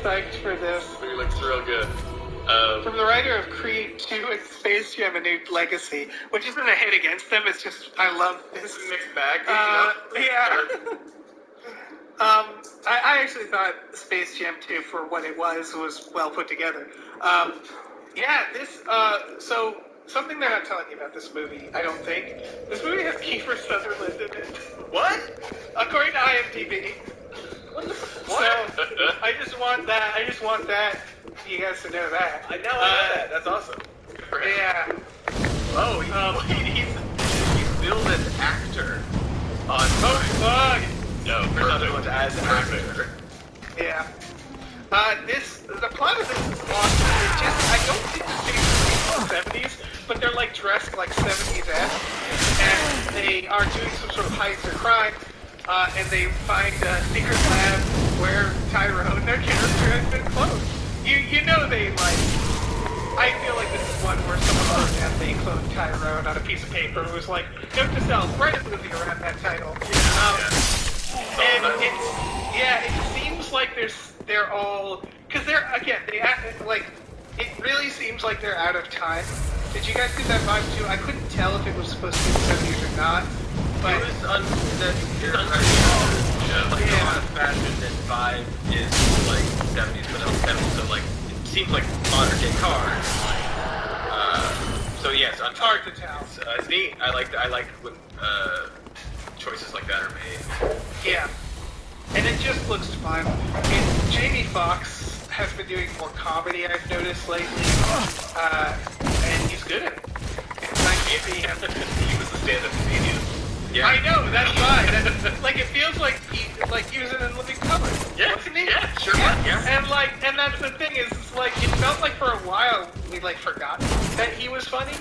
psyched for this. This movie looks real good. From the writer of Creed 2 and Space Jam: A New Legacy, which isn't a hit against them, it's just, I love this. Mixed bag. Yeah. I actually thought Space Jam 2, for what it was well put together. So something they're not telling you about this movie, I don't think. This movie has Kiefer Sutherland in it. What? According to IMDb. What? So, I just want that, you guys to know that. I know that. That's awesome. Good for him. Yeah. Oh, he's billed as actor on... Oh, fuck! No, Sutherland as actor. Yeah. The plot of this is awesome. I don't think the stage is 70s, but they're like dressed like 70s-esque, and they are doing some sort of heist or crime, and they find a secret lab where Tyrone, their character, has been cloned. You know they I feel like this is one where someone wrote down they cloned Tyrone on a piece of paper who was like, note to self, write a movie around that title. And it seems like they're all, because it really seems like they're out of time. Did you guys get that vibe too? I couldn't tell if it was supposed to be the 70s or not. But it was a lot of fashion and vibe is like 70s, but it's 70s, so like it seems like modern day cars. So yes, it's hard to tell. It's neat. I like when choices like that are made. Yeah, and it just looks fun. And Jamie Foxx has been doing more comedy, I've noticed lately, and he's good at it. It's nice to see him. He was the stand-up comedian. Yeah. I know, that's why. It feels like he was in a living color. Yeah. Wasn't he? Yeah, sure. Yeah. And that's the thing is, it felt like for a while we forgot that he was funny.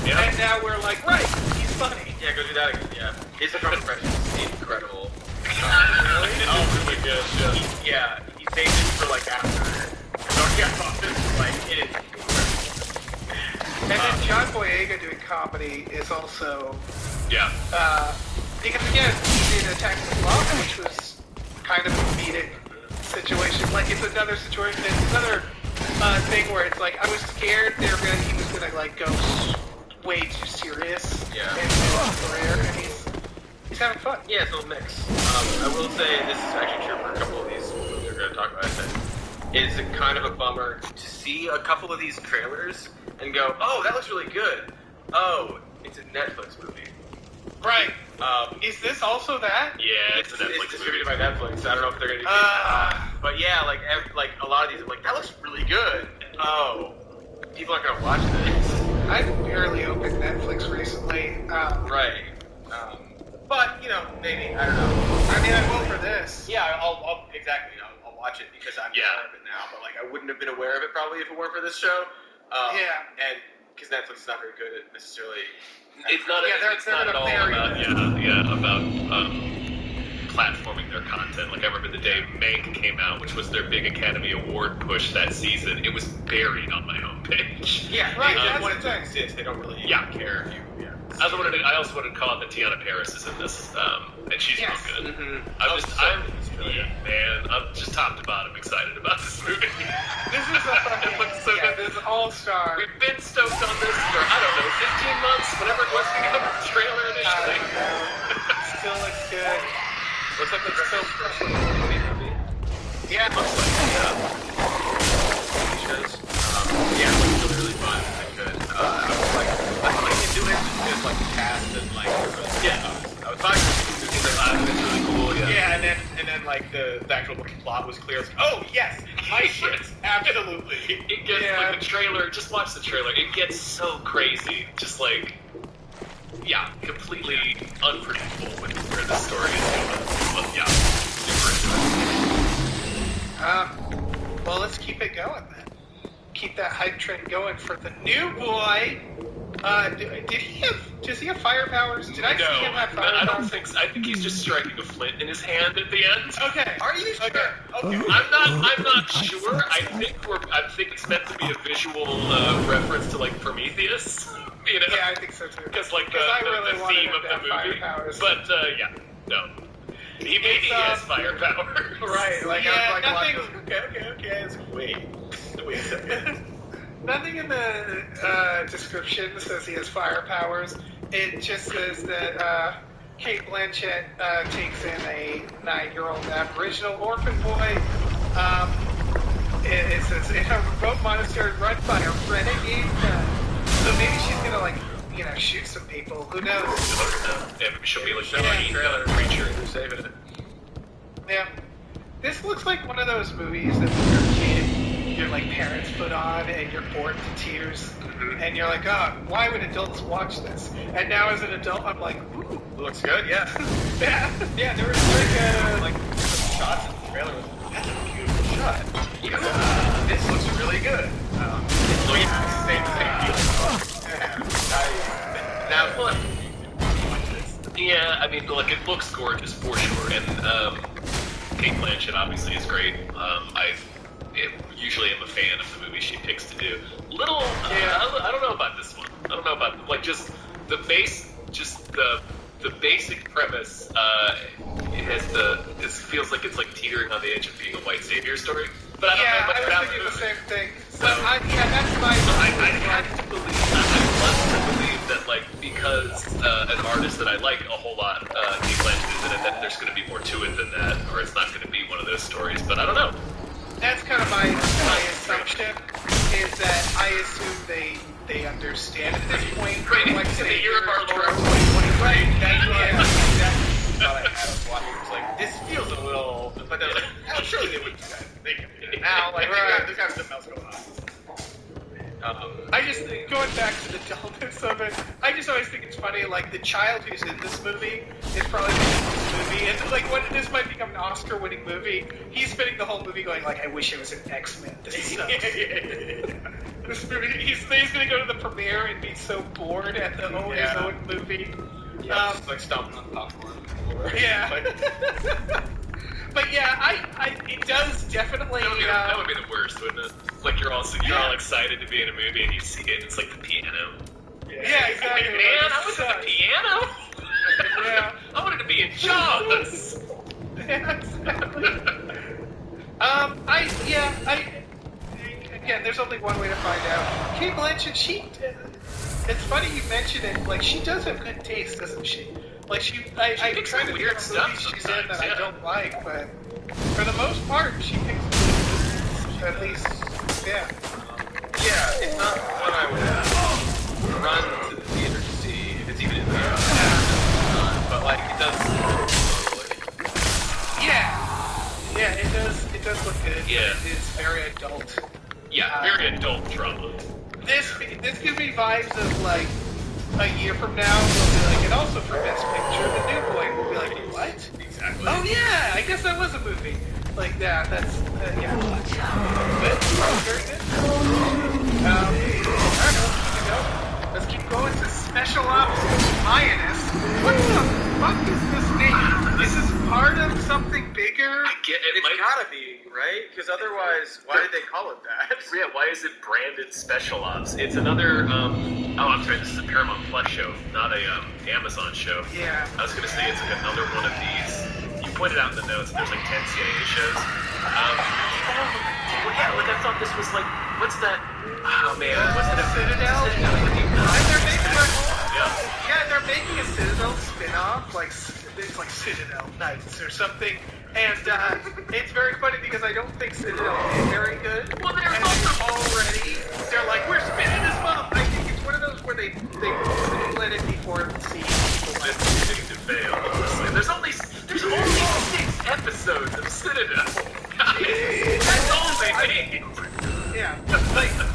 Yeah. And now we're like, right, he's funny. Yeah, go do that again. Yeah. His Trump impression is incredible. Really? Oh, really good. Yeah. He saved it for after. It is incredible. And then John Boyega doing comedy is also. Yeah. Because again, he did Attack the Block, which was kind of a comedic situation. It's another situation. It's another thing where it's I was scared he was gonna go way too serious. Yeah. In his career, and he's having fun. Yeah, it's a little mix. I will say this is actually true for a couple of these movies we're gonna talk about. It's a kind of a bummer to see a couple of these trailers and go, oh, that looks really good. Oh, it's a Netflix movie. Right. Is this also that? Yeah, it's distributed by Netflix. I don't know if they're gonna do but yeah, a lot of these, I'm like, that looks really good. Oh, people aren't gonna watch this. I've barely opened Netflix recently. Right. But maybe I don't know. I mean, I will for this. Yeah, I'll exactly. I'll watch it because I'm aware of it now. But I wouldn't have been aware of it probably if it weren't for this show. And because Netflix is not very good at necessarily. It's not. It's not at all about platforming their content. I remember the day Mank came out, which was their big Academy Award push that season. It was buried on my homepage. Yeah, right. They want it to exist. They don't really care if you. Yeah. I also wanted to call out that Tiana Paris is in this, and she's real good. Mm-hmm. I'm just top to bottom excited about this movie. This is it looks so good. This is all-star. We've been stoked on this for, 15 months, whenever it was we got the trailer initially. Still looks good. Looks like it's so special. Yeah. It looks like Shows. Yeah, it looks really fun. It's good. I thought they do it just the cast and I was fine. It's really cool. Yeah, and then the actual plot was clear. Oh yes, my shit, absolutely. It gets the trailer. Just watch the trailer. It gets so crazy. Just completely unpredictable with where the story is going. But super into it. Well, let's keep it going then. Keep that hype train going for the new boy. Does he have fire powers? Did I see him have fire powers? I don't think so. I think he's just striking a flint in his hand at the end. Okay. Are you sure? Okay. I'm not sure. I think it's meant to be a visual reference to Prometheus. Yeah, I think so too. Because the theme of the movie. But no. He maybe has firepower. Right, like, Yeah, I was nothing- okay. It's like, wait a second. Nothing in the description says he has fire powers. It just says that Kate Blanchett takes in a 9-year-old Aboriginal orphan boy. It says in a remote monastery run by a renegade nun. So maybe she's gonna shoot some people. Who knows? Yeah, maybe she'll be like Trailer creature. They're saving it. Yeah. This looks like one of those movies that when you're a kid, your parents put on and you're bored to tears. And you're like, oh, why would adults watch this? And now as an adult, I'm like, ooh. It looks good, yeah. Yeah, there was some shots in the trailer. That's a beautiful shot. Yeah. This looks really good. Same. Now, look. Yeah, I mean, look, it looks gorgeous for sure, and Kate Blanchett obviously is great. Usually am a fan of the movies she picks to do. I don't know about this one. I don't know about just the basic premise. It feels like it's teetering on the edge of being a white savior story. But I don't know much about thinking the same thing. So, that's my. I'd have to believe. I'd love to believe that, because an artist that I like a whole lot, Kate Blanchett is in it, that there's going to be more to it than that, or it's not going to be one of those stories. But I don't know. That's kind of my assumption, is that I assume they understand at this point. Right, in the year of our Lord 2020. Right, exactly. I was watching, it was like, this feels a little, but then I was like, oh, surely they wouldn't do that. They can do it now, there's got something else going on. I just think, going back to the dullness of it, I just always think it's funny, the child who's in this movie is probably in this movie, and this might become an Oscar-winning movie. He's spending the whole movie going, I wish it was an X-Men. This sucks. This movie, he's gonna go to the premiere and be so bored at his own movie. Yeah, just stomping on popcorn. Yeah. But yeah, it does definitely. That would be the worst, wouldn't it? You're all excited to be in a movie and you see it, and it's the piano. Yeah, exactly. Man, I was at the piano. Yeah. I wanted to be in Jaws. Yeah, exactly. Again, there's only one way to find out. Kate Blanchett, it's funny you mention it. She does have good taste, doesn't she? I picks try some to weird pick stuff movies she's in that sometimes, I don't like, but for the most part, she picks movies, at least, yeah. Yeah, it's not one I would run to the theater to see, if it's even in there. But it does Yeah, it does look good. Yeah. It's very adult. Yeah, very adult drama. This gives me vibes of a year from now, we'll be and also for Best Picture, The New Boy. We'll be like, what? Exactly. Oh yeah, I guess that was a movie. That's, yeah. But, very good. Alright, let's keep going to Special Ops Lioness. What the fuck is this name? This is part of something bigger? It's gotta be, right? Because otherwise, why did they call it that? Yeah, why is it branded Special Ops? It's another, I'm sorry, this is a Paramount Plus show, not a Amazon show. Yeah. I was going to say it's another one of these. You pointed out in the notes that there's 10 CIA shows. Well, yeah, I thought this was what's that? Oh man, what's it? Citadel? Yeah. They're making a Citadel spin-off, it's like Citadel Knights or something. And it's very funny because I don't think Citadel is very good. Well, they're like, we're spinning this up. I think it's one of those where they let it before the scene. This is beginning to fail. Honestly. There's only 6 episodes of Citadel. That's all they made. Yeah.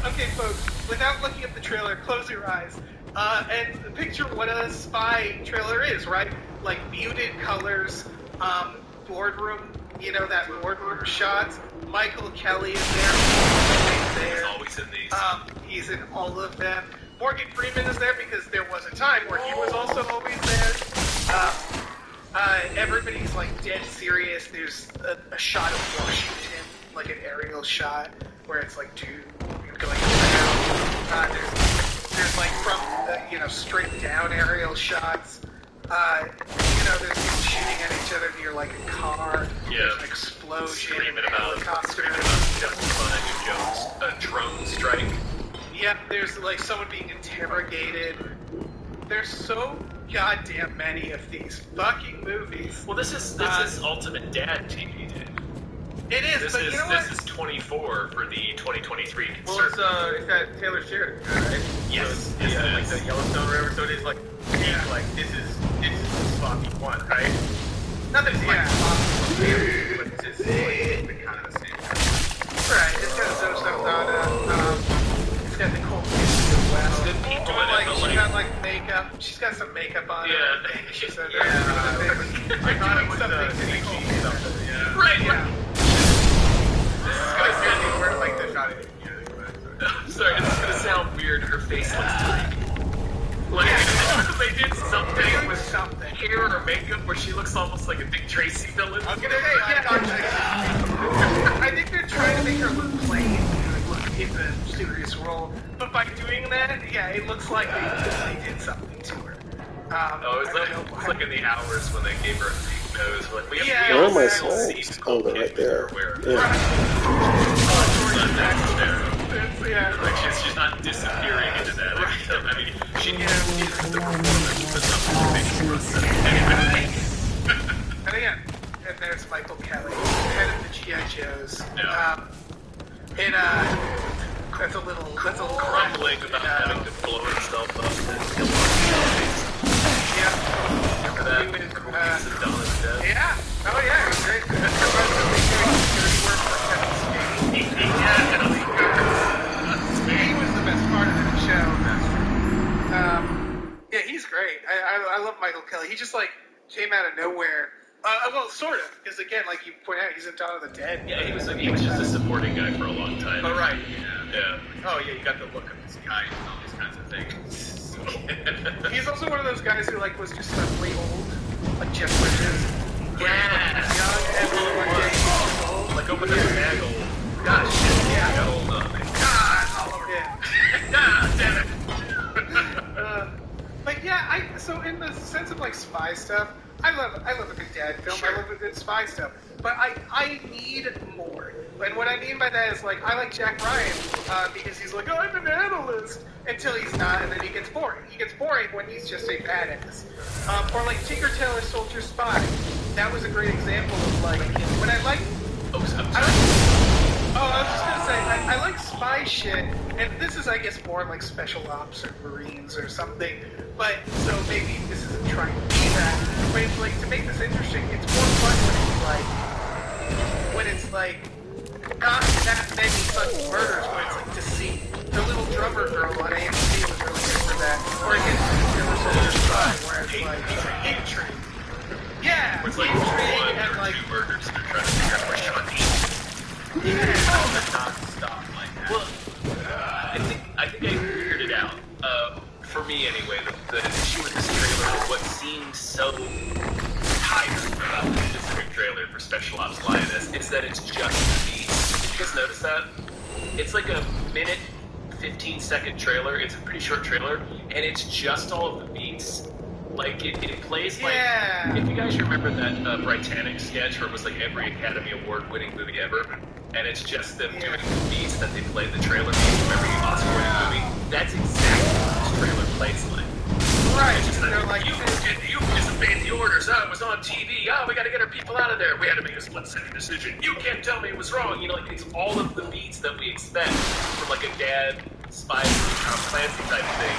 Okay, folks, without looking at the trailer, close your eyes. And picture what a spy trailer is, right? Muted colors, boardroom, that boardroom shot. Michael Kelly is there. He's always in these. He's in all of them. Morgan Freeman is there because there was a time where he was also always there. Everybody's dead serious. There's a shot of Washington, an aerial shot where it's dude going around. There's from straight down aerial shots. There's people shooting at each other near like a car. Yeah. There's an explosion. Screaming about helicopter. justifying a drone strike. Yeah, there's like someone being interrogated. There's so goddamn many of these fucking movies. Well, this is Ultimate Dad TV, dude. It is, This but is you know what? this is 24 for the 2023. Well, it's that Taylor Sheridan, right? Yes, So yes, it's, it like is. the Yellowstone or whatever. So it is like, like this is Spocky one, right? Not that it's like Spocky, but it's just like kind of the same. Right, it's got Zoe Saldana, it's got Nicole Kidman as well. It's good people in it, Like, but, she's like- got like makeup, she's got some makeup on her. Yeah. She's I doing thought it was something to CG Nicole. something. Yeah. Right. Yeah. Guys, seriously, where like the shot it. I'm sorry, this is gonna sound weird. Her face looks like they did something with something. hair or makeup where she looks almost like a Dick Tracy villain. I was gonna say, I think they're trying to make her look plain, look in the serious role. But by doing that, yeah, it looks like they did something to her. It's like in the hours when they gave her a fake nose. Like, we Yeah. all Where am I still saying? see Oh, they're right there. Yeah. Yeah. Like she's not disappearing into that. I mean, she is the performance, but And again, and there's Michael Kelly, head of the G.I. Joes. Yeah. That's a little crumbling about having to blow himself up. Yeah. Remember that? He was, He's a Donna's death. Yeah. Oh yeah, it was great. He was the best part of that show. Yeah, he's great. I love Michael Kelly. He just like came out of nowhere. Well, sort of, because again, like you point out, he's in Dawn of the Dead. Yeah, he was just a supporting guy for a long time. But right, Yeah. Oh yeah, you got the look of this guy and all these kinds of things. He's also one of those guys who like was just suddenly old, like Jeff Bridges. Yeah. Young and one day he was old. Like open up the bag old. Gosh, shit, yeah. Got old on me. God, all over him. God damn it. But yeah, so in the sense of like spy stuff, I love a good dad film. Sure. I love a good spy stuff. But I need more. And what I mean by that is like I like Jack Ryan because he's like, oh, I'm an analyst until he's not, and then he gets boring. He gets boring when he's just a badass. Or like Tinker Tailor Soldier Spy. That was a great example of like when I like. I was just gonna say, I like spy shit, and this is, I guess, more like special ops or Marines or something, but, so maybe this isn't trying to be that, but it's like, to make this interesting, it's more fun when it's like, not that many fucking murders, when it's like Deceit. The Little Drummer Girl on AMC was really good for that, or again, Taylor Soldier Spy, where it's like, intrigue. Yeah, It's like intrigue one and or like, two murders and they're trying to figure out where Sean is. Non-stop like that. Well, I think I figured it out. For me, anyway, the issue with this trailer is what seemed so tired about this specific trailer for Special Ops Lioness is that it's just the beats. Did you guys notice that? It's like a minute, 15-second trailer. It's a pretty short trailer, and it's just all of the beats. Like, it plays like... Yeah. If you guys remember that Britannic sketch where it was like every Academy Award-winning movie ever, and it's just them doing the beats that they played, the trailer beats from every Oscar-winning movie, that's exactly what this trailer plays like. right, It's just they're like, like, you disobeyed the orders, it was on TV, we gotta get our people out of there, we had to make a split-second decision, you can't tell me it was wrong, you know, like, it's all of the beats that we expect from like a dad, spy, Tom Clancy type thing.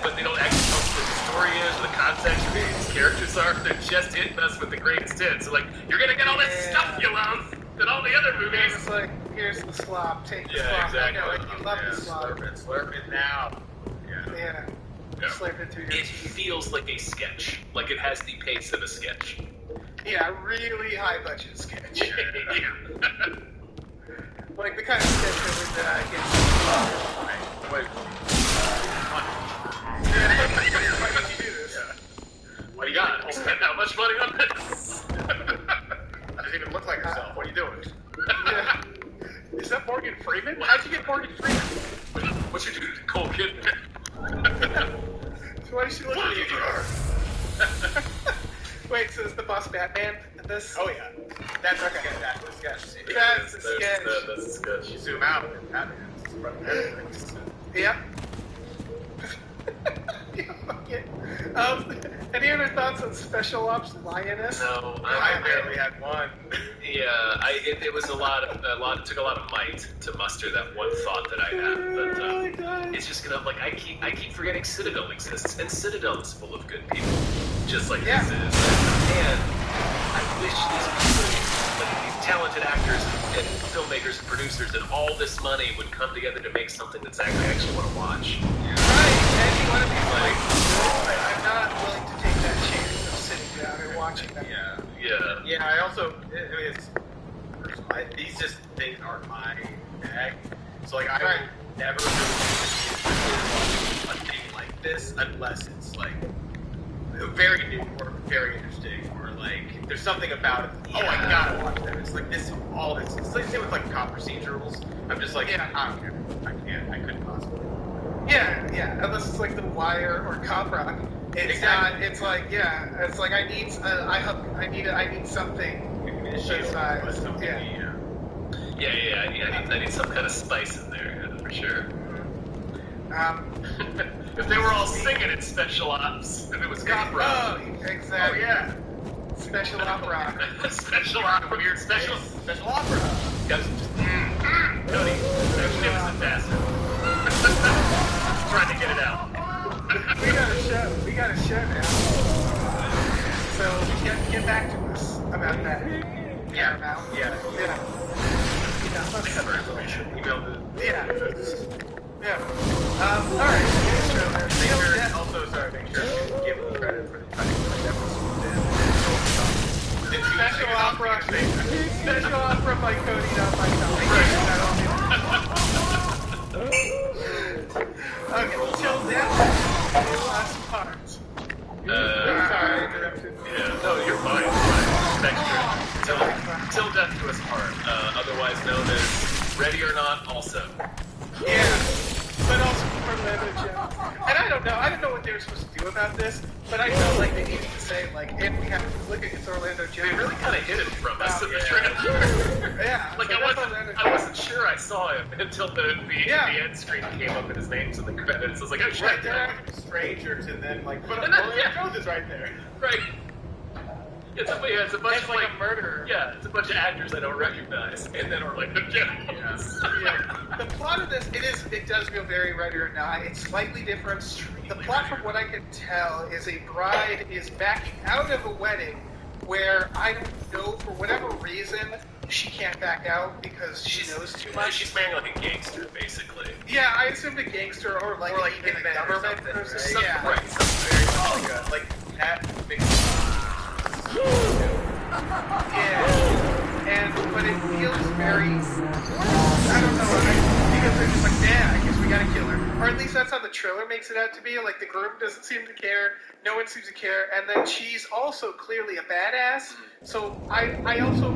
But they don't actually tell us what the story is, or the context, or who these characters are. They're just hitting us with the greatest hits. So, like, you're gonna get all this stuff you love in all the other movies. it's like, here's the slop, take the slop. Yeah, exactly. I know, like, you love the slop. Slurp it now. Yeah. Yeah. Slurp it through your It teeth. feels like a sketch. Like it has the pace of a sketch. Yeah, really high budget sketch. Yeah. Like the kind of sketch that would get. Wait. Why did you do this? What do you got? You spent that much money on this? Doesn't even look like herself. What are you doing? Yeah. Is that Morgan Freeman? How'd you get Morgan Freeman? What's your dude, Cole Kidman? So why does she look like you? Wait, so is the boss Batman in this? Oh yeah, that's the sketch. That's the sketch. That's the sketch. You zoom out and Batman's running everything. Yep. Any other thoughts on Special Ops Lioness? No, I barely had one. Yeah, it was a lot. It took a lot of might to muster that one thought that I had. But it's just gonna I keep forgetting Citadel exists, and Citadel is full of good people, just like this is. And I wish these people, these talented actors and filmmakers and producers, and all this money would come together to make something that's I actually want to watch. Right, and you want to be like, I'm not willing to take that chance of sitting down and watching them. Yeah. I also, these just things aren't my bag. So I would never really see a thing like this unless it's very new or very interesting or there's something about it. Oh, I gotta watch that. It's this. It's like same with cop procedurals. I'm just I don't care. I can't. I couldn't possibly. Yeah. Unless it's The Wire or Cop Rock. It's not. It's I need something. I need some kind of spice in there for sure. If they were all singing in Special Ops, if it was Cop Rock. Oh, exactly. Oh, yeah. Special Opera. Special Opera. Weird Special Opera. Guys, Cody, Jim is a bastard. Trying to get it out. We got a show now. So get back to us about that. Yeah. Cover information. Email the. Yeah. All right. Also, make sure to give them credit for the cutting. Special opera by Cody, not by Tommy. Okay, till then, the last part. Sorry, I interrupted. Yeah, no, you're fine. Thanks, Till death do us part, otherwise known as Ready or Not also. Yeah, but also for Orlando Jones. And I don't know what they were supposed to do about this, but I felt like they needed to say, if we have to look at Orlando Jones. They really kind of hid it from us in the trailer. Yeah. I wasn't sure I saw him until the end screen came up and his name's in the credits. I was like, oh shit. Right, they're a stranger to them, but Orlando Jones is right there. Right. It's a bunch of a murderer. Yeah, it's a bunch of actors I don't recognize, and then Orlando Jones. Yeah. The plot of this, it does feel very Ready or Not. It's slightly different. The plot, from what I can tell, is a bride is backing out of a wedding where I don't know, for whatever reason, she can't back out because she knows too much. She's marrying a gangster, basically. Yeah, I assumed a gangster or even a government person. Yeah. Right. Like that big. But it feels very, I don't know, because they're just I guess we gotta kill her. Or at least that's how the trailer makes it out to be. The groom doesn't seem to care, no one seems to care, and then she's also clearly a badass, so I also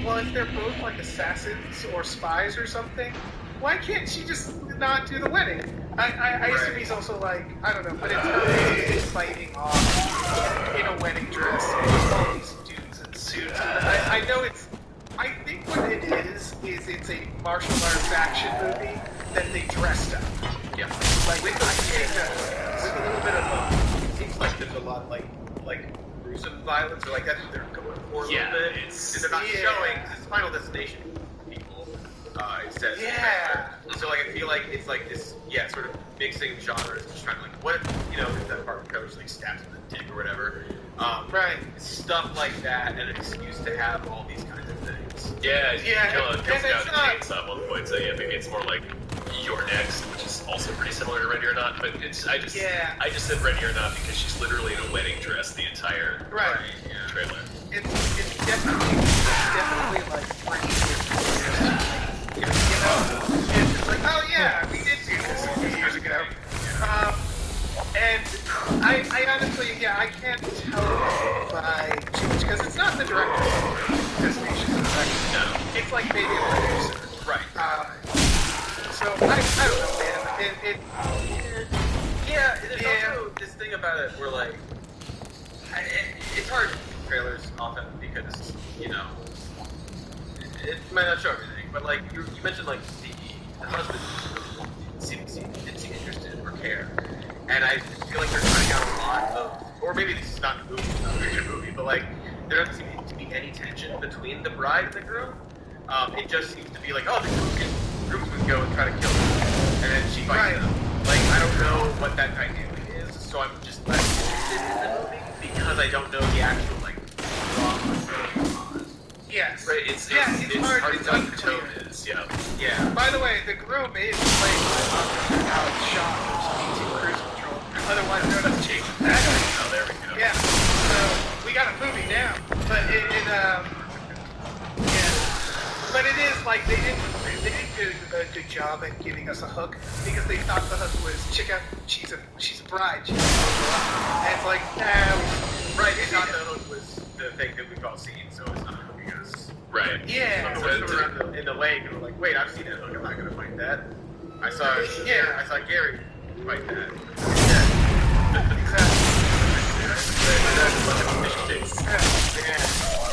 well, if they're both assassins or spies or something, why can't she just not do the wedding? I assume he's also I don't know, but it's her fighting off in a wedding dress with all these dudes in suits. I know I think what it is it's a martial arts action movie that they dressed up. Yeah. With a little bit of it seems like there's a lot of gruesome violence or that's what they're going for a little bit. Because they're not showing this Final Destination people. It says so I feel like it's this sort of mixing genres, just trying to what if that part of coach stabs him in the dick or whatever. Right. Stuff like that and an excuse to have all these kinds of things. Yeah, kill Scout and chainsaw at one point, so maybe it's more like You're Next, which is also pretty similar to Ready or Not, but I just said Ready or Not because she's literally in a wedding dress the entire trailer. It's definitely it's oh yeah, we did do this a few years ago. And I honestly, I can't tell by too much because it's not the director destination. No. It's maybe a producer. Right. So I don't know, man. There's also this thing about it where it's hard to trailers often because, you know, it might not show everything, but like you mentioned, like the husband didn't seem interested or care, and I feel like they're cutting out a lot of, or maybe this is not a movie, it's not a very good movie, but like there doesn't seem to be any tension between the bride and the groom. It just seems to be like, oh, the groomsmen go and try to kill them, and then she fights them. Like, I don't know what that dynamic is, so I'm just less interested in the movie because I don't know the actual like drama going on. Yes. Right. It's hard. hard It's to tell what the unclear. tone is. Yeah. Yeah. By the way, the groom is played by Alex Shaw, who's PT Cruise Control, otherwise known as Jason Patrick. Oh, there we go. Yeah. So we got a movie now, but but it is like they didn't do a good job at giving us a hook because they thought the hook was she's a bride. And it's like, Right, they thought the hook was the thing that we've all seen, so it's not because Right. yeah. someone was around in the lake and we're like, wait, I've seen that hook, I'm not gonna fight that. I saw Gary fight that.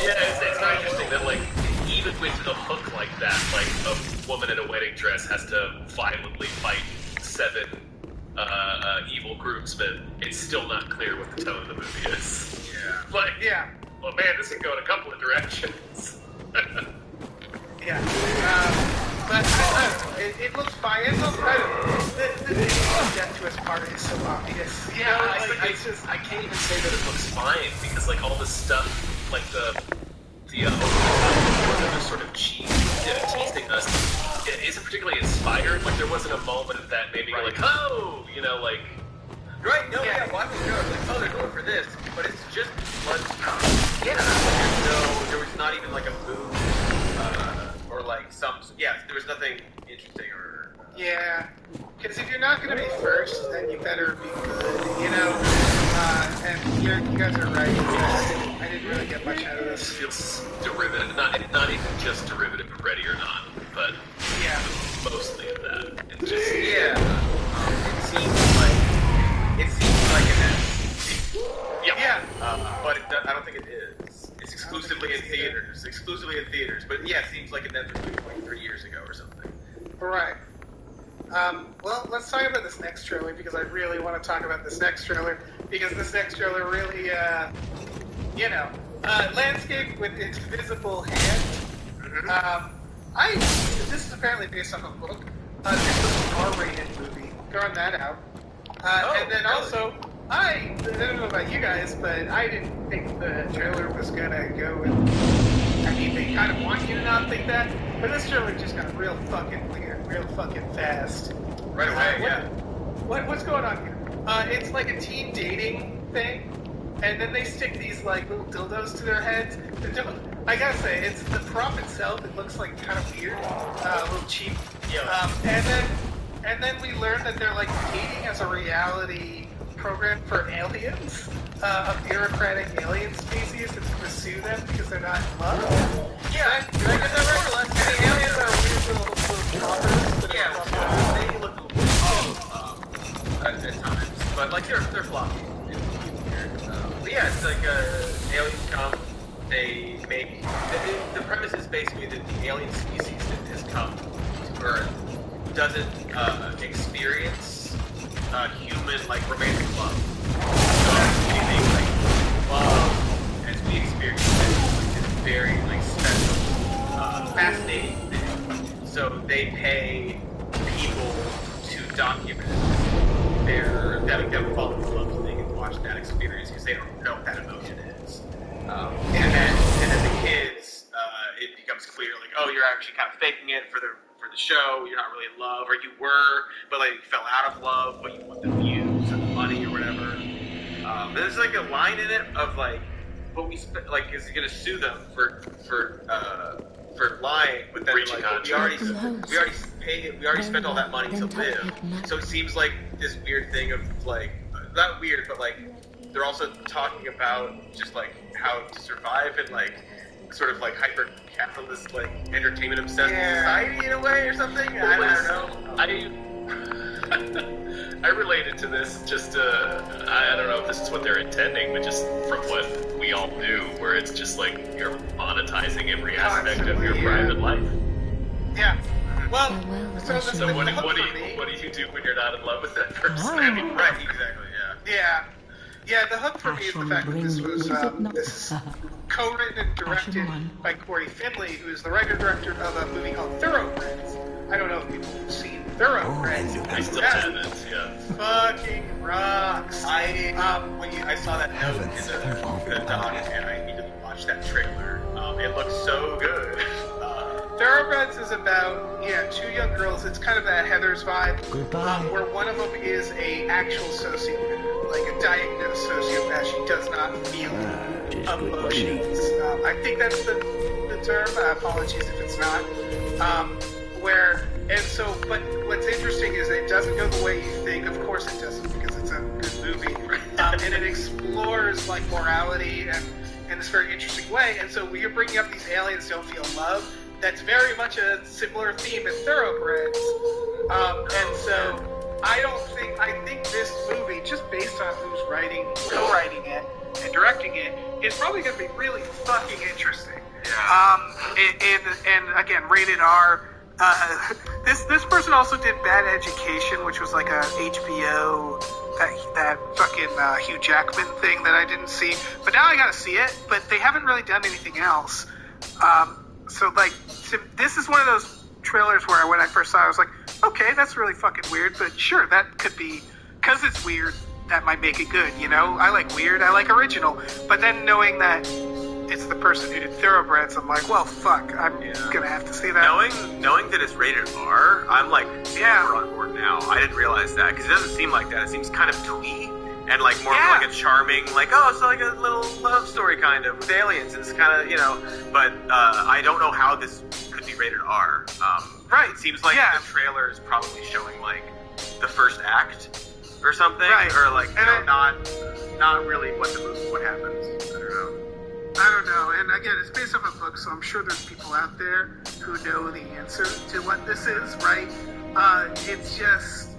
Yeah, it's not interesting that, like, even with a hook like that, like, a woman in a wedding dress has to violently fight 7 evil groomsmen. It's still not clear what the tone of the movie is. Yeah. Like, Yeah. well, man, this can go in a couple of directions. Yeah. But I don't know. It looks fine. It's also, I don't know. The death twist part is so obvious. You know, I can't even say that it looks fine because, like, all the stuff, like the sort of teasing us, it isn't particularly inspired. Like, there wasn't a moment that made me go like, oh, you know, like. Right, no, yeah, watching the show, I was like, oh, they're going for this, but it's just blood. Yeah. There was not even like a move, or like there was nothing interesting or. Yeah, because if you're not going to be first, then you better be good, you know? And you guys are right. I didn't really get much out of this. It feels derivative, not even just derivative of Ready or Not, but yeah, mostly of that. It just, It seems like an sequel. yeah. But I don't think it is. It's exclusively in theaters. But yeah, it seems like a Netflix movie like 3 years ago or something. right. Well, let's talk about this next trailer because I really want to talk about this next trailer because this next trailer really, landscape with its visible hand. This is apparently based on a book. This is an R-rated movie. Throwing that out. And then also, I don't know about you guys, but I didn't think the trailer was gonna go with. I mean, they kind of want you to not think that, but this trailer just got real fucking weird, real fucking fast. Right away, What's going on here? It's like a teen dating thing, and then they stick these like little dildos to their heads. I gotta say, it's the prop itself. It looks like kind of weird, a little cheap. Yeah. And then we learn that they're like dating as a reality program for aliens, a bureaucratic alien species that's going to sue them because they're not in love. Yeah, Did I get that right? And the aliens are weird little choppers. They look a little at times, but like they're floppy. But yeah, it's like aliens come. They make the premise is basically that the alien species that has come to Earth doesn't experience human like romantic love. So anything like love as we experience it is very like special, fascinating thing. So they pay people to document that fall in love so they can watch that experience because they don't know what that emotion is. And then the kids, it becomes clear like, oh, you're actually kind of faking it for the show. You're not really in love, or you were, but like you fell out of love, but you want the views or the money or whatever. There's like a line in it of like, but we like is he gonna sue them for lying? But then like, we already spent all that money to live. So it seems like this weird thing of like, not weird, but like they're also talking about just like how to survive and like sort of like hyper capitalist like entertainment obsessed society in a way or something. I don't know. I related to this just I don't know if this is what they're intending, but just from what we all knew, where it's just like you're monetizing every aspect of your private life. Yeah. Well, So what do you do when you're not in love with that person? I mean, Right, exactly, yeah. Yeah, the hook for me is the fact that this was co-written and directed by Corey Finley, who is the writer-director of a movie called Thoroughbreds. I don't know if people have seen Thoroughbreds. I still haven't, yeah. Fucking rocks. I saw that note in the doc, and I immediately watched that trailer. It looks so good. Thoroughbreds is about, two young girls. It's kind of that Heather's vibe. Where one of them is a actual sociopath, like a diagnosed sociopath. She does not feel emotions. I think that's the term. Apologies if it's not. But what's interesting is it doesn't go the way you think. Of course it doesn't, because it's a good movie. And it explores like morality and in this very interesting way. And so when you're bringing up these aliens don't feel love, that's very much a similar theme in Thoroughbreds. And so I think this movie, just based on who's co-writing it and directing it, is probably going to be really fucking interesting. Yeah. And again, rated R. This person also did Bad Education, which was like a HBO that fucking Hugh Jackman thing that I didn't see, but now I gotta see it. But they haven't really done anything else. So this is one of those trailers where when I first saw it, I was like, okay, that's really fucking weird, but sure, that could be, because it's weird, that might make it good, you know? I like weird, I like original, but then knowing that it's the person who did Thoroughbreds, I'm like, well, fuck, I'm gonna have to see that. Knowing that it's rated R, I'm like, we're on board now. I didn't realize that, because it doesn't seem like that. It seems kind of twee. And like more of like a charming, like, oh, it's like a little love story kind of with aliens. It's kind of, but I don't know how this could be rated R. Right. It seems like the trailer is probably showing like the first act or something, or like not really what happens. I don't know. And again, it's based off a book, so I'm sure there's people out there who know the answer to what this is, right? It's just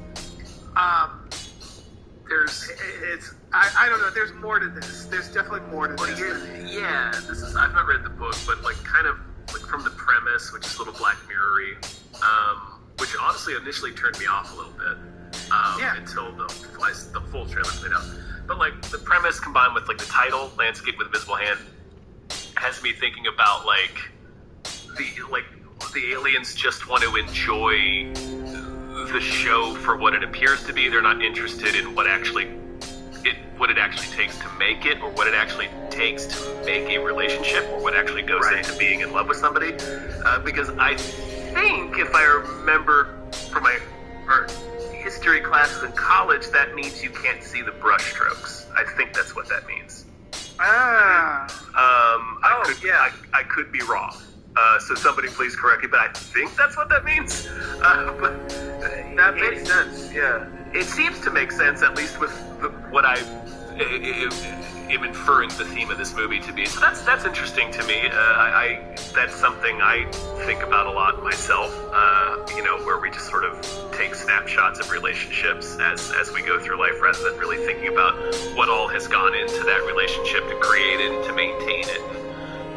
I don't know. There's more to this. There's definitely more to this. I've not read the book, but like kind of like from the premise, which is a little Black Mirror-y, which honestly initially turned me off a little bit until the full trailer played out. But like the premise combined with like the title, Landscape with Invisible Hand, has me thinking about like the aliens just want to enjoy the show for what it appears to be. They're not interested in what it actually takes to make it, or what it actually takes to make a relationship, or what actually goes into being in love with somebody. Because I think, if I remember from my history classes in college, that means you can't see the brushstrokes. I think that's what that means. I could be wrong. So somebody please correct me, but I think that's what that means. But that makes sense. Yeah, it seems to make sense, at least with what I am inferring the theme of this movie to be. So that's interesting to me. That's something I think about a lot myself. Where we just sort of take snapshots of relationships as we go through life, rather than really thinking about what all has gone into that relationship to create it and to maintain it,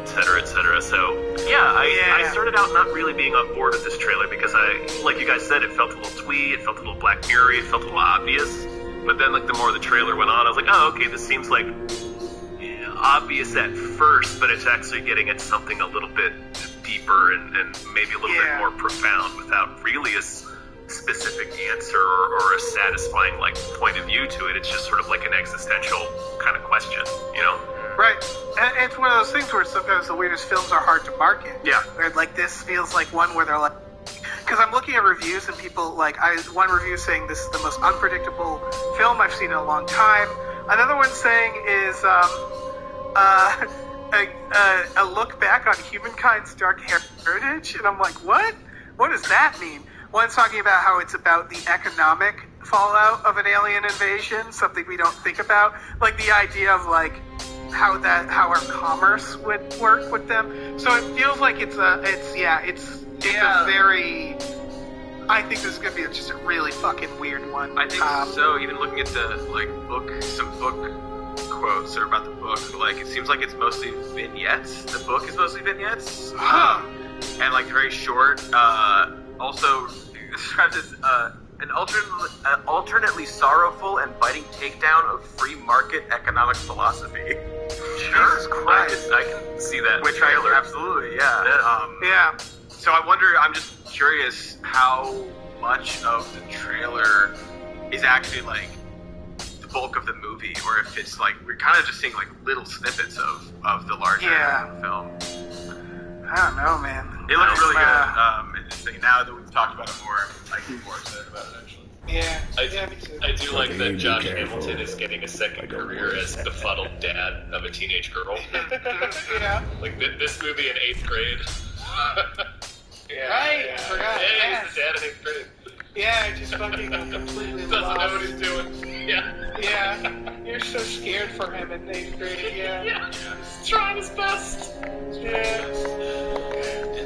et cetera, et cetera. So I started out not really being on board with this trailer because like you guys said, it felt a little twee, it felt a little Black Mirror, it felt a little obvious. But then like the more the trailer went on, I was like, oh, okay, this seems like obvious at first, but it's actually getting at something a little bit deeper and maybe a little bit more profound without really a specific answer or a satisfying like point of view to it. It's just sort of like an existential kind of question, Right. And it's one of those things where sometimes the weirdest films are hard to market. Yeah. Where like this feels like one where they're like, because I'm looking at reviews and people one review saying this is the most unpredictable film I've seen in a long time. Another one saying is a look back on humankind's dark heritage, and I'm like, what? What does that mean? One's talking about how it's about the economic fallout of an alien invasion, something we don't think about, like the idea of like how our commerce would work with them. So it feels like it's a very I think this is gonna be just a really fucking weird one. I think so. Even looking at the some book quotes or about the book, like it seems like it's mostly vignettes. The book is mostly vignettes, and like very short. Also describes as an alternately sorrowful and biting takedown of free market economic philosophy. Jesus Christ. I can see that. Which absolutely, yeah. So I wonder. I'm just curious how much of the trailer is actually like the bulk of the movie, or if it's like we're kind of just seeing like little snippets of the larger film. I don't know, man. It looks really good. Now that we've talked about it more, I can be more excited about it actually. Yeah, me too. I do like that Josh Hamilton is getting a second career as the befuddled dad of a teenage girl. Yeah. Like this movie in 8th grade. Right, I forgot. Yeah, he's the dad in 8th grade. Yeah, just fucking completely Doesn't lost. know what he's doing. Yeah. Yeah, you're so scared for him in 8th grade, Yeah. He's trying his best. Yeah.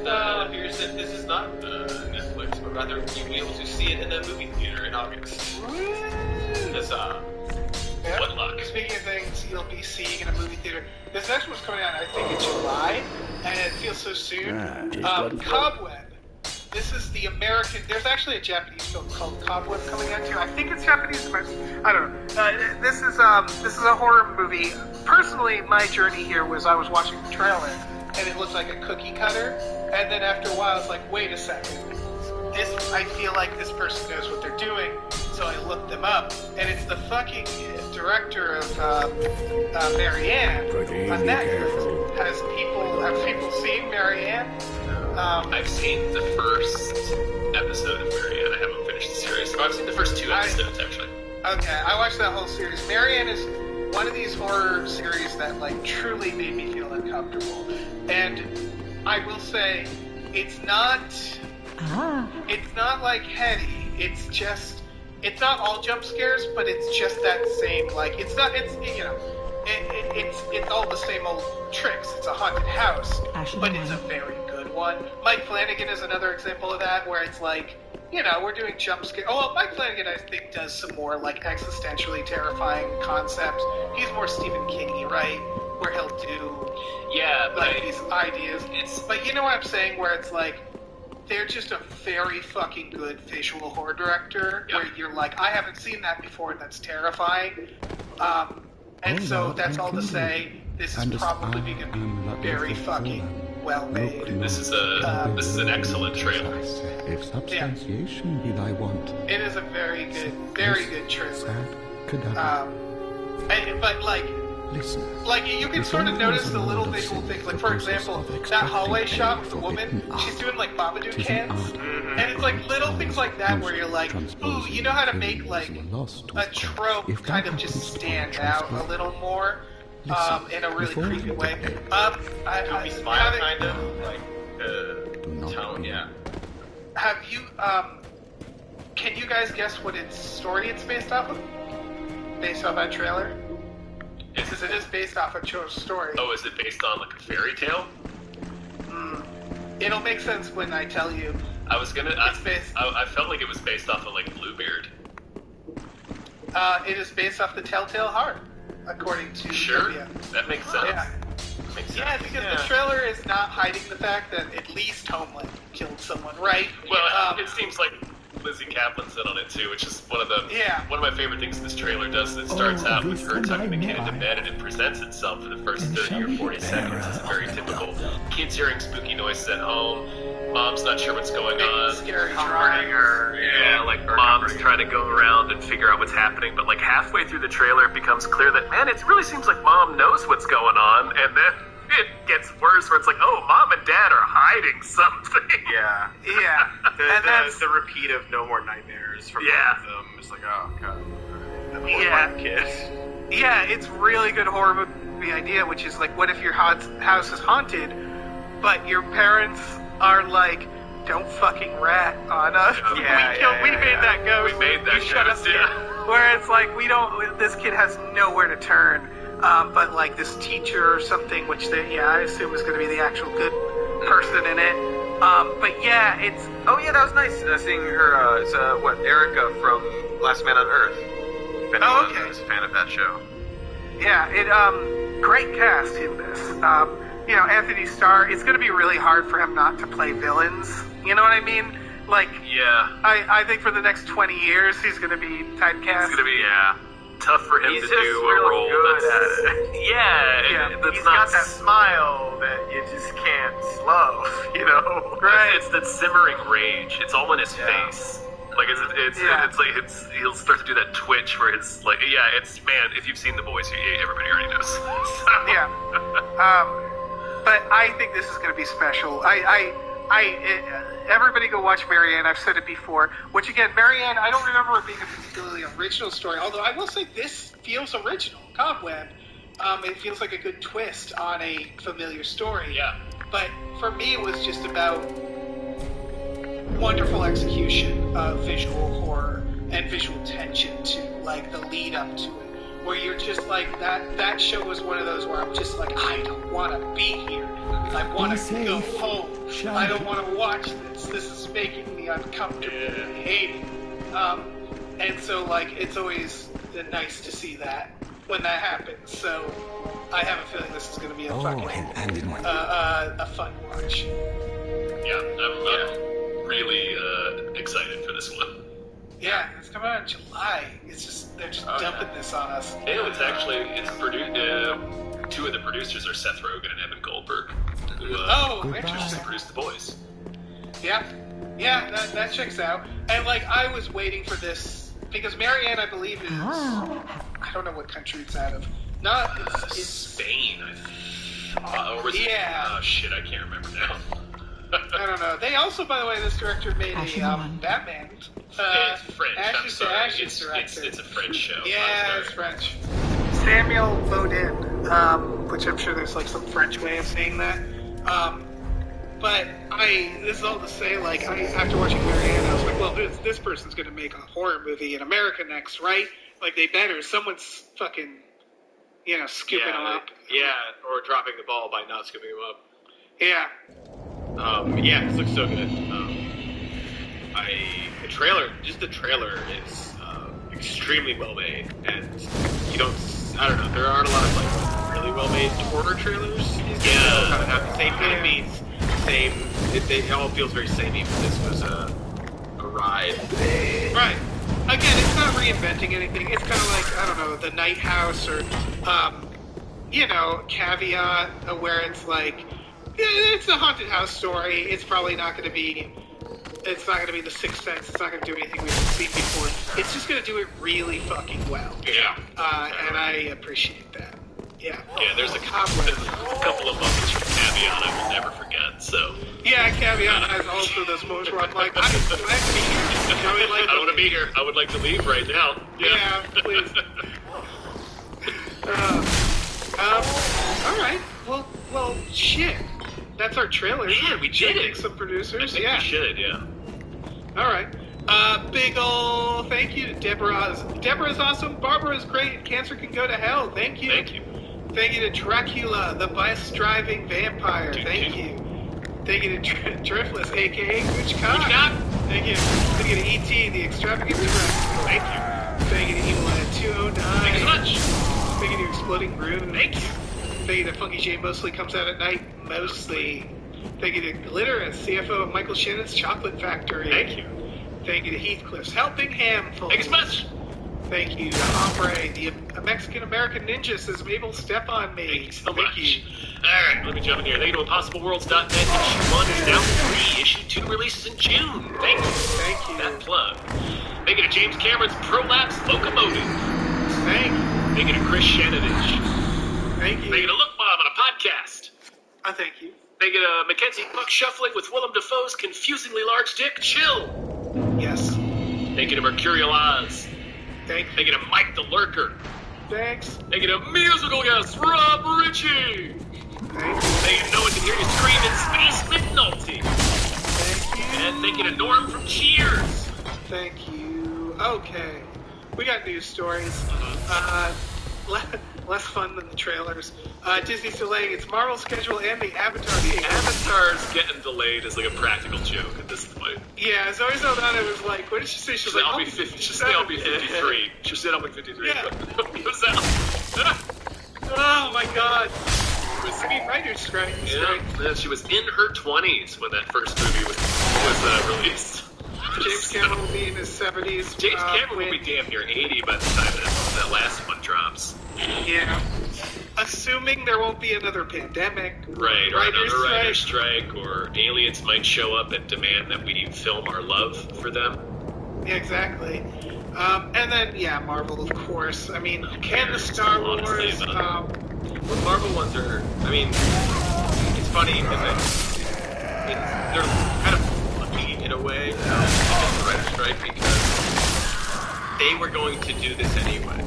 And here's that this is not Netflix, but rather you'll be able to see it in the movie theater in August. This Yeah. What luck. Speaking of things you'll be seeing in a movie theater, this next one's coming out, I think, in July, and it feels so soon. Cobweb. This is the American. There's actually a Japanese film called Cobweb coming out too. I think it's Japanese. I don't know. This is a horror movie. Personally, my journey here was I was watching the trailer, and it looked like a cookie cutter, and then after a while, I was like, wait a second. I feel like this person knows what they're doing, so I looked them up, and it's the fucking director of Marianne on Netflix. Have people seen Marianne? I've seen the first episode of Marianne. I haven't finished the series. I've seen the first 2 episodes, actually. Okay, I watched that whole series. Marianne is one of these horror series that like truly made me feel uncomfortable, and I will say it's not like heady. It's not all jump scares, but it's just that same like it's all the same old tricks. It's a haunted house, but it's a very good one. Mike Flanagan is another example of that, where it's like, we're doing jump scare. Oh, well, Mike Flanagan, I think, does some more like existentially terrifying concepts. He's more Stephen King-y, right? Where he'll do these ideas. But you know what I'm saying? Where it's like they're just a very fucking good visual horror director. Where you're like, I haven't seen that before, and that's terrifying. And so that's all to say, this is probably going to be very fucking well made. This is an excellent trailer. If substantiation be thy want, it is a very good trailer. But like you can sort of notice the little visual things. Like for example, that hallway shot with the woman, she's doing like Babadook hands, and it's like little things like that where you're like, ooh, you know how to make like a trope kind of just stand out a little more in a really creepy way. I smile kind of like tone, yeah. Have you can you guys guess what story it's based off of? Based off that trailer? Because it is based off a true story. Oh, is it based on like a fairy tale? It'll make sense when I tell you. I felt like it was based off of like Bluebeard. It is based off the Telltale Heart, according to Sure, Trivia. that makes sense. Yeah. Yeah, because the trailer is not hiding the fact that at least Homeland killed someone, right? Well, it seems like Lizzie Kaplan's in on it too, which is one of my favorite things this trailer does. It starts out with her tucking the kid into bed, and it presents itself for the first 30 or 40 seconds. It's very typical. Kids hearing spooky noises at home. Mom's not sure what's going on. Scary comforting her. Yeah, like mom's trying to go around and figure out what's happening, but like halfway through the trailer, it becomes clear that it really seems like mom knows what's going on, and then it gets worse where it's like, oh, mom and dad are hiding something. Yeah. And that's the repeat of No More Nightmares from both of them. It's like, oh god. Poor kid. Yeah, it's really good horror movie idea, which is like, what if your house is haunted, but your parents are like, don't fucking rat on us. We made that ghost. We made that ghost, yeah. Where it's like, this kid has nowhere to turn. But like this teacher or something, which I assume is going to be the actual good person in it, But yeah, it's... Oh yeah, that was nice seeing her. It's Erica from Last Man on Earth. If anyone is a fan of that show. Yeah, great cast in this. Anthony Starr, it's going to be really hard for him not to play villains. You know what I mean? Like, yeah. I think for the next 20 years, he's going to be typecast. It's going to be, tough for him to do a role that's... He's got that smile that you just can't slow, you know? Right. It's that simmering rage. It's all in his face. Like, he'll start to do that twitch where it's like, if you've seen The Boys, everybody already knows. But I think this is going to be special. Everybody go watch Marianne. I've said it before. Which again, Marianne, I don't remember it being a particularly original story. Although I will say this feels original. Cobweb. It feels like a good twist on a familiar story. Yeah. But for me, it was just about wonderful execution of visual horror and visual tension to like the lead up to it. Where you're just like that show was one of those where I'm just like, I don't want to be here. I want to go home. I don't want to watch this. This is making me uncomfortable. I hate it. And so like it's always nice to see that when that happens. So I have a feeling this is going to be a fun watch. Yeah, I'm really excited for this one. Yeah, it's coming out in July. It's just they're just dumping this on us. Yeah, it's produced. Two of the producers are Seth Rogen and Evan Goldberg, who interesting. produced The Boys. Yeah, that checks out. And like I was waiting for this because Marianne, I believe, is I don't know what country it's out of. It's Spain. Or was it? Oh shit, I can't remember now. I don't know. They also, by the way, this director made a Batman. It's French. I'm sorry. It's a French show. Yeah, it's French. Samuel Bodin, which I'm sure there's like some French way of saying that. But this is all to say, like, after watching Marianne, I was like, well, this person's going to make a horror movie in America next, right? Like, they better. Someone's fucking, scooping them up. Yeah, or dropping the ball by not scooping them up. Yeah. This looks so good. The trailer is extremely well made, and I don't know, there aren't a lot of like really well made horror trailers. They all kind of have the same kind of beats, it all feels very samey, but this was a ride. Right. Again, it's not reinventing anything. It's kind of like, I don't know, The Night House or, Caveat, where it's like, it's a haunted house story. It's probably not going to be. It's not going to be The Sixth Sense. It's not going to do anything we've seen before. It's just going to do it really fucking well. Yeah. And I appreciate that. Yeah. Yeah. There's a couple of moments from Caveat I will never forget. So. Yeah, Caveat has also those moments where I'm like, I don't want to be here. I would like to leave right now. Yeah, please. All right. Well, shit. That's our trailer. Yeah, we did it. Some producers. I think we should, yeah. All right. Big ol' thank you to Deborah. Deborah's awesome. Barbara's great. Cancer can go to hell. Thank you. Thank you. Thank you to Dracula, the bus-driving vampire. Thank you. Thank you to Driftless, a.k.a. Gooch Cock. Thank you. Thank you to E.T., the extravagant director. Thank you. Thank you to Evil at 209. Thank you so much. Thank you to Exploding Groove. Thank you. Thank you to Funky J mostly comes out at night, mostly. Thank you to Glitter as CFO of Michael Shannon's Chocolate Factory. Thank you. Thank you to Heathcliff's Helping Handful. Thank you so much. Thank you to Ombre, the Mexican-American ninja says Mabel, step on me. Thank you so much. Alright, let me jump in here. Thank you to ImpossibleWorlds.net. Issue 1 is now free. Issue 2 releases in June. Thank you. Thank you. That plug. Thank you to James Cameron's Prolapse Locomotive. Thank you. Thank you to Chris Shannovich. Thank you. Thank you to Look Bob on a podcast. Thank you. Thank you to Mackenzie Buck Shuffling with Willem Dafoe's confusingly large dick. Chill. Yes. Thank you to Mercurial Oz. Thank you to Mike the Lurker. Thanks. Thank you to musical guest Rob Ritchie. Thank you. Thank you to No One Can Hear You Scream in Space McNulty. Thank you. And thank you to Norm from Cheers. Thank you. Okay. We got news stories. less fun than the trailers. Disney's delaying its Marvel schedule and the Avatar. The Avatar's getting delayed is like a practical joke at this point. Yeah, Zoe Saldana was like, what did she say? She's like, I'll be 50. She said I'll be 53. She said I'll be 53. Yeah. What's that? Oh my god. I mean, writer's strike. Yeah, she was in her 20s when that first movie was released. James Cameron will be in his 70s. James Cameron will be damn near 80 by the time that last one drops. Yeah. Assuming there won't be another pandemic. Right, or another writer's strike, or aliens might show up and demand that we film our love for them. Yeah, exactly. And then, Marvel, of course. I mean, and the Star Wars. The Marvel ones are, I mean, it's funny because they're kind of lucky in a way against the writer's strike because they were going to do this anyway.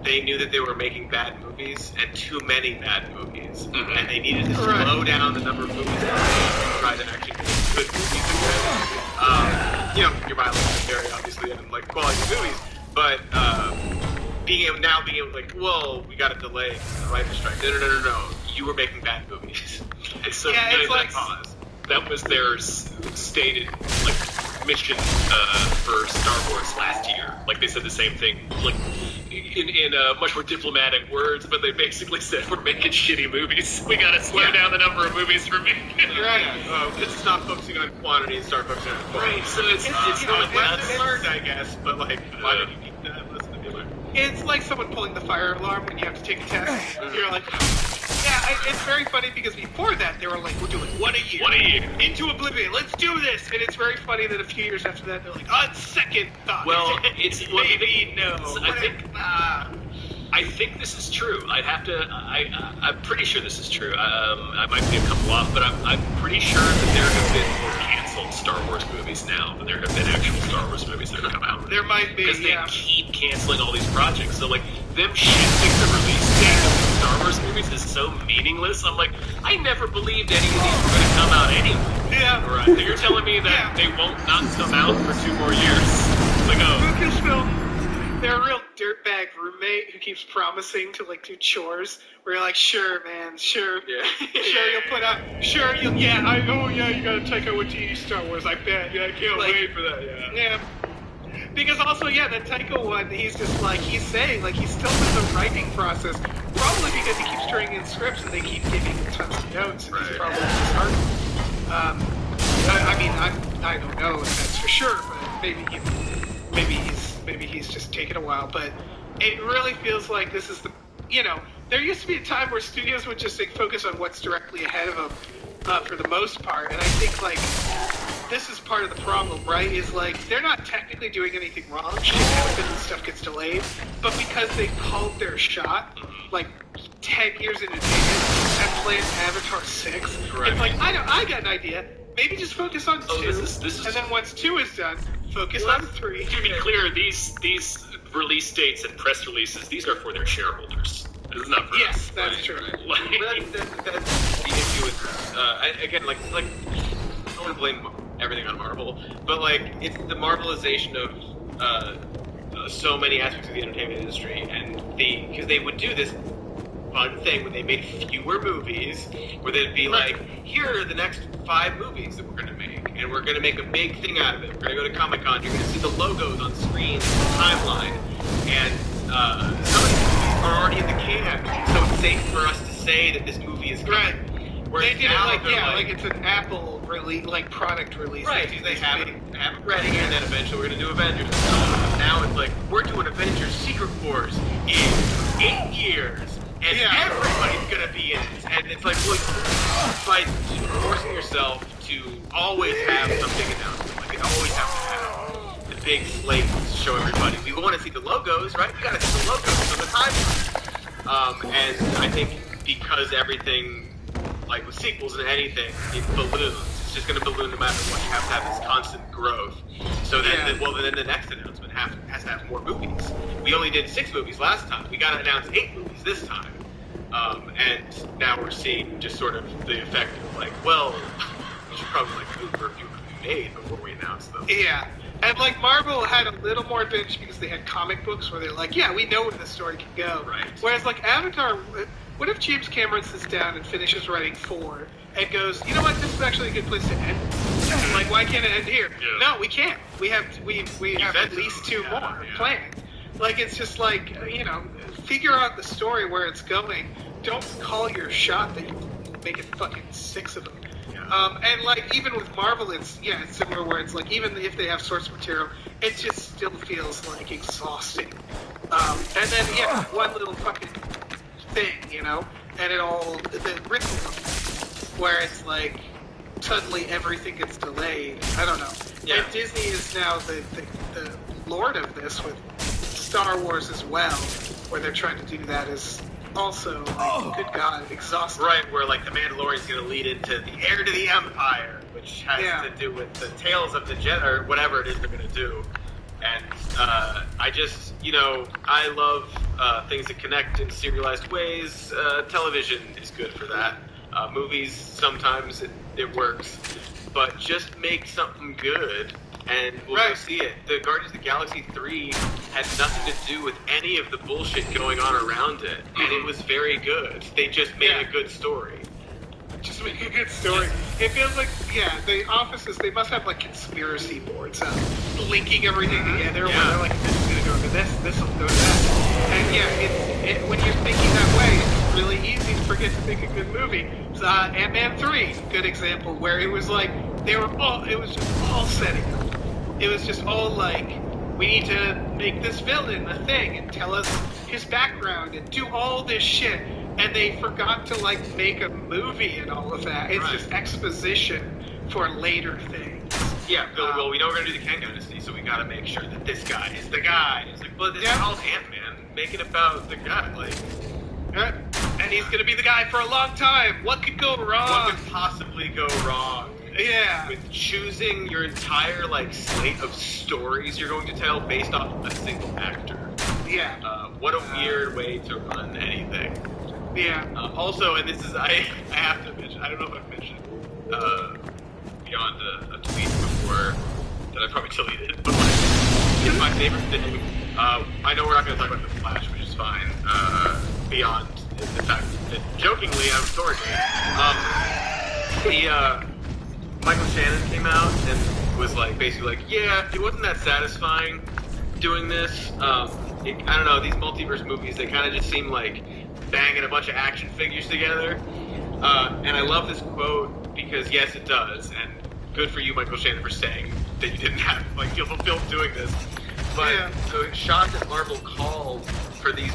They knew that they were making bad movies and too many bad movies, and they needed to slow down the number of movies and try to actually make good movies again. Your mileage vary obviously and like quality movies, but being able like, well, we got to delay the writer's strike. No. You were making bad movies. And so it's like pause. That was their stated mission for Star Wars last year. Like they said the same thing, like in much more diplomatic words, but they basically said we're making shitty movies. We got to slow down the number of movies we're making. Right. It's stop focusing on quantity and start focusing on quality. Right. So it's not lesson learned, I guess, but like, why did you need that lesson to be learned? It's like someone pulling the fire alarm when you have to take a test. You're like, it's very funny because before that they were like, we're doing one a year. Into oblivion. Let's do this. And it's very funny that a few years after that they're like, on second thought. Well, maybe no. I think this is true. I'm pretty sure this is true. I might be a couple off, but I'm pretty sure that there have been more canceled Star Wars movies now than there have been actual Star Wars movies that have come out. There might be, because they keep canceling all these projects. So like them shifting the release date of these Star Wars movies is so meaningless. I'm like, I never believed any of these were going to come out anyway. Yeah. Right. So you're telling me that they won't not come out for 2 more years? It's like, Lucasfilm. They're a real dirtbag roommate who keeps promising to like do chores. Where you're like, sure, man, sure, sure, you'll put out, you got to Taika Waititi Star Wars. I bet, I can't wait for that. Yeah. Because also, that Taika one, he's just like he's saying, like he's still in the writing process. Probably because he keeps turning in scripts and they keep giving him tons of notes. And he's probably just hard. I don't know if that's for sure, but maybe he's just taking a while, but it really feels like this is there used to be a time where studios would just focus on what's directly ahead of them for the most part, and I think this is part of the problem, right? Is they're not technically doing anything wrong. Shit happens and stuff gets delayed, but because they called their shot 10 years in advance and planned Avatar 6, Correct. It's like I got an idea. Maybe just focus on 2, this is and then once 2 is done, focus on 3. To be clear, these release dates and press releases, these are for their shareholders. This is not for us. Yes, that's true. That's the issue with again, I don't want to blame everything on Marvel, but it's the Marvelization of so many aspects of the entertainment industry, and because they would do this fun thing when they made fewer movies, where they'd be here are the next 5 movies that we're going to make, and we're going to make a big thing out of it. We're going to go to Comic-Con, you're going to see the logos on screen, the timeline, and some of these movies are already in the can, so it's safe for us to say that this movie is coming. They did it it's an Apple release, product release. Right, they have it ready, and then eventually we're going to do Avengers. Now it's we're doing Avengers Secret Wars in 8 years. And everybody's gonna be in it, and it's by forcing yourself to always have something announced, you always have to have the big slate to show everybody. We want to see the logos, right? You gotta see the logos on the timeline. And I think because everything, with sequels and anything, it balloons. It's just gonna balloon no matter what. You have to have this constant growth. So then, then the next announcement has to have more movies. We only did 6 movies last time. We got to announce 8 movies this time. And now we're seeing just sort of the effect of we should probably move for a few movies. made before we announced them. Yeah. And, like, Marvel had a little more advantage because they had comic books where they're like, yeah, we know where the story can go. Right. Whereas, like, Avatar, what if James Cameron sits down and finishes writing 4 and goes, you know what, this is actually a good place to end? Like, why can't it end here? Yeah. No, we can't. We have at least 2 more planned. Like, it's just like, figure out the story where it's going. Don't call your shot that you're making fucking 6 of them. And like even with Marvel, it's similar where it's like even if they have source material, it just still feels like exhausting. And then one little fucking thing, and it all the ripple where it's like suddenly everything gets delayed. I don't know. Yeah. And Disney is now the lord of this with Star Wars as well, where they're trying to do that as also, like, good God, exhausting. Right, where like the Mandalorian's going to lead into the heir to the Empire, which has to do with the Tales of the Jedi, or whatever it is they're going to do. And I just, I love things that connect in serialized ways. Television is good for that. Movies, sometimes it works. But just make something good, and we'll go see it. The Guardians of the Galaxy 3 had nothing to do with any of the bullshit going on around it, and it was very good. They just made a good story. Just make a good story. It feels like, the offices, they must have, like, conspiracy boards linking everything together, where they're like, this is going to go to this will go to that. And, when you're thinking that way, it's really easy to forget to make a good movie. Ant-Man 3, good example, where it was like, it was just all setting up. It was just all like, we need to make this villain a thing and tell us his background and do all this shit. And they forgot to, like, make a movie and all of that. It's just exposition for later things. Yeah, well, we know we're going to do the Kang Dynasty, so we got to make sure that this guy is the guy. It's like, well, this is called Ant-Man. Make it about the guy, like... And he's going to be the guy for a long time. What could go wrong? What could possibly go wrong? Yeah. With choosing your entire, like, slate of stories you're going to tell based off of a single actor. Yeah. What a weird way to run anything. Yeah. Also, and this is, I have to mention, I don't know if I've mentioned beyond a tweet before that I probably deleted, but like, it's my favorite thing. I know we're not going to talk about The Flash, which is fine, beyond the fact that, jokingly, I'm sorry. Michael Shannon came out and was like, basically like, yeah, it wasn't that satisfying doing this. I don't know, these multiverse movies, they kind of just seem like banging a bunch of action figures together. And I love this quote because, yes, it does. And good for you, Michael Shannon, for saying that you didn't have, like, feel fulfilled doing this. But the shot that Marvel called for this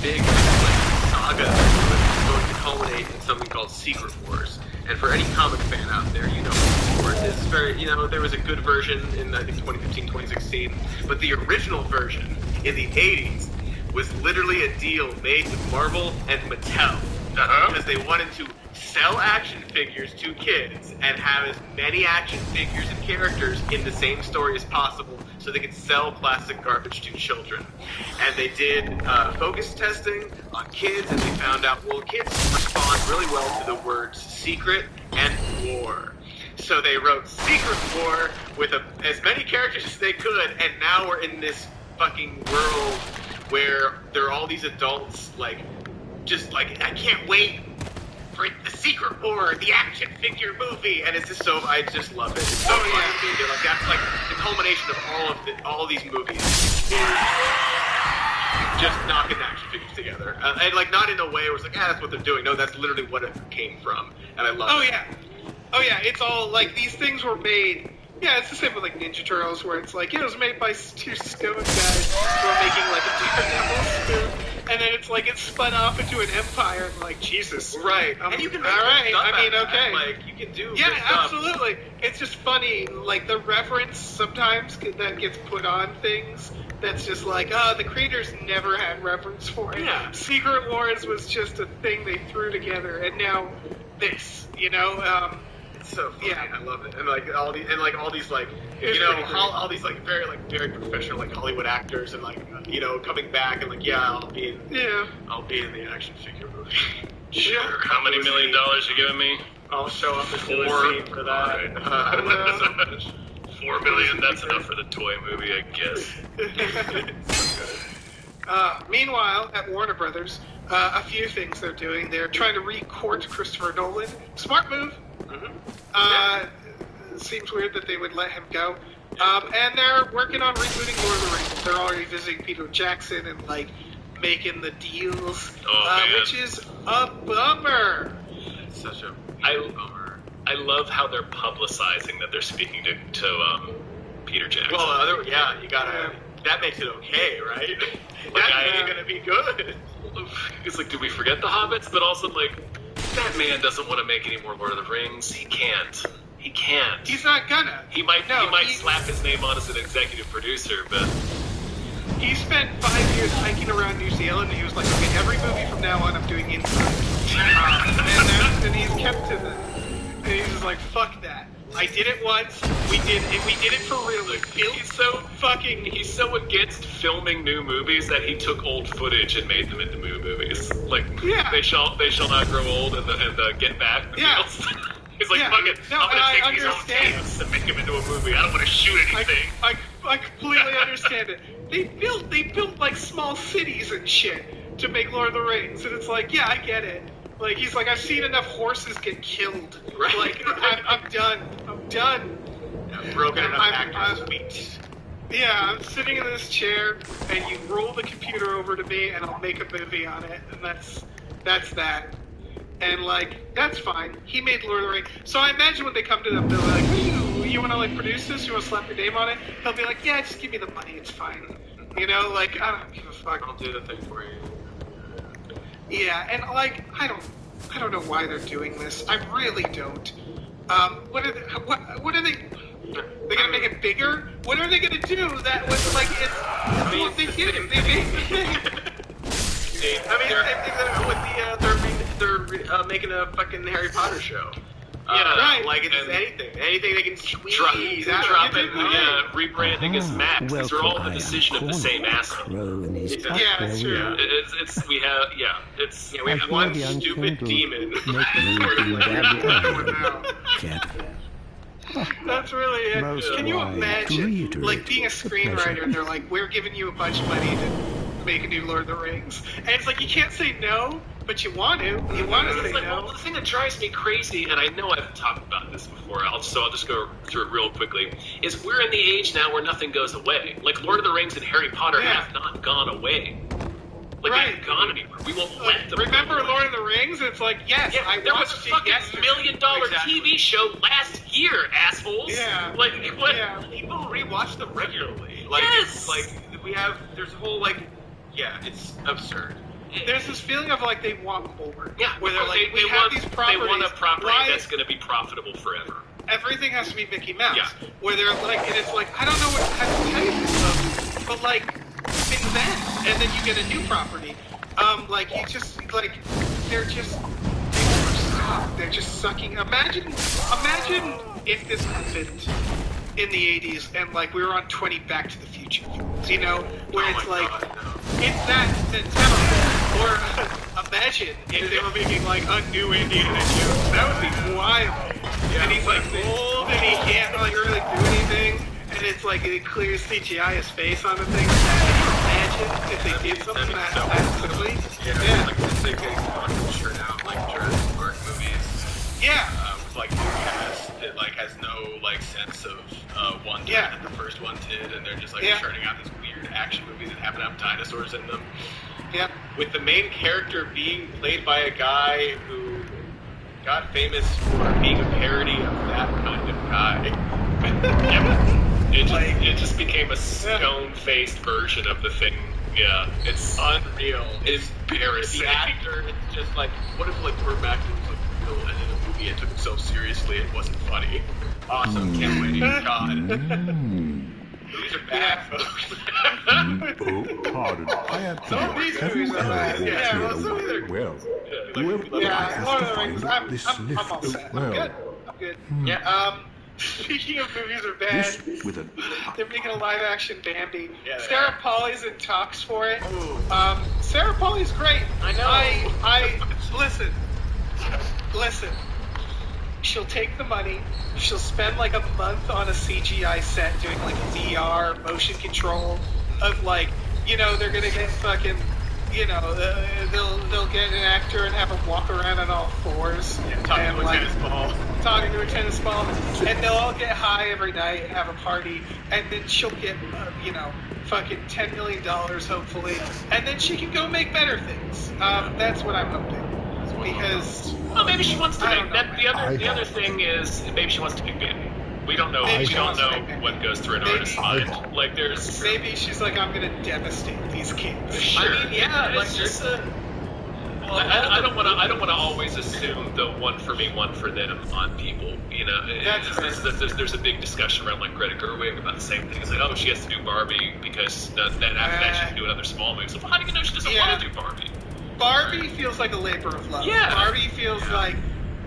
big, like, saga that was going to culminate in something called Secret Wars. And for any comic fan out there, Secret Wars is very, there was a good version in, I think, 2015, 2016. But the original version in the 80s was literally a deal made with Marvel and Mattel. Because they wanted to sell action figures to kids and have as many action figures and characters in the same story as possible so they could sell plastic garbage to children. And they did focus testing on kids, and they found out, well, kids respond really well to the words secret and war. So they wrote Secret War with as many characters as they could, and now we're in this fucking world where there are all these adults, like, just like, I can't wait for the Secret War, the action figure movie, and it's just so, I just love it. It's so fun to me. Like, that's like the culmination of all these movies. Just knocking action figures together, and like not in a way where it's like, that's what they're doing. No, that's literally what it came from, and I love it. Oh yeah, it's all like these things were made. Yeah, it's the same with like Ninja Turtles, where it's like, it was made by 2 stone guys who are making like a Daredevil spoon, and then it's like it's spun off into an empire, and like, Jesus. Right. And you can make okay. Like, you can do yeah, good stuff. Absolutely. It's just funny, like the reference sometimes that gets put on things. That's just like, the creators never had reference for it. Yeah. Secret Wars was just a thing they threw together, and now this, It's so funny. Yeah. I love it. And like all these, like, all these like very professional like Hollywood actors, and like coming back and like, I'll be in the action figure movie. Sure. How many $1 million you giving me? I'll show up and do a scene for that. Right. 4 million, that's enough for the toy movie, I guess. Meanwhile, at Warner Brothers, a few things they're doing. They're trying to re-court Christopher Nolan. Smart move. Seems weird that they would let him go. And they're working on rebooting Lord of the Rings. They're already visiting Peter Jackson and, like, making the deals, which is a bummer. It's such a bummer. I love how they're publicizing that they're speaking to Peter Jackson. Well, you gotta. That makes it okay, right? That's gonna be good. It's like, did we forget the Hobbits? But also, like, that man doesn't want to make any more Lord of the Rings. He can't. He's not gonna. He might slap his name on as an executive producer, but he spent 5 years hiking around New Zealand, and he was like, okay, every movie from now on, I'm doing inside. And he's kept to that. And he's just like, fuck that. I did it once. We did it for real. He's so against filming new movies that he took old footage and made them into new movies. Like, they shall not grow old and Get Back. Yeah. He's like, fuck it. No, I'm gonna take these old understand. tapes and make them into a movie. I don't want to shoot anything. I completely understand it. They built like small cities and shit to make Lord of the Rings, and it's like, yeah, I get it. Like, he's like, I've seen enough horses get killed. Right. Like, I'm done. Broken enough actors' weeks. Yeah, I'm sitting in this chair, and you roll the computer over to me, and I'll make a movie on it, and that's that. And, like, that's fine. He made Lord of the Rings. So I imagine when they come to them, they're like, you want to, like, produce this? You want to slap your name on it? He'll be like, yeah, just give me the money. It's fine. You know, like, I don't give a fuck. I'll do the thing for you. Yeah, and, like, I don't know why they're doing this. I really don't. What are they... They're gonna make it bigger? What are they gonna do that was, like, it's... Well, they did it. They made the thing. They're making a fucking Harry Potter show. Right. Like, it's anything they can squeeze rebranding as Max. These are all the decision of the same asshole. Yeah, that's true. We have one stupid demon. That's really it. Can you imagine, like, being a screenwriter and they're like, we're giving you a bunch of money to make a new Lord of the Rings. And it's like, you can't say no, but you want to. You want to say no. Well, the thing that drives me crazy, and I know I've talked about this before, so I'll just go through it real quickly, is we're in the age now where nothing goes away. Like, Lord of the Rings and Harry Potter have not gone away. Like, they haven't gone anywhere. We won't let them. Remember Lord of the Rings? It's like, yes, there was a fucking $1 million TV show last year, assholes. Yeah. Like, what? Yeah. People rewatch them regularly. Like, yes. There's a whole, like, it's absurd. There's this feeling of, like, they want more. Yeah. Where they're like, they have these properties. They want a property that's going to be profitable forever. Everything has to be Mickey Mouse. Yeah. Where they're like, and it's like, I don't know what to tell you this stuff, but, like, invest, and then you get a new property. Like, you just, like, they're just sucking. Imagine if this happened in the 80s and, like, we were on 20 Back to the Future films, you know, where it's like, it's that terrible. Or imagine if they were making, like, a new Indiana Jones. That would be wild. Yeah, and he's, like, old and he can't, like, really do anything. And it's like, it clears CGI his face on the thing. Imagine if they did something that quickly. Yeah. Like, this thing getting churn out, like, Jurassic Park movies. Yeah. With, like, new cast. It, like, has no, like, sense of wonder that the first one did. And they're just, like, churning out these weird action movies that happen to have dinosaurs in them. Yeah. With the main character being played by a guy who got famous for being a parody of that kind of guy. It just became a stone-faced version of the thing. Yeah, it's unreal. It's embarrassing. The actor, it's just like, what if, like, Burt Macklin was, like, the villain in a movie and took himself seriously and it wasn't funny? Awesome, can't wait. God. Movies are bad, folks. Pardon. I am Some of these movies are bad. Yeah, well, some of them. Well, yeah, Lord of the Rings. I'm all set. I'm good. Yeah. Speaking of movies are bad, they're making a live-action Bambi. Yeah, Sarah Pauli's in talks for it. Sarah Pauli's great. I know. Listen. she'll take the money, she'll spend like a month on a CGI set doing like VR, motion control of like, they're gonna get fucking, they'll get an actor and have him walk around on all fours. Talking to a tennis ball. Talking to a tennis ball. And they'll all get high every night and have a party. And then she'll get, fucking $10 million hopefully. And then she can go make better things. That's what I'm hoping. Because... Well, maybe she wants to make that. The other thing is maybe she wants to make Bambi. We don't know. We don't know what goes through an artist's mind. Like there's maybe she's like, I'm gonna devastate these kids. Sure. I mean, yeah, like there's a. Well, I don't want to always assume the one for me, one for them on people. There's a big discussion around like Greta Gerwig about the same thing. It's like, oh, she has to do Barbie because then after that she can do another small movie. So how do you know she doesn't want to do Barbie? Barbie feels like a labor of love. Yeah. Barbie feels like,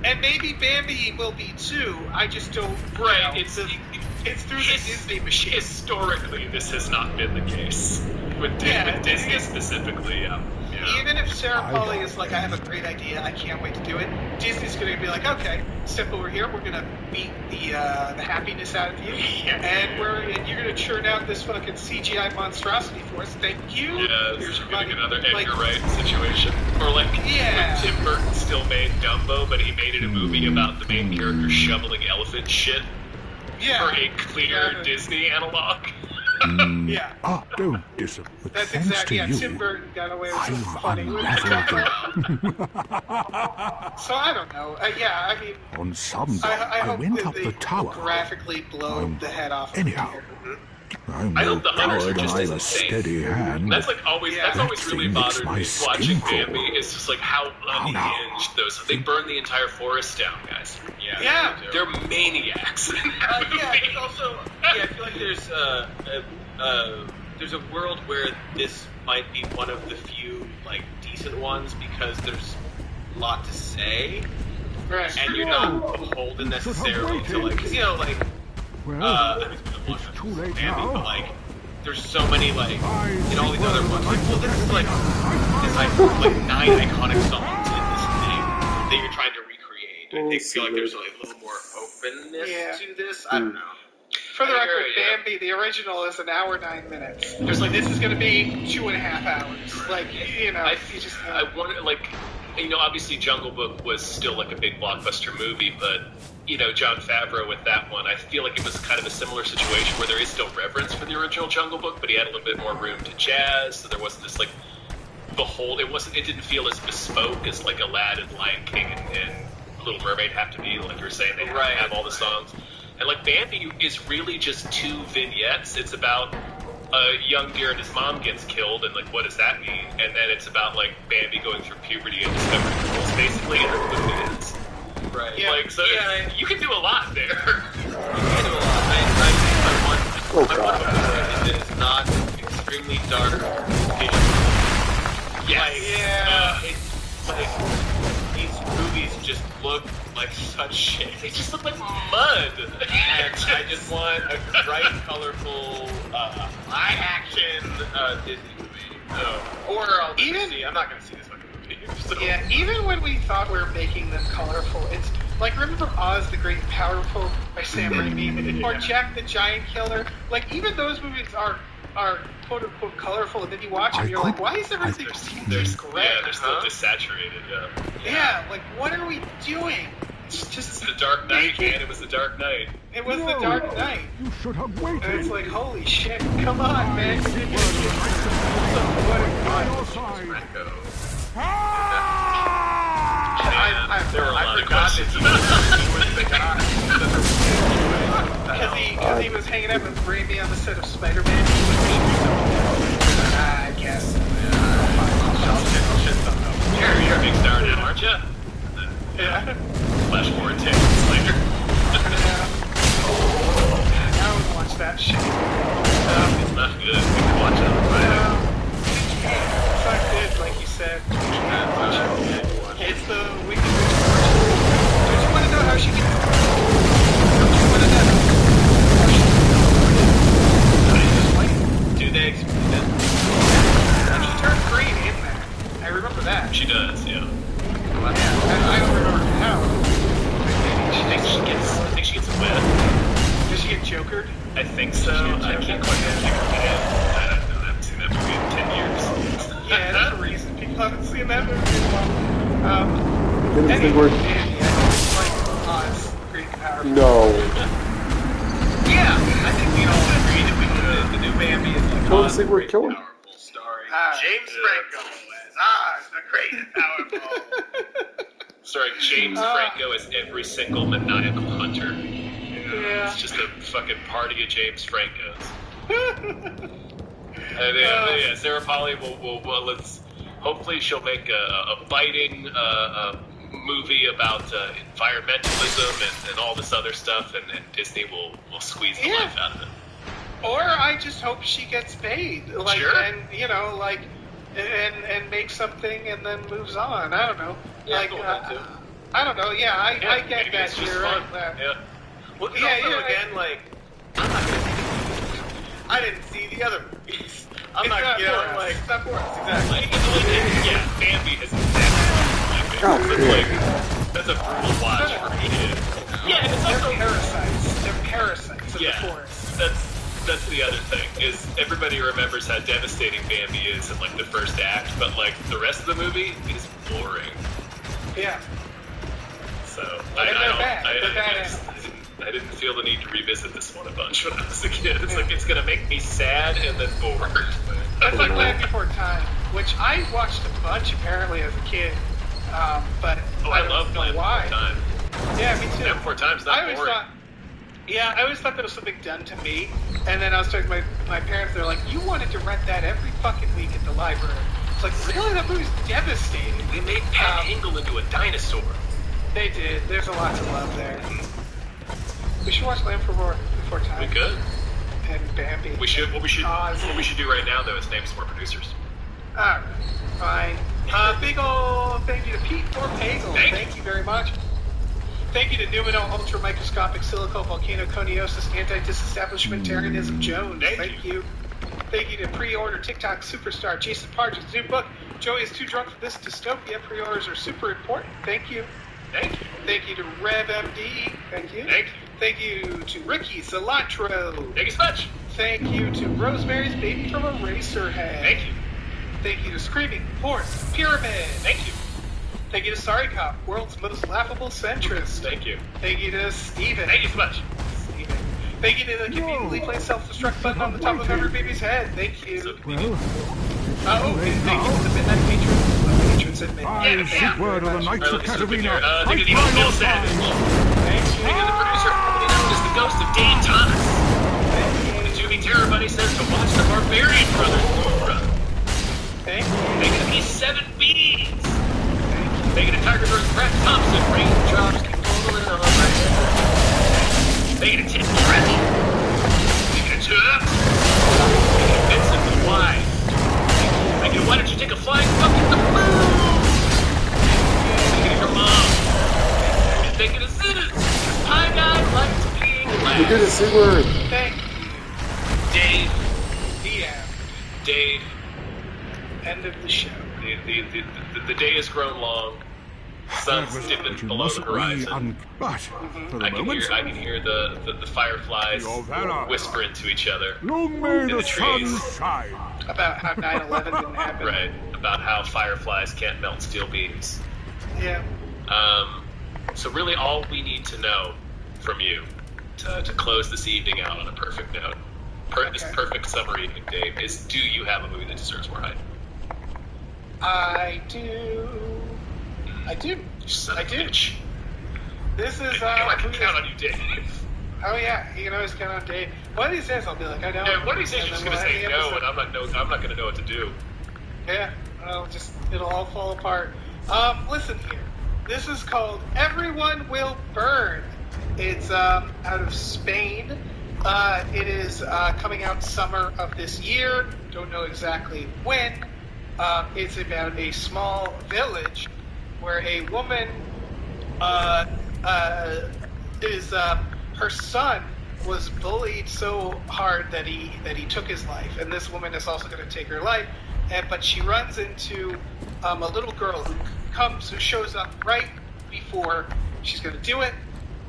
and maybe Bambi will be too. I just don't. Right. It's through the Disney machine. Historically, this has not been the case with Disney specifically. Even if Sarah Polley is like, I have a great idea, I can't wait to do it. Disney's going to be like, okay, step over here. We're going to beat the happiness out of you, and you're going to churn out this fucking CGI monstrosity for us. Thank you. Yeah, here's getting another Edgar Wright situation, or like when Tim Burton still made Dumbo, but he made it a movie about the main character shoveling elephant shit for a clear Disney analog. Yeah. Don't disappoint. That's exactly. Yeah, Tim Burton got away with some funny. So I don't know. I mean, on some day, I hope went that up they the tower. graphically blow the head off. Anyhow, I'm I no hope the hunters are coward just and as I've a insane. steady hand. That's like always. That's That always really thing makes bothered my me skin watching crawl. Bambi. It's just like how unhinged those. They burn the entire forest down, guys. Yeah. They're maniacs. In that There's movie. also, I feel like there's a world where this might be one of the few like decent ones because there's a lot to say, Right. and you're not beholden necessarily to like, because Well, I mean, it's too late Bambi, now. but like there's so many like all these other ones. Like, well, this is like 9 iconic songs in this thing that you're trying to recreate. I feel like there's like a little more openness to this. I don't know. For the record, yeah. Bambi, the original, is 1 hour 9 minutes. There's like, this is going to be 2.5 hours. Like, I wonder, like, obviously Jungle Book was still like a big blockbuster movie, but Jon Favreau with that one, I feel like it was kind of a similar situation where there is still reverence for the original Jungle Book, but he had a little bit more room to jazz, so there wasn't this like it didn't feel as bespoke as like Aladdin, Lion King, and Little Mermaid have to be, like you were saying, they have all the songs. And like Bambi is really just 2 vignettes. It's about a young deer and his mom gets killed, and like what does that mean? And then it's about like Bambi going through puberty and discovering the rules. Basically, and the movie is. Right. Yeah. Like so, you can do a lot there. You can do a lot. I want it is not extremely dark. It's like these movies just look like such shit. They just look like mud. And I just want a bright, colorful, high-action Disney movie. Or I'll see. I'm not going to see this fucking movie. So. Yeah, even when we thought we were making them colorful, it's like, remember Oz the Great and Powerful by Sam Raimi, or Jack the Giant Killer? Like, even those movies are quote unquote colorful, and then you watch them, and you're like, why is everything this gray? Yeah, they're still desaturated. Yeah, like, what are we doing? It's just the Dark Knight, man. It was the Dark Knight. It was the Dark Knight. You should have waited. And it's like, holy shit, come on, man. What I forgot because he was hanging out with Raimi on the set of Spider-Man. I guess. You're a big star now, aren't you? Yeah. Flash forward 10 years later. I would watch that shit. It's not good. We can watch it on Friday. It's not good, like you said. It's the Wicked Witch. Don't you want to know how she gets? Don't you want to know how she Do they explain it? She turned green in there. I remember that. She does, yeah. Well, yeah. I don't remember how. Maybe she thinks so. I can't quite think of it. I haven't seen that movie in 10 years. Yeah, there's a reason people haven't seen that movie in a while. Didn't think we're... It's like Oz, great and powerful. No. Yeah, I think we all agree that the new Bambi is like Don't Oz, think we're great and killing. powerful, starring Ah, James Franco as Oz, the great and powerful. Starring James Franco as every single maniacal hunter. Yeah. It's just a fucking party of James Francos. And yeah, Sarah Polley will let's hopefully she'll make a biting movie about environmentalism and all this other stuff, and Disney will squeeze the life out of it. Or I just hope she gets paid, like, Sure. and like, and makes something and then moves on. I don't know. Yeah, like, cool, that too. I don't know. Yeah, I get maybe that. it's just You're fun. right. Yeah. Well, Yeah, also, yeah, again, like, I'm not gonna see I didn't see the other movies. I'm It's not, not you know, for us. like, It's not for us, exactly. Yeah, Bambi has never God, been my favorite. That's a brutal watch for me. Yeah, and it's They're also parasites. They're parasites of the forest. That's the other thing, is everybody remembers how devastating Bambi is in, like, the first act, but, like, the rest of the movie is boring. Yeah. So, They're bad. They're bad I didn't feel the need to revisit this one a bunch when I was a kid. It's like, it's gonna make me sad and then bored. That's like Land Before Time, which I watched a bunch, apparently, as a kid. But I don't love know Land why. Before Time. Yeah, me too. Land Before Time's I not always boring. thought there was something done to me, and then I was talking to my parents. They're like, "You wanted to rent that every fucking week at the library." It's like, really? That movie's devastating. We made Pat Hingle into a dinosaur. They did. There's a lot to love there. We should watch Land Before Time. We could. And Bambi. We should. What we should Oz. do right now, though, is name some more producers. Alright, fine. Big ol' thank you to Pete for Pagel. Thank you very much. Thank you to Numino Ultramicroscopic Silico Volcano Coniosis Anti-Disestablishmentarianism Jones. Thank you. Thank you to pre-order TikTok superstar Jason Parge's new book, Joey is Too Drunk for This Dystopia. Pre-orders are super important. Thank you. Thank you. Thank you to RevMD. Thank you. Thank you. Thank you to Ricky Cilantro. Thank you so much. Thank you to Rosemary's Baby from Eraserhead. Thank you. Thank you to Screaming Horse Pyramid. Thank you. Thank you to Sorry Cop, world's most laughable centrist. Thank you. Thank you to Steven. Thank you so much. Steven. Thank you to the conveniently placed self-destruct button on the top of every baby's head. Thank you. Well, Thank you to the Midnight Patrons at I Midnight. seek word of the Knights of This is the picture. Catarina. Thank you to Fight the by Bill your Savage. side. Thank you. Thank you to the producer, formerly known as the ghost of Dane Thomas. The Juvie Terror Buddy says to watch the Barbarian Brothers movie run. Thank you. Thank you to these 7 Bs. Thank you to Tigerberg, Brett Thompson, Raindrops, keep falling on my head. Thank you to Tim Trent. Thank you to Chuck. Thank you to Vincent with Y. Thank you to Why Don't You Take a Flying Fuck at the Moon? Thank you to your mom. And thank you to Ziz. Pie Guy likes being You did last. a C-word. Thank you. Dave. DM. Dave. End of the show. The day has grown long. Sun's dipping But you below the must agree horizon. but for the I can moment, hear the fireflies Your valor. whispering to each other. long may in the the sun trees. shine. About how 9/11 didn't happen. Right, about how fireflies can't melt steel beams. Yeah. So really all we need to know from you to close this evening out on a perfect note, this Okay. perfect summer evening, Dave, is do you have a movie that deserves more hype? I do. I do. You son I of a do. bitch. This is I can who count is- on you, Dave. Oh yeah, you can always count on Dave. One of these days I'll be like, I know. Yeah, one of these days And you're just then gonna we'll say end the no, episode. and I'm not gonna know what to do. Yeah, it'll all fall apart. Listen here. This is called Everyone Will Burn. It's out of Spain. It is coming out summer of this year. Don't know exactly when. It's about a small village where a woman her son was bullied so hard that he took his life, and this woman is also going to take her life. But she runs into a little girl who shows up right before she's going to do it.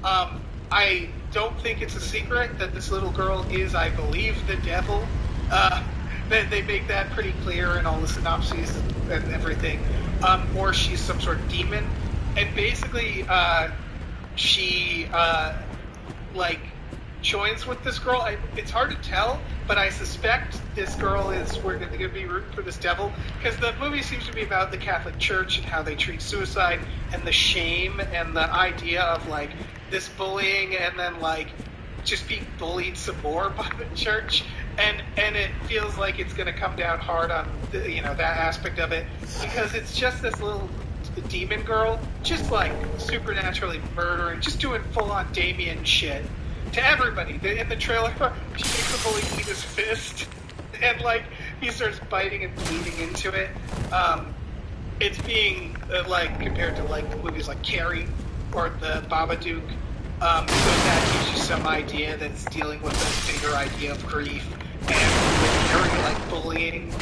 I don't think it's a secret that this little girl is, I believe, the devil. They make that pretty clear in all the synopses and everything. Or she's some sort of demon. And basically, she, joins with this girl. It's hard to tell, but I suspect this girl we're going to be rooting for this devil, because the movie seems to be about the Catholic Church and how they treat suicide and the shame and the idea of, like, this bullying and then, like, just being bullied some more by the church. And it feels like it's going to come down hard on, that aspect of it, because it's just this little demon girl, just, like, supernaturally murdering, just doing full-on Damien shit to everybody. In the trailer, she makes the bully eat his fist, and, like, he starts biting and bleeding into it. It's being, compared to, like, movies like Carrie or the Babadook, so that gives you some idea that it's dealing with a bigger idea of grief and very, like, bullying.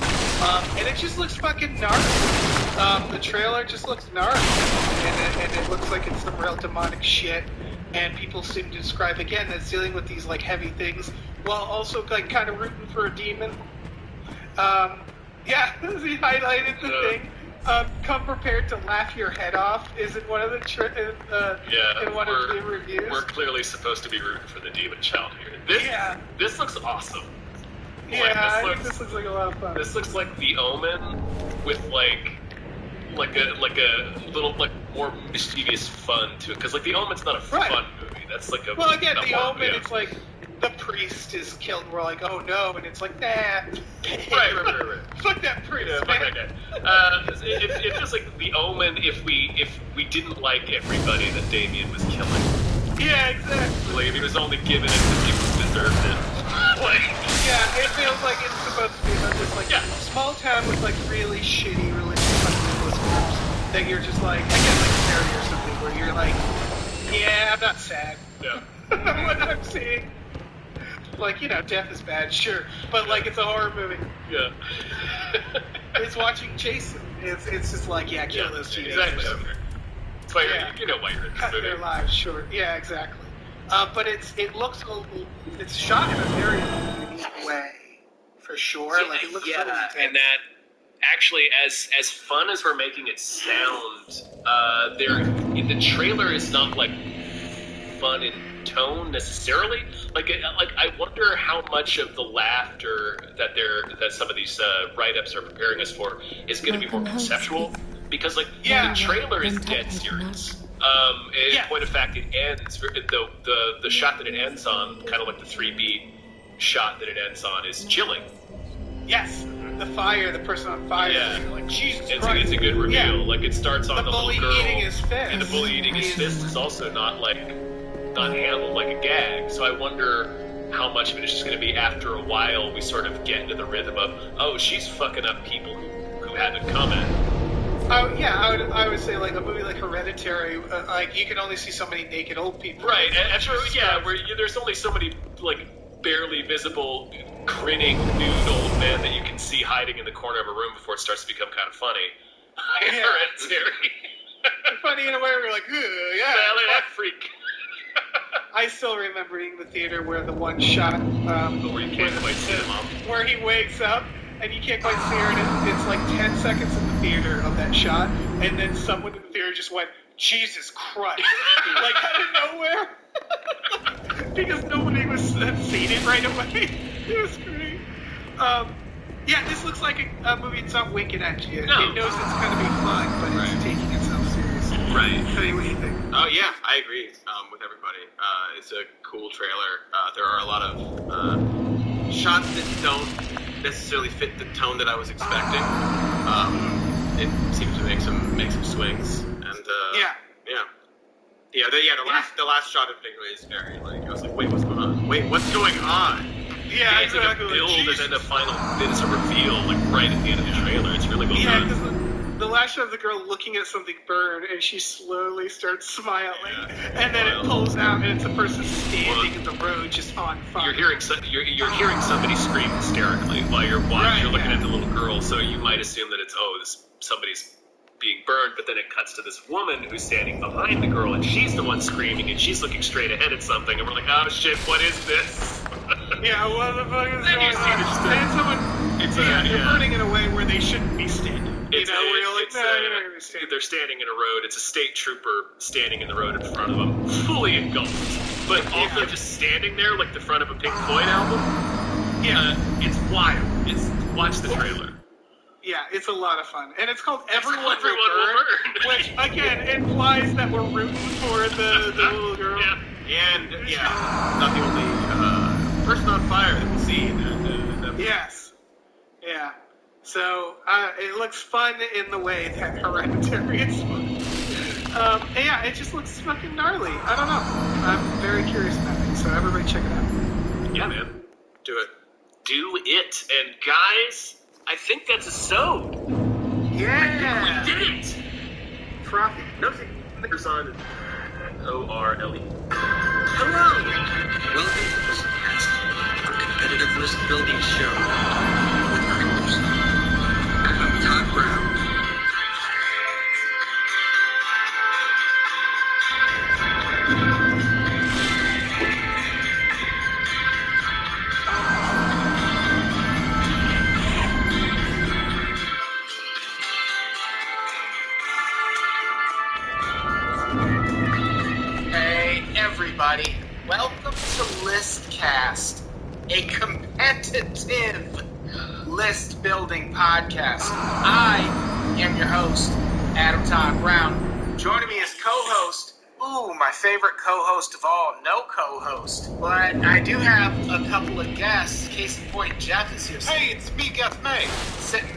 And it just looks fucking gnarly. The trailer just looks gnarly, and it looks like it's some real demonic shit. And people seem to describe, again, that it's dealing with these, like, heavy things, while also, like, kind of rooting for a demon. He highlighted the thing. Come prepared to laugh your head off is in one of the in one of the reviews. We're clearly supposed to be rooting for the demon child here. This looks awesome. Yeah, this looks like a lot of fun. This looks like The Omen with like a little, like, more mischievous fun to it, because, like, The Omen's not a fun movie. That's like a The Omen, it's like the priest is killed. And we're like, oh no, and it's like, nah. Right. Fuck that priest. Yeah, fuck that guy. It feels like The Omen if we didn't like everybody that Damien was killing. Yeah, exactly. Like, if he was only giving it to people who deserved it. Yeah, it feels like it's supposed to be about this, like, small town with, like, really shitty religious fundamentalist groups that you're just like, I guess like Carrie or something, where you're like, yeah, I'm not sad. Yeah. What I'm seeing. Like, death is bad, sure, but, like, it's a horror movie. Yeah. It's watching Jason. It's just like, yeah, kill those two. Exactly. That's why you know why you're in this Cut movie. their lives short. Yeah, exactly. But it's shot in a very unique way, for sure. Like, it looks so intense. And that actually, as fun as we're making it sound, the trailer is not, like, fun in tone necessarily. Like I wonder how much of the laughter that some of these write-ups are preparing us for is going to be more conceptual, because, like, the trailer is dead serious. In point of fact, it ends. The shot that it ends on, kind of like the 3-beat shot that it ends on, is chilling. Yes, the person on fire. Yeah, like, Jesus Christ. It's a good reveal. Yeah. Like, it starts on the little girl, eating his fist. and the bully eating his fist is also not handled like a gag. So I wonder how much of it is just going to be, after a while, we sort of get into the rhythm of, oh, she's fucking up people who haven't come in. I would say, like, a movie like Hereditary, like, you can only see so many naked old people. Right, where there's only so many, like, barely visible, grinning nude old men that you can see hiding in the corner of a room before it starts to become kind of funny. Hereditary. Funny in a way where you're like, yeah. That freak. I still remember being in the theater where the one shot, where you can't quite see him, where he wakes up, and you can't quite see her, and it's like 10 seconds in the theater of that shot, and then someone in the theater just went, Jesus Christ, like, out of nowhere, because nobody had seen it right away. It was great. This looks like a movie that's not winking at you. No. It knows it's going to be fun, but it's taking itself seriously. Right. Tell you what you think. Oh yeah, I agree with everybody. It's a cool trailer. There are a lot of shots that don't necessarily fit the tone that I was expecting. It seems to make some swings, and the last shot in particular is very, like, I was like, wait, what's going on? Wait, what's going on? Yeah, it's like a build and then the final there's a reveal, like, right at the end of the trailer. It's really well done. Because the last shot of the girl looking at something burn, and she slowly starts smiling, and then it pulls out, and it's a person standing in the road just on fire. You're hearing somebody scream hysterically while you're looking at the little girl, so you might assume that it's somebody's being burned, but then it cuts to this woman who's standing behind the girl, and she's the one screaming, and she's looking straight ahead at something, and we're like, oh shit, what is this? Yeah, what the fuck is Then going you see on? the And someone, they're burning in a way where they shouldn't be standing. Where you're like, no, you're not going to be standing. They're standing in a road. It's a state trooper standing in the road in front of them, fully engulfed, but also just standing there like the front of a Pink Floyd album. Yeah, it's wild. Watch the trailer. Yeah, it's a lot of fun. And it's called Everyone Will Will Burn, which, again, implies that we're rooting for the little girl. Yeah. And, not the only person on fire that we'll see in that Yes. Yeah. So, it looks fun in the way that Hereditary is fun. And yeah, it just looks fucking gnarly. I don't know. I'm very curious about it, so everybody check it out. Yeah, man. Do it. Do it. And guys, I think that's a sewed. Yeah. We did it. Frothy. Nothing. There's on ORLE. Hello! Welcome to Listcast, our competitive list building show. With our host, Adam Todd Brown. Hey, everybody. Welcome to Listcast, a competitive list building podcast. I am your host, Adam Todd Brown. Joining me as co-host, my favorite co-host of all, no co-host. But I do have a couple of guests. Case in point, Jeff is here. Hey, it's me, Jeff May. Sitting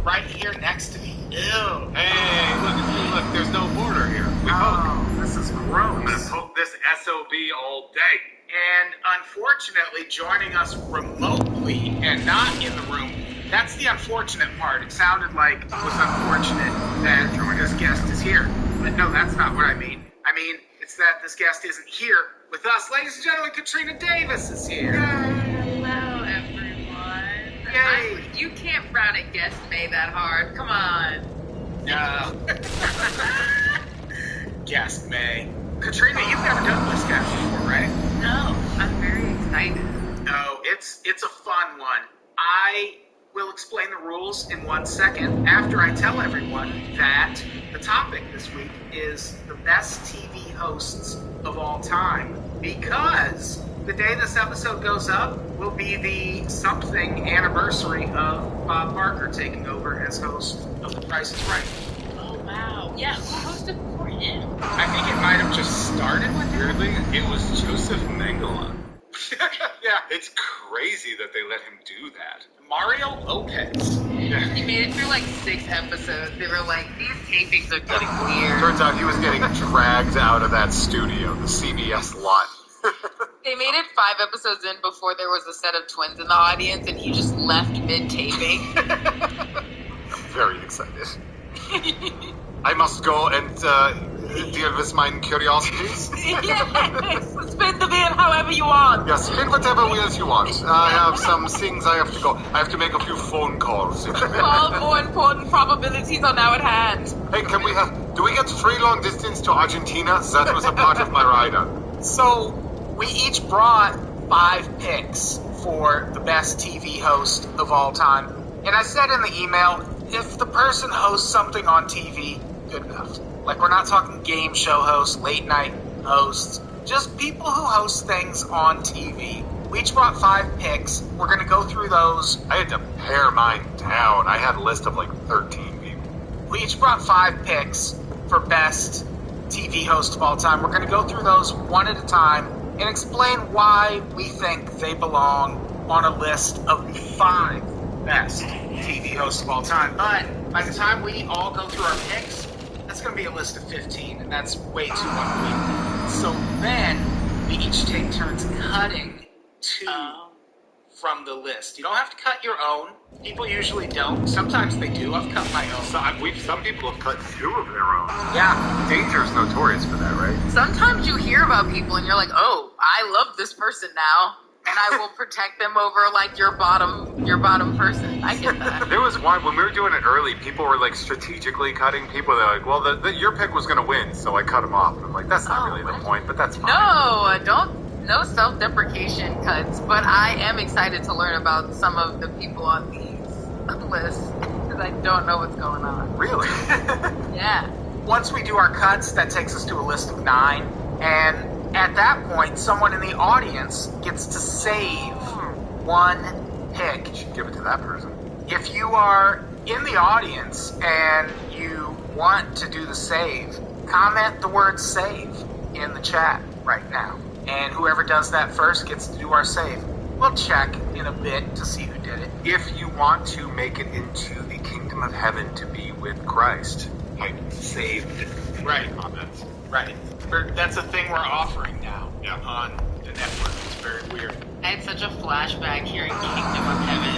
right here next to me. Ew. Hey, look, there's no border here. We Oh, this is gross. I'm gonna poke this SOB all day. And unfortunately, joining us remotely and not in the room. That's the unfortunate part. It sounded like it was unfortunate that this guest is here. But no, that's not what I mean. I mean, it's that this guest isn't here with us. Ladies and gentlemen, Katrina Davis is here. Hello, everyone. Yay. You can't frown at guest May that hard. Come on. Guest May. Katrina, you've never done this cast before, right? No, I'm very excited. No, it's a fun one. I will explain the rules in 1 second after I tell everyone that the topic this week is the best TV hosts of all time. Because the day this episode goes up will be the something anniversary of Bob Barker taking over as host of The Price is Right. Oh, wow. Yeah, who hosted before him? I think it might have just started with him. Weirdly, it was Joseph Mengele. Yeah. It's crazy that they let him do that. Mario Lopez. He made it through like 6 episodes. They were like, these tapings are getting weird. Turns out he was getting dragged out of that studio, the CBS lot. They made it 5 episodes in before there was a set of twins in the audience, and he just left mid-taping. I'm very excited. I must go and deal with my curiosities. Yes! Spin the wheel however you want. Yes, spin whatever wheels you want. I have some things I have to go. I have to make a few phone calls. All more important probabilities are now at hand. Hey, do we get free long distance to Argentina? That was a part of my rider. So, we each brought 5 picks for the best TV host of all time. And I said in the email, if the person hosts something on TV, good enough. Like, we're not talking game show hosts, late night hosts, just people who host things on TV. We each brought 5 picks. We're going to go through those. I had to pare mine down. I had a list of like 13 people. We each brought 5 picks for best TV host of all time. We're going to go through those one at a time and explain why we think they belong on a list of the 5 best TV hosts of all time. But by the time we all go through our picks, that's going to be a list of 15, and that's way too long. So then we each take turns cutting 2 from the list. You don't have to cut your own. People usually don't. Sometimes they do. I've cut my own. Some people have cut 2 of their own. Yeah. Danger's notorious for that, right? Sometimes you hear about people and you're like, oh, I love this person now. and I will protect them over like your bottom person. I get that. There was one when we were doing it early. People were like strategically cutting people. They're like, "Well, your pick was going to win, so I cut him off." And I'm like, "That's not really the point, but that's fine." No self-deprecation cuts. But I am excited to learn about some of the people on these lists because I don't know what's going on. Really? Yeah. Once we do our cuts, that takes us to a list of 9, and at that point, someone in the audience gets to save one pick. You should give it to that person. If you are in the audience and you want to do the save, comment the word save in the chat right now. And whoever does that first gets to do our save. We'll check in a bit to see who did it. If you want to make it into the kingdom of heaven to be with Christ, type saved. Right. Comments. Right. That's a thing we're offering now on the network. It's very weird. I had such a flashback hearing Kingdom of Heaven.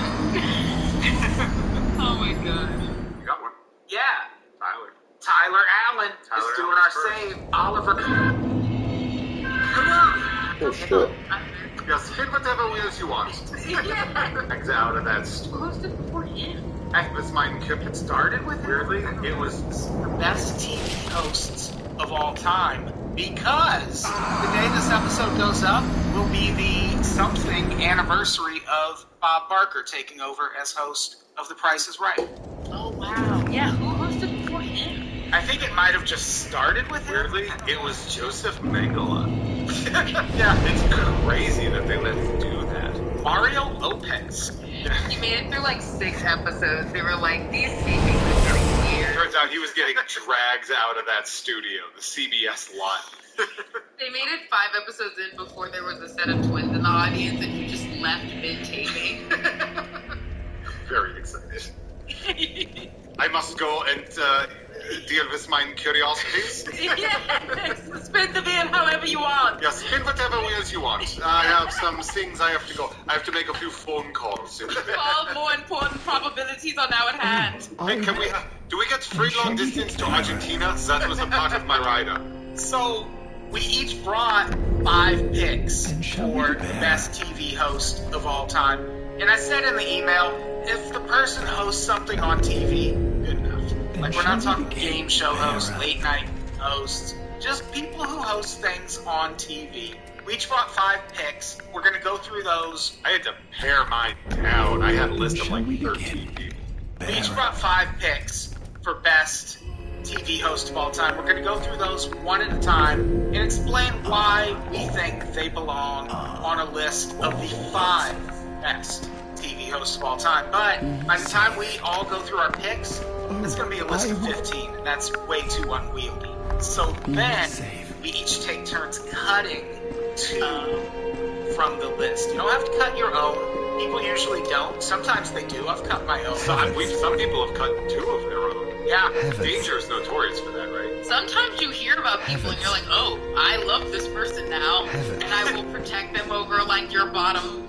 Oh my god. You got one. Yeah. Tyler. Tyler Allen is doing our save. Oliver. Oh shit. Yeah, spin whatever wheels you want. Eggs out of that. Who's the before him? This mine it started with weirdly. It was The best TV hosts of all time, because the day this episode goes up will be the something anniversary of Bob Barker taking over as host of The Price is Right. Oh wow. Yeah, who hosted before him? I think it might have just started with him. weirdly. It was Joseph Mengele. Yeah. It's crazy that they let him do that. Mario Lopez. You made it through like 6 episodes. They were like, these tapings are getting weird. Turns out he was getting dragged out of that studio, the CBS lot. They made it 5 episodes in before there was a set of twins in the audience, and you just left mid-taping. Very excited. I must go and deal with my curiosities. Yes, spin the wheel however you want. Yeah, spin whatever wheels you want. I have some things I have to go. I have to make a few phone calls. All more important probabilities are now at hand. Hey, do we get free long distance to Argentina? That was a part of my rider. So, we each brought 5 picks for the best TV host of all time. And I said in the email, if the person hosts something on TV, good enough. Like, we're not talking game show hosts, late night hosts, just people who host things on TV. We each brought 5 picks. We're going to go through those. I had to pare mine down. I had a list of like 13 people. We each brought 5 picks for best TV host of all time. We're going to go through those one at a time and explain why we think they belong on a list of the 5 best TV hosts of all time. But by the time we all go through our picks, it's going to be a list of 15, and that's way too unwieldy. So then we each take turns cutting 2 from the list. You don't have to cut your own. People usually don't. Sometimes they do. I've cut my own. Some people have cut 2 of their own. Yeah. Danger is notorious for that, right? Sometimes you hear about people and you're like, oh, I love this person now, and I will protect them over like your bottom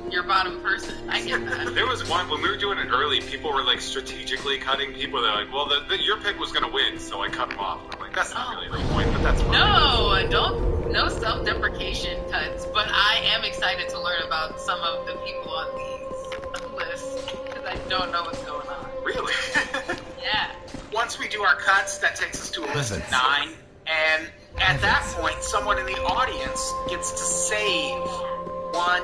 person. I get that. There was one when we were doing it early. People were like strategically cutting people. They're like, "Well, your pick was going to win, so I cut him off." I'm like, "That's not really the point, but that's fine." No self-deprecation cuts. But I am excited to learn about some of the people on these lists because I don't know what's going on. Really? Yeah. Once we do our cuts, that takes us to a list of 9, and at that point, someone in the audience gets to save one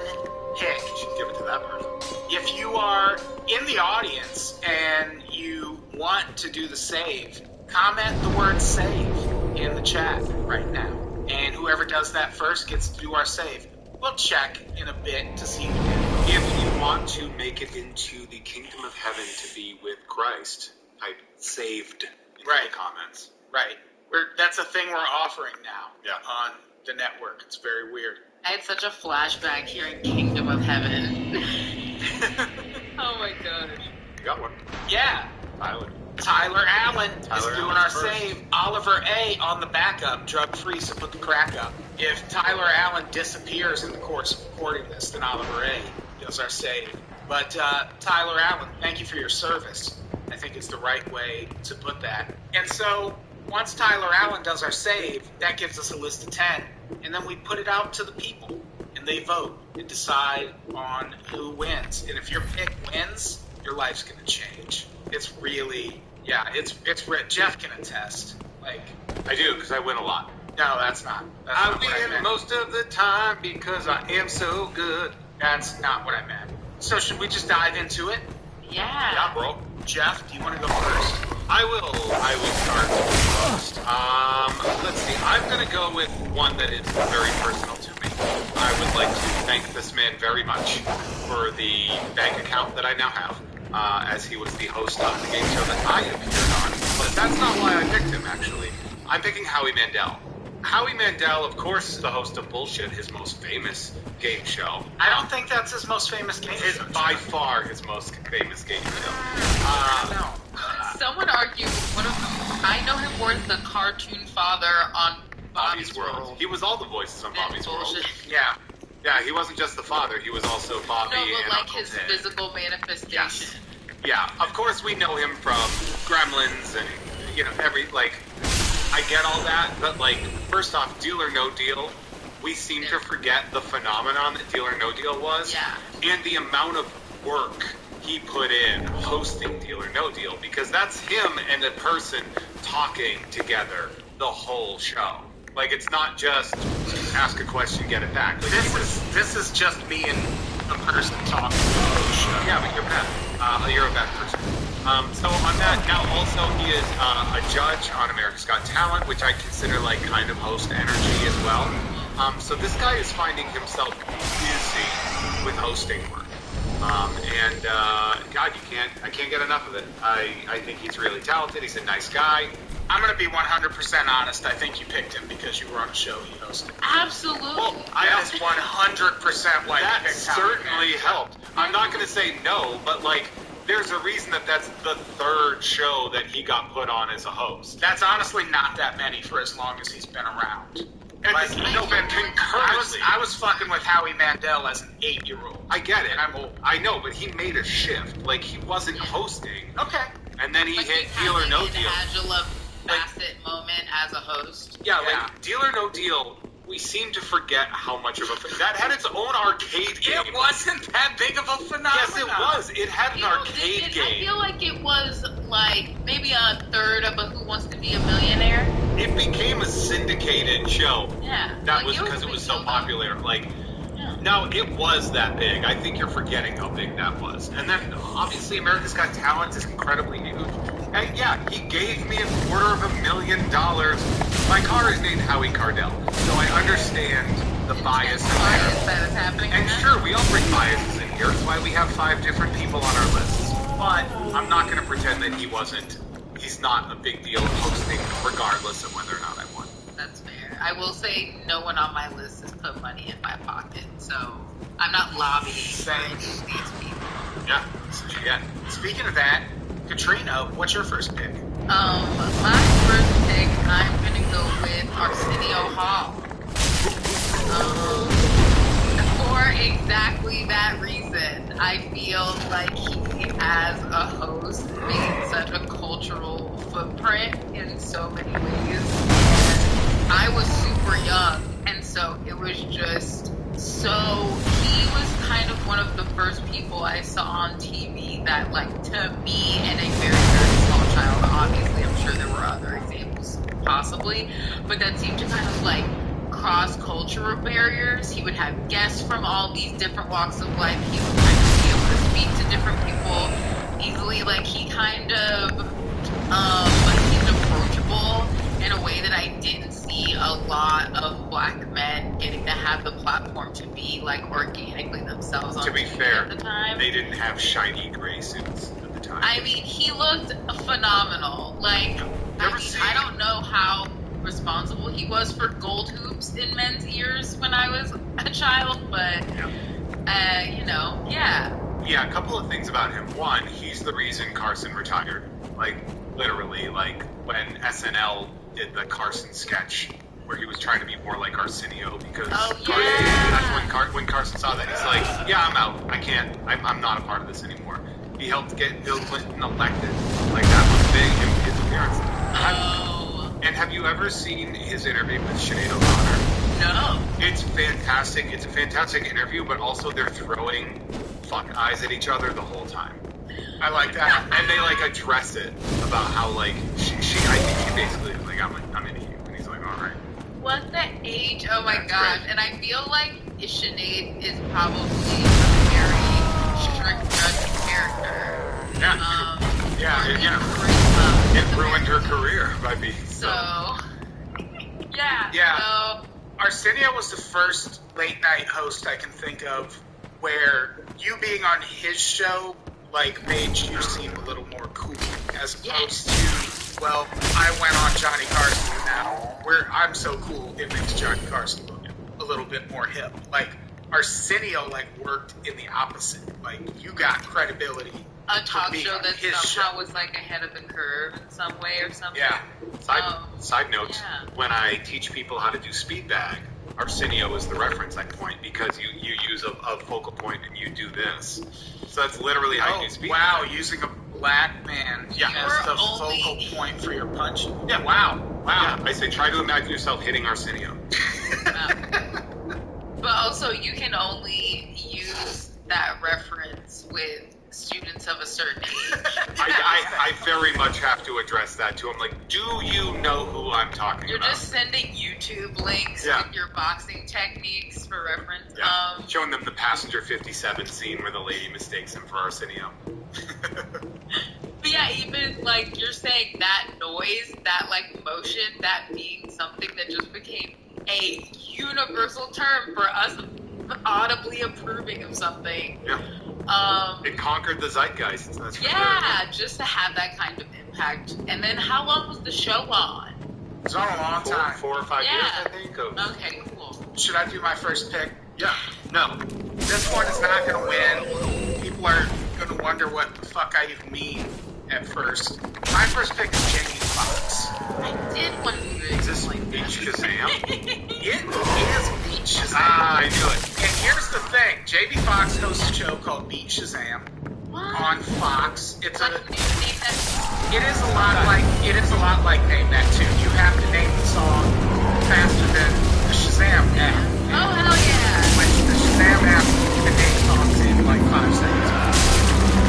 pick. You should give it to that person. If you are in the audience and you want to do the save, comment the word save in the chat right now. And whoever does that first gets to do our save. We'll check in a bit to see who did it. If you want to make it into the kingdom of heaven to be with Christ, type saved in the comments. Right. That's a thing we're offering now on the network. It's very weird. I had such a flashback hearing Kingdom of Heaven. Oh my gosh. You got one. Yeah. Tyler Allen is doing our save. Oliver A. on the backup, drug-free, so put the crack up. If Tyler Allen disappears in the course of recording this, then Oliver A. does our save. But Tyler Allen, thank you for your service. I think it's the right way to put that. And so once Tyler Allen does our save, that gives us a list of 10, and then we put it out to the people. And and they vote and decide on who wins. And if your pick wins, your life's going to change. It's really, it's Jeff can attest. Like, I do, because I win a lot. no, that's not what I I win meant. most of the time because I am so good. That's not what I meant. So should we just dive into it? Yeah. Bro. Jeff, do you want to go first? I will start first. Let's see. I'm going to go with one that is very personal to me. I would like to thank this man very much for the bank account that I now have, as he was the host of the game show that I appeared on. But that's not why I picked him, actually. I'm picking Howie Mandel. Howie Mandel, of course, is the host of Bullshit, his most famous game show. I don't think that's his most famous game show. By far his most famous game show. No. Someone argued one of them. I know him more as the cartoon father on Bobby's World. He was all the voices on Bobby's World. Bullshit. Yeah. Yeah, he wasn't just the father, he was also Bobby No, and but like Uncle his Ted. physical manifestation. Yes. Yeah, of course we know him from Gremlins and, I get all that, but first off, Deal or No Deal, we seem to forget the phenomenon that Deal or No Deal was. Yeah. And the amount of work he put in hosting Deal or No Deal, because that's him and a person talking together the whole show. It's not just ask a question, get it back. This is just me and a person talking the whole show. Yeah, but you're bad. You're a bad person. So on that, now also he is a judge on America's Got Talent, which I consider kind of host energy as well. So this guy is finding himself busy with hosting work. God, I can't get enough of it. I think he's really talented. He's a nice guy. I'm going to be 100% honest. I think you picked him because you were on a show he hosted. Absolutely. Well, That is 100% why that you picked certainly helped. I'm not going to say no, but there's a reason that's the third show that he got put on as a host. That's honestly not that many for as long as he's been around. Concurrently. I was fucking with Howie Mandel as an 8-year-old. I get it. And I'm old. I know, but he made a shift. He wasn't hosting. Okay. And then he hit Deal or No Deal. Angela Bassett moment as a host. Yeah, Deal or No Deal, we seem to forget how much of that had its own arcade game. It wasn't that big of a phenomenon. Yes, it was. It had an arcade game. I feel like it was maybe a third of a Who Wants to Be a Millionaire. It became a syndicated show. Yeah. That was because it was so popular. No, it was that big. I think you're forgetting how big that was. And then, obviously, America's Got Talent is incredibly huge. And yeah, he gave me $250,000. My car is named Howie Cardell, so I understand the bias in there. That is happening. And sure, we all bring biases in here. That's why we have 5 different people on our lists. But I'm not going to pretend that he's not a big deal hosting, regardless of whether or not I won. That's fair. I will say no one on my list has put money in my pocket, so I'm not lobbying for any of these people. Yeah, that's what you get. Speaking of that, Katrina, what's your first pick? My first pick, I'm gonna go with Arsenio Hall. For exactly that reason, I feel like he, as a host, made such a cultural footprint in so many ways. I was super young, and so it was just he was kind of one of the first people I saw on TV that, to me and a very, very small child, obviously, I'm sure there were other examples, possibly, but that seemed to kind of, cross cultural barriers. He would have guests from all these different walks of life. He would kind of be able to speak to different people easily. He kind of seemed approachable in a way that I didn't see a lot of black men getting to have the platform to be organically themselves on To be TV fair, at the time. they didn't have shiny gray suits at the time. I mean, he looked phenomenal. I don't know how responsible he was for gold hoops in men's ears when I was a child, but yeah. Yeah, a couple of things about him. One, he's the reason Carson retired. Literally, when SNL did the Carson sketch where he was trying to be more like Arsenio because that's when Carson saw that, he's like, yeah, I'm out. I'm not a part of this anymore. He helped get Bill Clinton elected. That was big, his appearance. And have you ever seen his interview with Sinead O'Connor? No. It's fantastic. It's a fantastic interview, but also they're throwing fuck eyes at each other the whole time. I like that. And they like address it about how like she I think she basically is like I'm into you, and he's like, all right. What the age? Oh my That's gosh. great. And I feel like Sinead is probably a very strict judging character. Yeah. Yeah. Charisma. It ruined her career by being So, Yeah. so Arsenio was the first late night host I can think of where you being on his show like made you seem a little more cool as opposed to, well, I went on Johnny Carson now where I'm so cool it makes Johnny Carson look a little bit more hip. Like Arsenio like worked in the opposite. Like you got credibility. a talk being show on that his somehow show. was like ahead of the curve in some way or something. Yeah. Side note, yeah. when I teach people how to do speed bag, Arsenio is the reference I point because you use a focal point and you do this. So that's literally how you do speed wow, bag. using a black man Yeah. as the Only- focal point for your punch. Yeah. Wow. Yeah, I say try to imagine yourself hitting Arsenio. But also, you can only use that reference with students of a certain age. I very much have to address that to him. Like, do you know who I'm talking You're about? just sending YouTube links Yeah. with your boxing techniques for reference. Yeah. Showing them the Passenger 57 scene where the lady mistakes him for Arsenio. But yeah, even like you're saying that noise, that like motion, that being something that just became a universal term for us audibly approving of something. Yeah. It conquered the zeitgeist. That's for Yeah, just to have that kind of impact. And then how long was the show on? It's on a long sure. time. 4 or 5 Yeah. years, I think. Okay, cool. Should I do my first pick? Yeah. No. This one is not going to win. People are going to wonder what the fuck I even mean at first. My first pick is Jamie Foxx. I did want to do Is this like Beach Shazam? It is Beat Shazam. I knew it. And here's the thing. Jamie Foxx hosts a show called Beat Shazam on Fox. It's like a a new name that It is a lot like Name That Tune. You have to name the song faster than the Shazam app. Oh hell yeah! Like the Shazam app, you can name songs in like 5 seconds.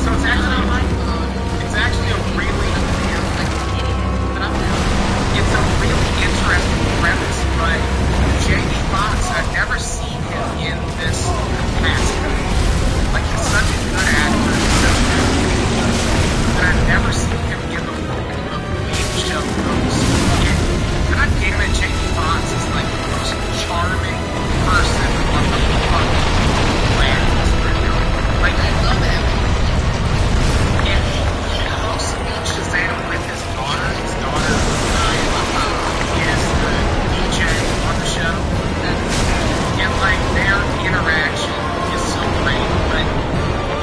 So it's actually a really it's a really interesting premise, but Jamie Foxx, I've never seen him in this capacity. Like he's such a good actor, he's such a good comedian, but I've never seen him in the role of being show host. And God damn it, Jamie Foxx is like the most charming person on the fucking planet right now. Like I love everything. and he hosts Beach Shazam with his daughter. His daughter is the DJ on the show. And like their interaction is so great. But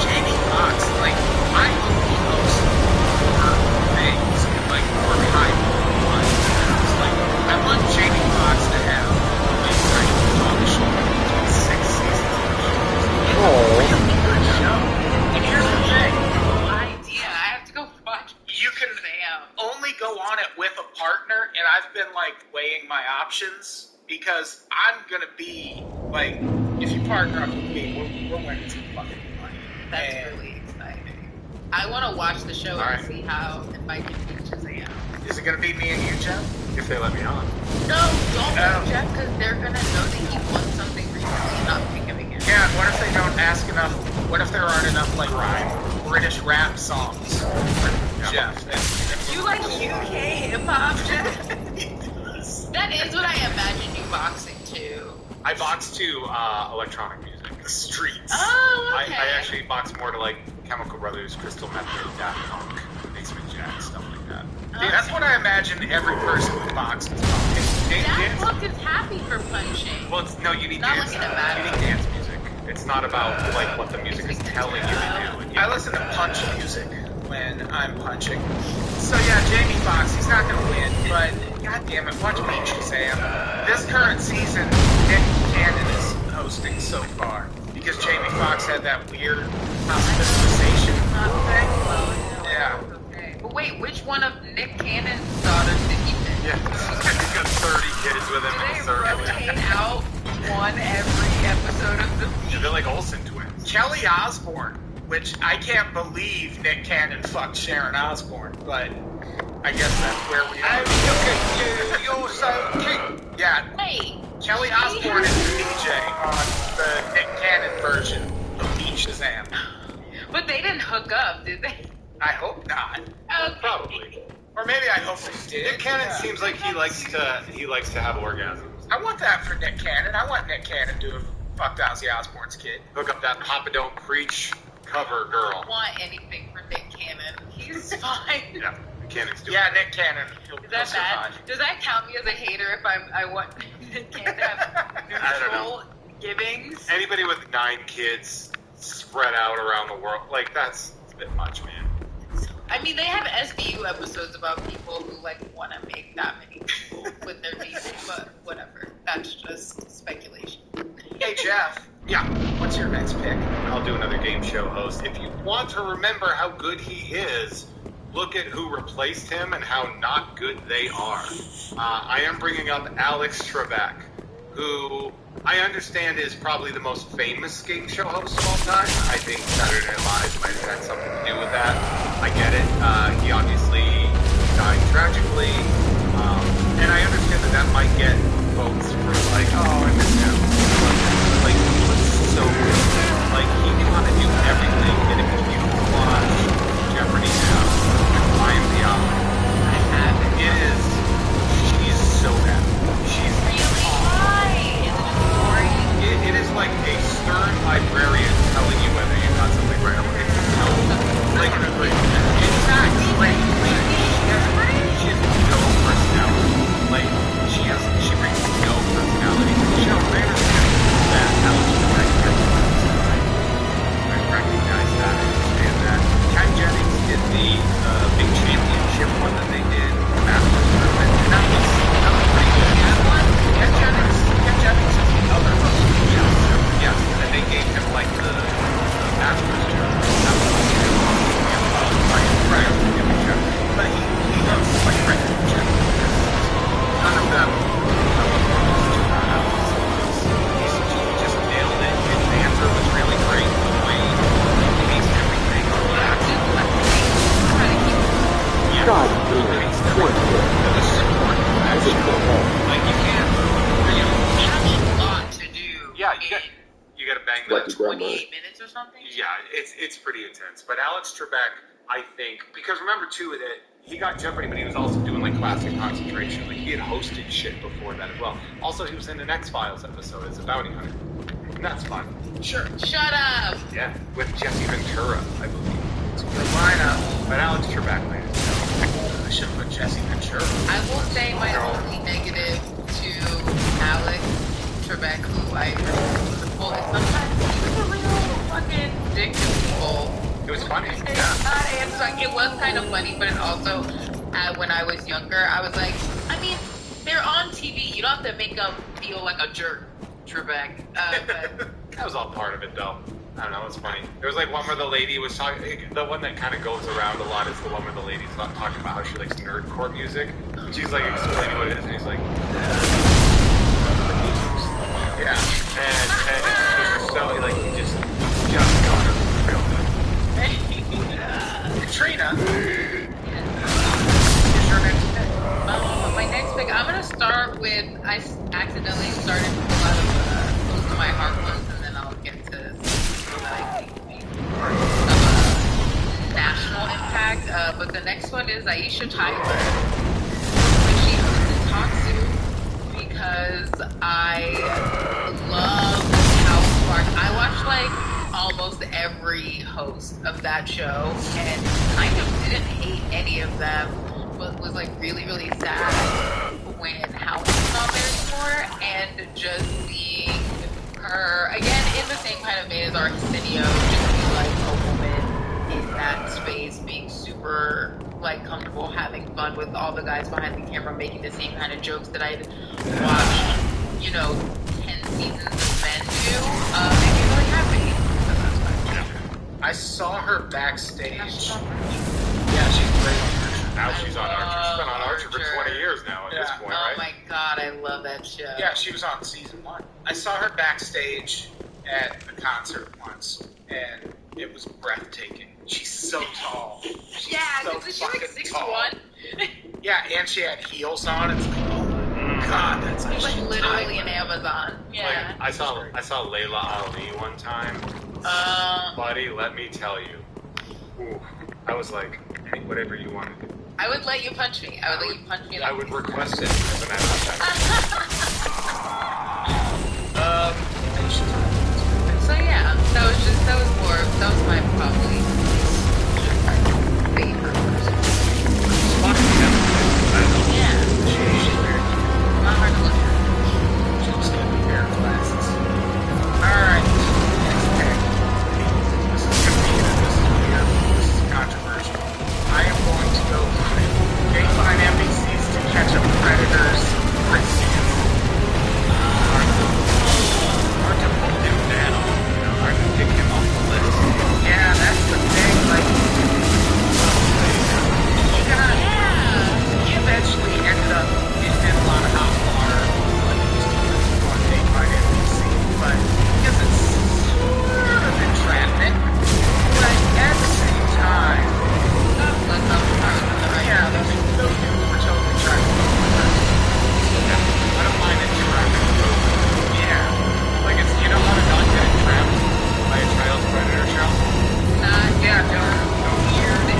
Jamie Foxx, like I hope he hosts more things and like more high ones. Like I want Jamie Foxx to have a great talk show. 6 seasons of shows. It's a really good show. And here's the thing. Idea. I have to go watch. You can only go on it with a partner, and I've been like weighing my options because I'm gonna be like, if you partner up with me, we're winning some fucking money. That's And really exciting. I want to watch the show Alright. and see how if I can beat Shazam. is it gonna be me and you, Jeff? If they let me on. No, don't Oh. Jeff, because they're gonna know that he won something recently and not think of it again. Yeah. What if they don't ask enough? What if there aren't enough like British rap songs for Jeff? You like UK hip hop, Jeff? That is what I imagine you boxing to. I box to electronic music. The streets. Oh, okay. I actually box more to like Chemical Brothers, Crystal Method, Daft Punk, Basement Jaxx, stuff like that. Yeah, that's what I imagine every person who boxes. That look is happy for punching. Well, no, you need Not dance. looking at that. You need dance music. It's not about like what the music is telling you to do. I listen to punch music when I'm punching. So yeah, Jamie Foxx, he's not gonna win, but god damn it, watch Beat Shazam. This current season, Nick Cannon is hosting so far because Jamie Foxx had that weird hospitalization thing. Yeah. Okay. But wait, which one of Nick Cannon's daughters did he pick? Yeah, he's got 30 kids with him Do in they a circle. rotate out which I can't believe Nick Cannon fucked Sharon Osbourne, but I guess that's where we are. Look at you, you're so cute. Yeah, Wait. Kelly Osbourne is the DJ on the Nick Cannon version of Beat Shazam. But they didn't hook up, did they? I hope not. Okay. Probably. Or maybe I hope they did. Nick Cannon Yeah. seems like he likes to have orgasms. I want that for Nick Cannon. I want Nick Cannon to fuck Ozzy Osbourne's kid. Hook up that Papa Don't Preach cover girl. I don't want anything for Nick Cannon. He's fine. Yeah, Cannon's doing. Yeah, Nick Cannon. He'll Is that bad? survive. Does that count me as a hater if I want Nick Cannon to have I don't know. neutral givings? Anybody with 9 kids spread out around the world, like that's a bit much, man. I mean, they have SVU episodes about people who like want to make that many people with their baby, but whatever. That's just speculation. Hey, Jeff. Yeah, What's your next pick? I'll do another game show host. If you want to remember how good he is, look at who replaced him and how not good they are. I am bringing up Alex Trebek, who I understand is probably the most famous game show host of all time. I think Saturday Night Live might have had something to do with that. I get it. He obviously died tragically. And I understand that might get votes for like, oh, I miss him. But, like, he was so good. Like, he knew how to do everything. And if you watch Jeopardy now, I am the opera. I have it. It is, she's so bad. She's Really? Why? Is it boring? It is like a stern librarian telling you whether you got something right. It's so, like, in fact, like, she has no personality. Like, she brings no personality to the show. I understand that Alex Trebek I recognize that. I understand that. Ken Jennings did the big championship one that they did, the Masters tournament, and that was pretty good. Ken Jennings is the other host. Yes, and they gave him like the Masters tournament. That was but he goes like right to the gym. None of them. He just nailed it. His answer was really great. The way he paced everything. Yeah. God, He paced everything. It was smart. Like you can't. You have a lot to do. Yeah, in you got to bang Like that. the grandma. 28 minutes or something? Yeah, it's pretty intense. But Alex Trebek, I think, because remember too that he got Jeopardy, but he was also doing like classic concentration. Like he had hosted shit before that as well. Also, he was in an X-Files episode as a bounty hunter. And that's fun. Sure. Shut up! Yeah, with Jesse Ventura, I believe. It's a good lineup. But Alex Trebek, man. I should put Jesse Ventura. I will say my only negative to Alex Trebek, who I agree with the full, is sometimes he's a real fucking dick to people. It was funny. And Yeah. it's like, it was kind of funny, but it also, when I was younger, I was like, I mean, they're on TV. You don't have to make them feel like a jerk, Trebek. But That was all part of it, though. I don't know, it's funny. There was like one where the lady was talking, the one that kind of goes around a lot is the one where the lady's talking about how she likes nerdcore music. And she's like explaining what it is, and he's like, yeah. And it's just so, like, he just got it real good. Katrina. Is your next pick? my next pick, I'm gonna start with, I accidentally started with a lot of close to my heart ones, and then I'll get to some that I think of national impact. But the next one is Aisha Tyler. She hosted Talk Soup because I love how smart. I watched like almost every host of that show and kind of didn't hate any of them, but was like really, really sad when House was on there more, and just seeing her again in the same kind of vein as Arsenio, just be like a woman in that space, being super like comfortable, having fun with all the guys behind the camera, making the same kind of jokes that I'd watched, 10 seasons of Men do, made me really happy. So that's fine. I saw her backstage. Yeah, she's on Yeah, she's great on Archer. Now she's on Archer. She's been on Archer for Archer. 20 years now at this Yeah. point, Oh right? my god, I love that show. Yeah, she was on season 1. I saw her backstage at a concert once, and it was breathtaking. She's so tall. She's Yeah, so isn't she like fucking 6'1"? tall. Yeah, and she had heels on. It's like, oh my god, that's She's like she's literally tiny. an Amazon. Yeah. Like, I saw Layla Ali one time. Buddy, let me tell you. Ooh, I was like, hey, whatever you want to do. I would let you punch me. I would let you punch me. I would request it as a matter of fact. So yeah, that was my probably favorite person. Yeah. She's very not hard to look at. She just got a pair of glasses. Alright, next pick. This is gonna be weird. This is controversial. I am going to go with game find NPCs to catch up predators. Hard to put him down. Hard to pick him off the list. Yeah, that's the thing. Like, he eventually ended up in a lot of hot water. Like, on game find NPC, but because it's sort of entrapment, but at the same time, yeah, those dudes were totally trying to I don't mind entrapment. Yeah. Like, it's, you know how to not get entrapped by a child's predator show? Yeah, don't hear the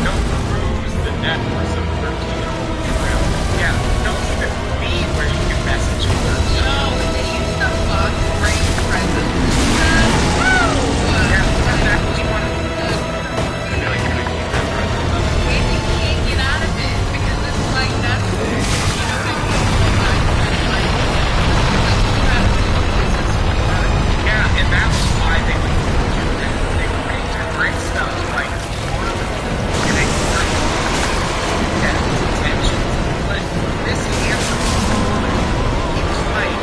don't cruise the net for some 13-year-old trap. Yeah, don't even be where you can message her. No, they use the bug brain present. Yeah, that's what you want to do. I feel like you would keep that present. Wait, you can't get out of it because it's like that's Yeah, and that's why they would do that. They would make their great stuff like one of the getting his attention. But this handsome, he was like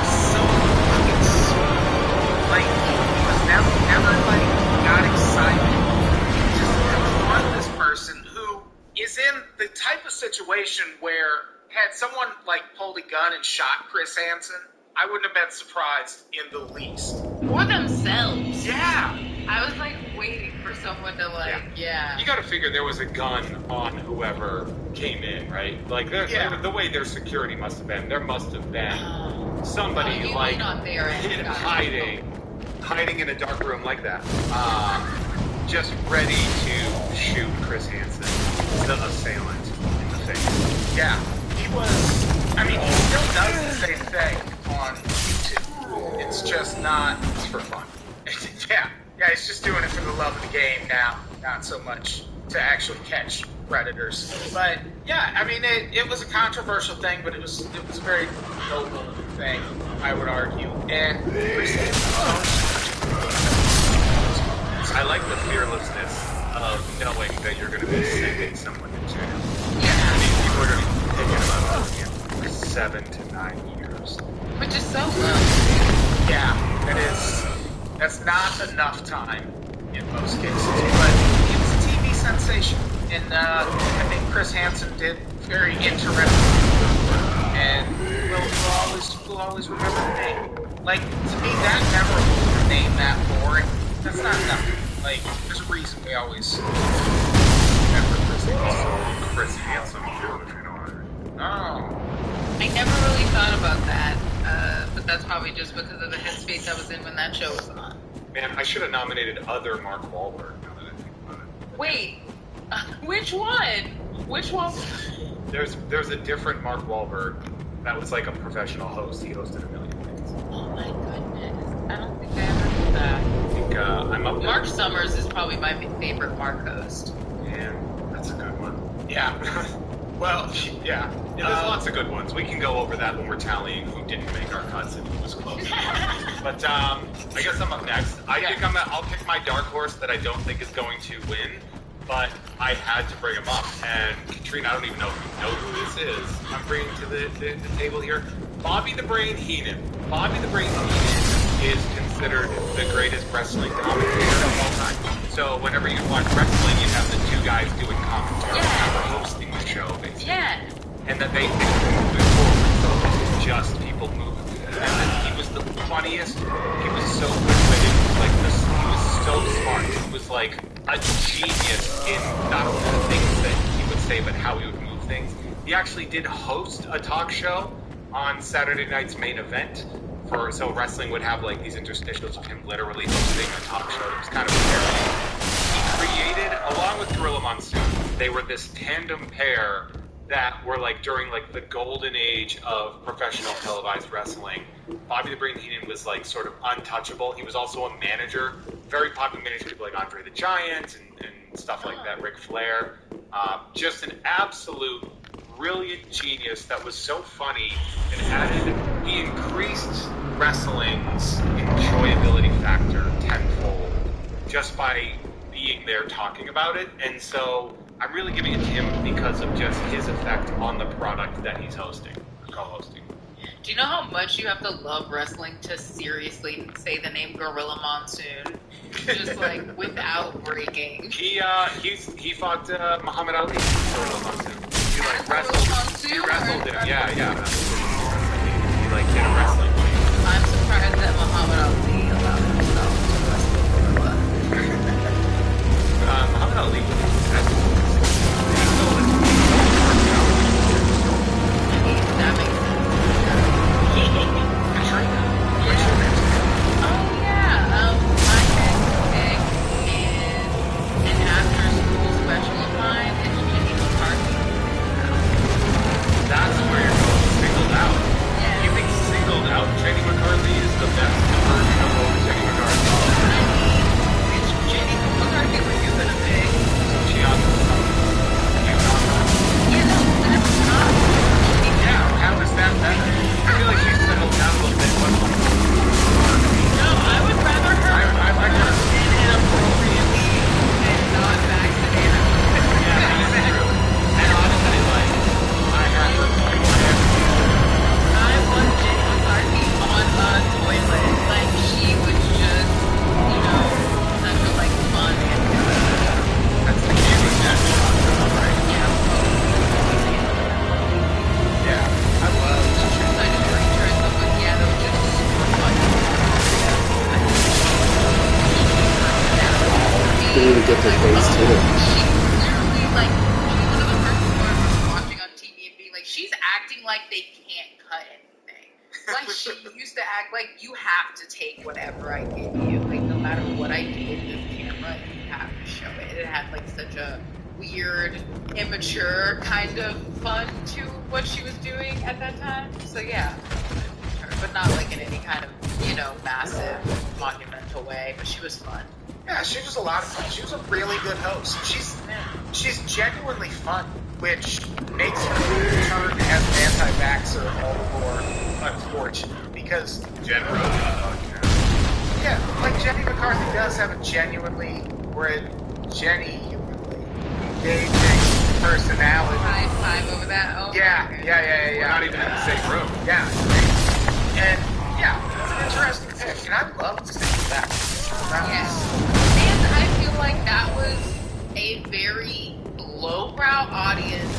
so fucking smooth. Like he was never like got excited. Just one this person who is in the type of situation where had someone like pulled a gun and shot Chris Hansen, I wouldn't have been surprised in the least. for themselves. Yeah. I was like waiting for someone to like, yeah. You gotta figure there was a gun on whoever came in, right? Like, the way their security must have been, there must have been somebody, You like, mean on their end. hiding in a dark room like that. Just ready to shoot Chris Hansen, the assailant, in the face. Yeah. He was, I mean, he still does the same thing on YouTube. It's just not, It's for fun. yeah, he's just doing it for the love of the game now, not so much to actually catch predators. But yeah, I mean, it was a controversial thing, but it was a very noble thing, I would argue. And I like the fearlessness of knowing that you're going to be sending someone to jail. Yeah. These people are going to be thinking about this for 7 to 9 years. Which is so low. yeah, that's not enough time in most cases. But he was a TV sensation, and I think Chris Hansen did very interesting work, and we'll always remember the name. Like, to me, that memorable name, that boring, that's not enough. Like, there's a reason we always remember Chris Hansen. Chris Hansen, if you know what I mean. Oh. I never really thought about that, but that's probably just because of the headspace I was in when that show was on. Man, I should have nominated other Mark Wahlberg now that I think about it. Wait, which one? Which one? There's a different Mark Wahlberg that was like a professional host. He hosted a million things. Oh my goodness, I don't think I ever knew that. I think I'm up there. Mark Summers is probably my favorite Mark host. Man, that's a good one. Yeah. Well, yeah. Yeah, there's lots of good ones. We can go over that when we're tallying who didn't make our cuts and who was close. But I guess I'm up next. I'll pick my dark horse that I don't think is going to win, but I had to bring him up. And Katrina, I don't even know if you know who this is. I'm bringing to the table here Bobby the Brain Heenan. Bobby the Brain Heenan is considered the greatest wrestling commentator of all time. So whenever you watch wrestling, you have the two guys doing commentary, hosting the show, basically. Yeah. And that they move forward, so it's just people moving. And then he was the funniest. He was so quick-witted, like so smart. He was like a genius in not only the things that he would say, but how he would move things. He actually did host a talk show on Saturday night's main event. So wrestling would have like these interstitials of him literally hosting a talk show. It was kind of scary. He created, along with Gorilla Monsoon, they were this tandem pair that were like during like the golden age of professional televised wrestling. Bobby the Brain Heenan was like sort of untouchable. He was also a manager, very popular manager, people like Andre the Giant and stuff like that, Ric Flair. Just an absolute brilliant genius that was so funny and he increased wrestling's enjoyability factor tenfold just by being there talking about it. And so I'm really giving it to him because of just his effect on the product that he's hosting, co-hosting. Do you know how much you have to love wrestling to seriously say the name Gorilla Monsoon? Just like without breaking. He fought Muhammad Ali. Gorilla Monsoon. He like wrestled. He wrestled him. Yeah. He like did a wrestling fight. I'm surprised that Muhammad Ali allowed himself to wrestle Gorilla. Muhammad Ali was That makes sense. My hashtag is an after-school special of mine. It's Jenny McCarthy. That's where you're going. Singled out. Yeah. You think singled out Jenny McCarthy is the best version of Jenny McCarthy? I mean, it's Jenny McCarthy. Were you gonna pick? She on Yeah, no, that's not. Yeah, how is that better? I feel like she's settled down a little bit. No, I would rather her I like her. inappropriately and not vaccinated. Yeah, that's true. And honestly, like, I had her I was Jenny McCarthy on a toilet. Like, she was just, such a, fun and That's the gaming that you're talking about, right? Yeah, I love such a creature and stuff, but yeah, they were just super fun. They need to get their face to it. She literally, she was the person who I was watching on TV and being like, she's acting like they can't cut anything. Like, she used to act like, you have to take whatever I give you. Like, no matter what I do with this camera, you have to show it. It had, such a weird, immature kind of fun to what she was doing at that time. So, yeah. But not, in any kind of, massive, monumental way. But she was fun. Yeah, she was a lot of fun. She was a really good host. She's genuinely fun, which makes her turn as an anti-vaxxer all the more unfortunate. Because Jenny Jenny McCarthy does have a genuinely engaging personality. High five over that. Oh, Yeah. We're not even in the same room. Yeah, and it's an interesting pick, and I'd love to see that. Yes. And I feel like that was a very lowbrow audience.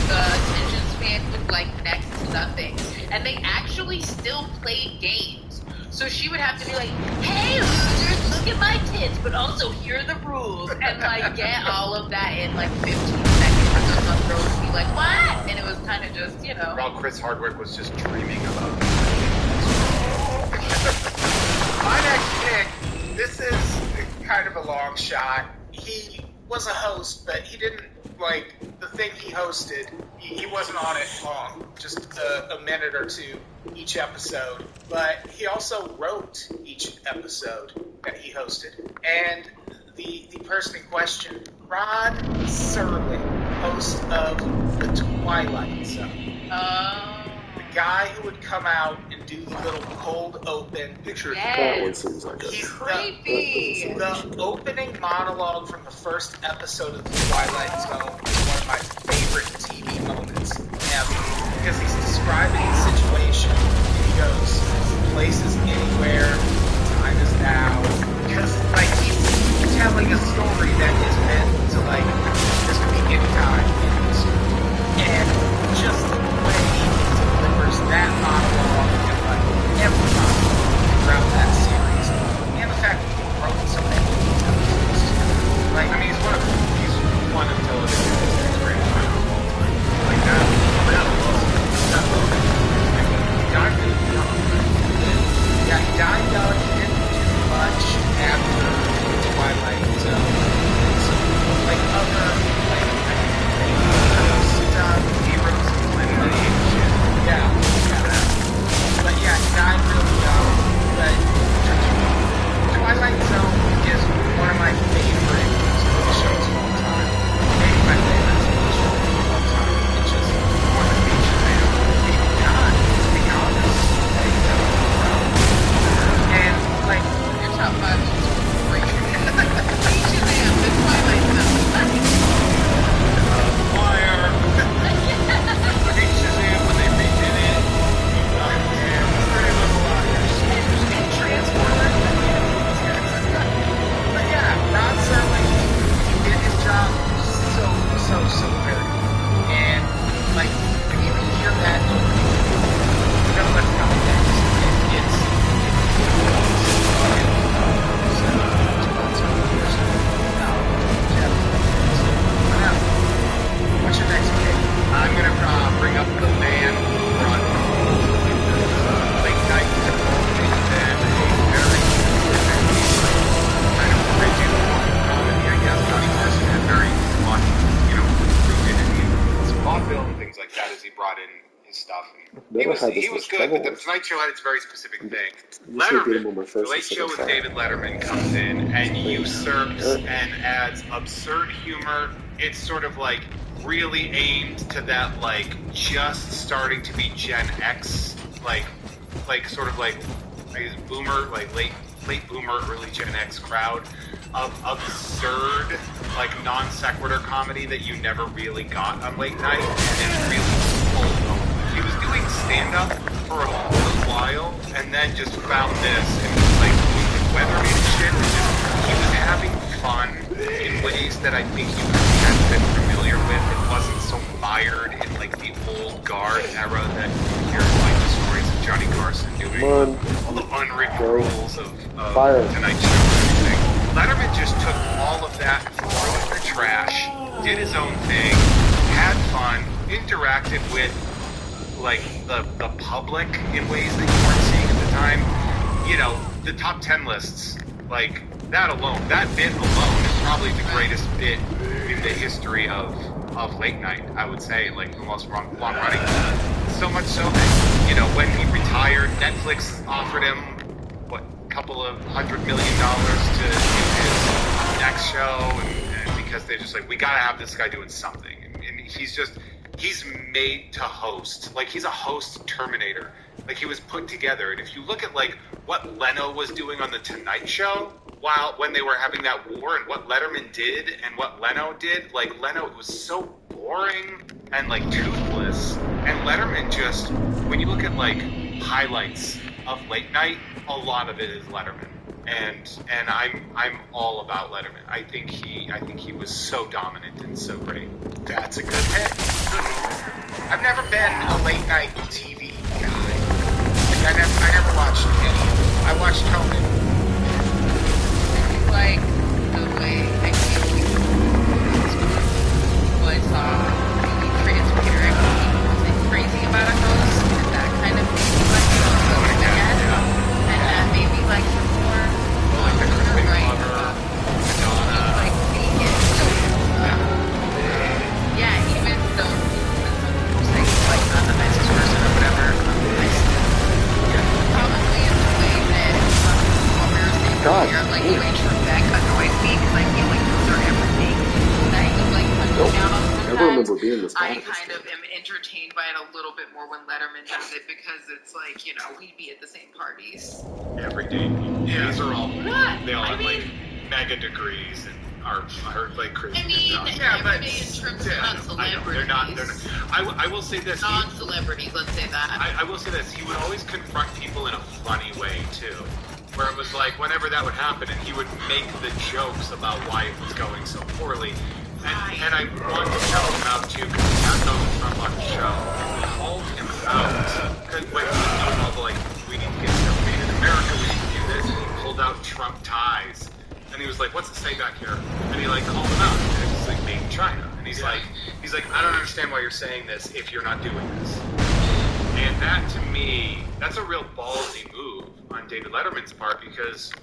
The attention span was next to nothing. And they actually still played games. So she would have to be like, hey losers, look at my tits, but also here are the rules. And get all of that in 15 seconds. And then some girls would be like, what? And it was kind of just, While Chris Hardwick was just dreaming about it. My next pick, this is kind of a long shot. He was a host, but he didn't, the thing he hosted, he wasn't on it long, just a minute or two each episode. But he also wrote each episode that he hosted. And the person in question, Rod Serling, host of The Twilight Zone. The guy who would come out and do the little cold open. That one seems like a... He's creepy. The opening monologue from the first episode of The Twilight Zone is one of my favorite TV moments ever. Because he's describing the situation, and he goes, place is anywhere, time is now. Because, he's telling a story that is meant to, this could be any time in history. And just the way he delivers that monologue and, every monologue throughout that series, and the fact that he wrote so many spot in his stuff. And Never had this he was much good, trouble but the with- Tonight Show had its very specific thing. Usually beat him on my Letterman, first the and Late Show second with try. David Letterman comes in and usurps and adds absurd humor. It's sort of like really aimed to that like just starting to be Gen X, like sort of like I guess boomer, like late boomer, early Gen X crowd of absurd, like non sequitur comedy that you never really got on late night, and it's really full. He was doing stand up for a little while, and then just found this, and was like doing the weatherman shit. And just, he was having fun in ways that I think you had been familiar with. It wasn't so mired in like the old guard era that you hear like the stories of Johnny Carson doing all the unwritten rules of Tonight Show and everything. Letterman just took all of that, threw it in the trash, did his own thing, had fun, interacted with like the public in ways that you weren't seeing at the time. You know, the top 10 lists, like that alone, that bit alone is probably the greatest bit in the history of late night, I would say, like the most long running. So much so that, you know, when he retired, Netflix offered him couple of $100 million to do his next show, and because they're just like, we gotta have this guy doing something, and he's made to host, like he's a host Terminator, like he was put together. And if you look at like what Leno was doing on the Tonight Show when they were having that war, and what Letterman did and what Leno did, like Leno was so boring and like toothless, and Letterman just, when you look at like highlights of late night, a lot of it is Letterman, and I'm all about Letterman. I think he was so dominant and so great. That's a good pick. I've never been a late night TV guy. Like I never watched any. I watched Conan. Like the way I feel was really transparent. He wasn't crazy about a host, and that kind of made me like him so again. And that made me like him more. Like the Crispin right. Glover, Madonna. Like vegan. Yeah, even though like not the nicest person or whatever, I still probably in the way that like the way Trebek annoys me because I feel like those are everything. And I feel like down on I never remember being this I bad. kind of am entertained by it a little bit more when Letterman does it because it's like, you know, we'd be at the same parties. Every day. Yeah. These are all, What? they all I have like mean- mega degrees and are like crazy. I mean, every day in terms of not celebrities. They're not. I will say this. Non-celebrities, let's say that. I will say this. He would always confront people in a funny way too, where it was like whenever that would happen, and he would make the jokes about why it was going so poorly. And I want to shout him out too because he had Donald Trump on the show, and we called him out because when he was doing all the like, we need to get stuff made in America, we need to do this, and he pulled out Trump ties. And he was like, what's it say back here? And he like called him out. And it's like made in China. And he's like, I don't understand why you're saying this if you're not doing this. And that to me, that's a real ballsy move on David Letterman's part because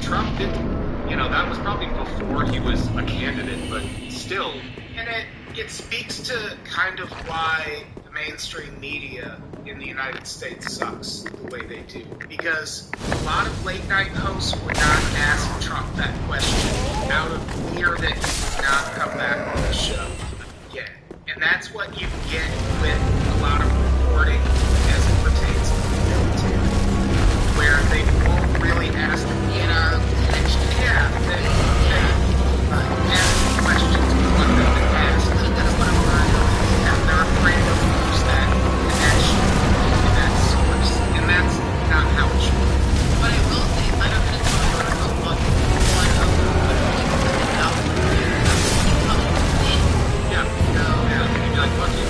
Trump didn't, you know, that was probably before he was a candidate, but still. And it speaks to kind of why the mainstream media in the United States sucks the way they do. Because a lot of late night hosts would not ask Trump that question out of fear that he would not come back on the show again. And that's what you get with a lot of reporting as it pertains to the military, where they won't really ask In our connection. yeah, they ask questions we want them to ask. That's what I'm learning. And they're afraid to lose that connection to that source. And that's not how it should be. But I will say, Letterman is one of the people that out there. Yeah. So, Yeah. You'd be like, fuck you.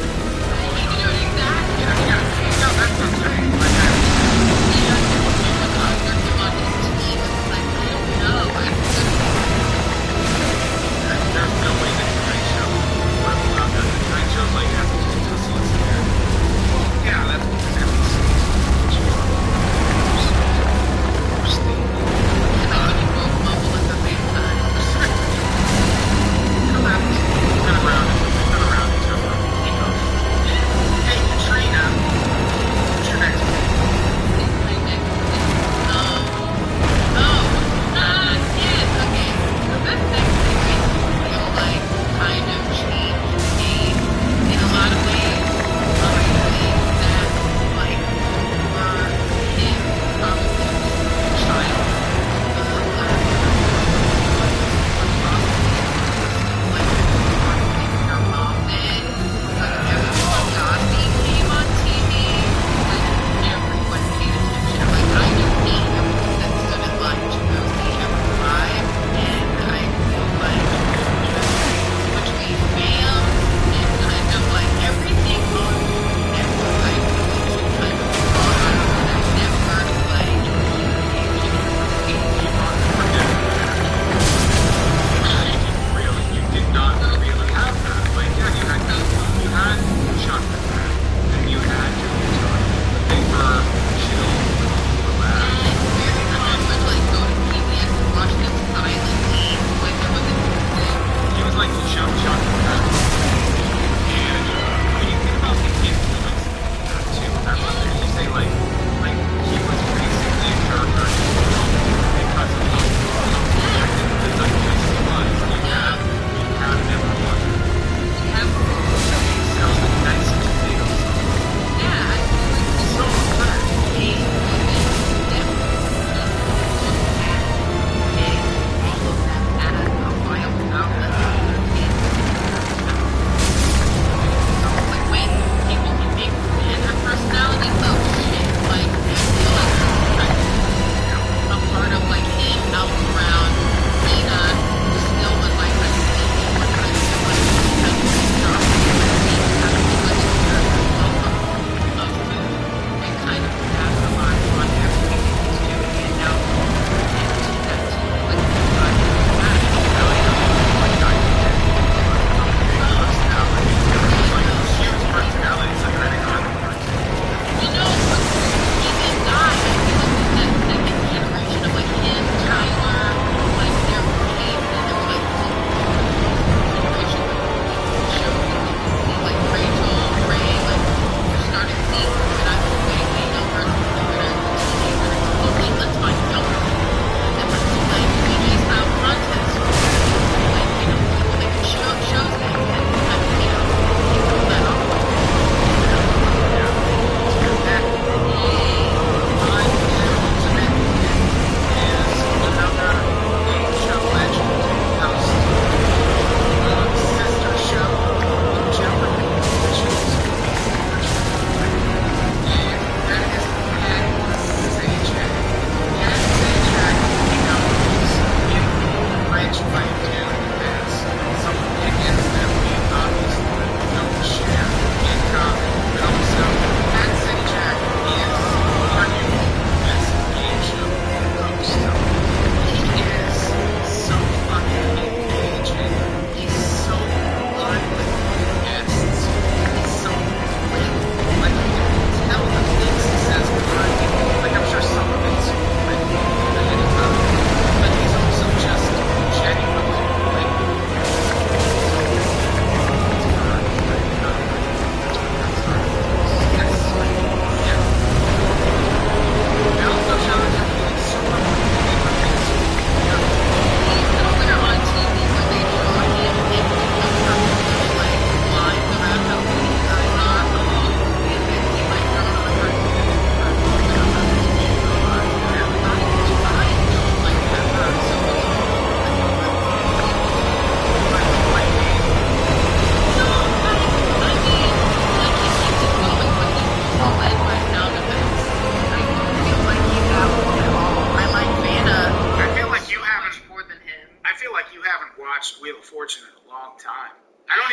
watched Wheel of Fortune in a long time. I don't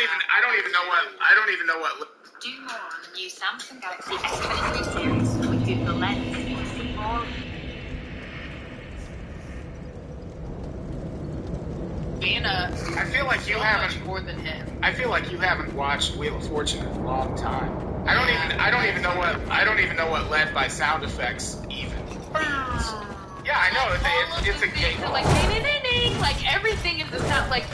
even know what. Do more on the new Samsung Galaxy S23 series with Google Lens to see more. I feel like you haven't more than him. I feel like you haven't watched Wheel of Fortune in a long time. I don't even know what led by sound effects even. Yeah, I know. It's a game. Like ding, ding, ding, ding. Like everything is the sound. Like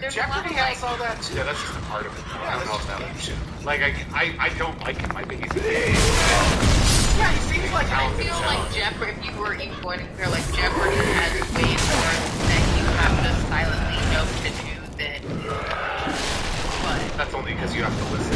there's Jeopardy a lot of has all that too. Yeah, that's just a part of it. Yeah, I don't know if that was like I don't like him. I think he's Yeah, he seems like I feel like Jeopardy. If you were even going to compare, like Jeopardy has ways more that you have to silently know to do than. But that's only because you have to listen.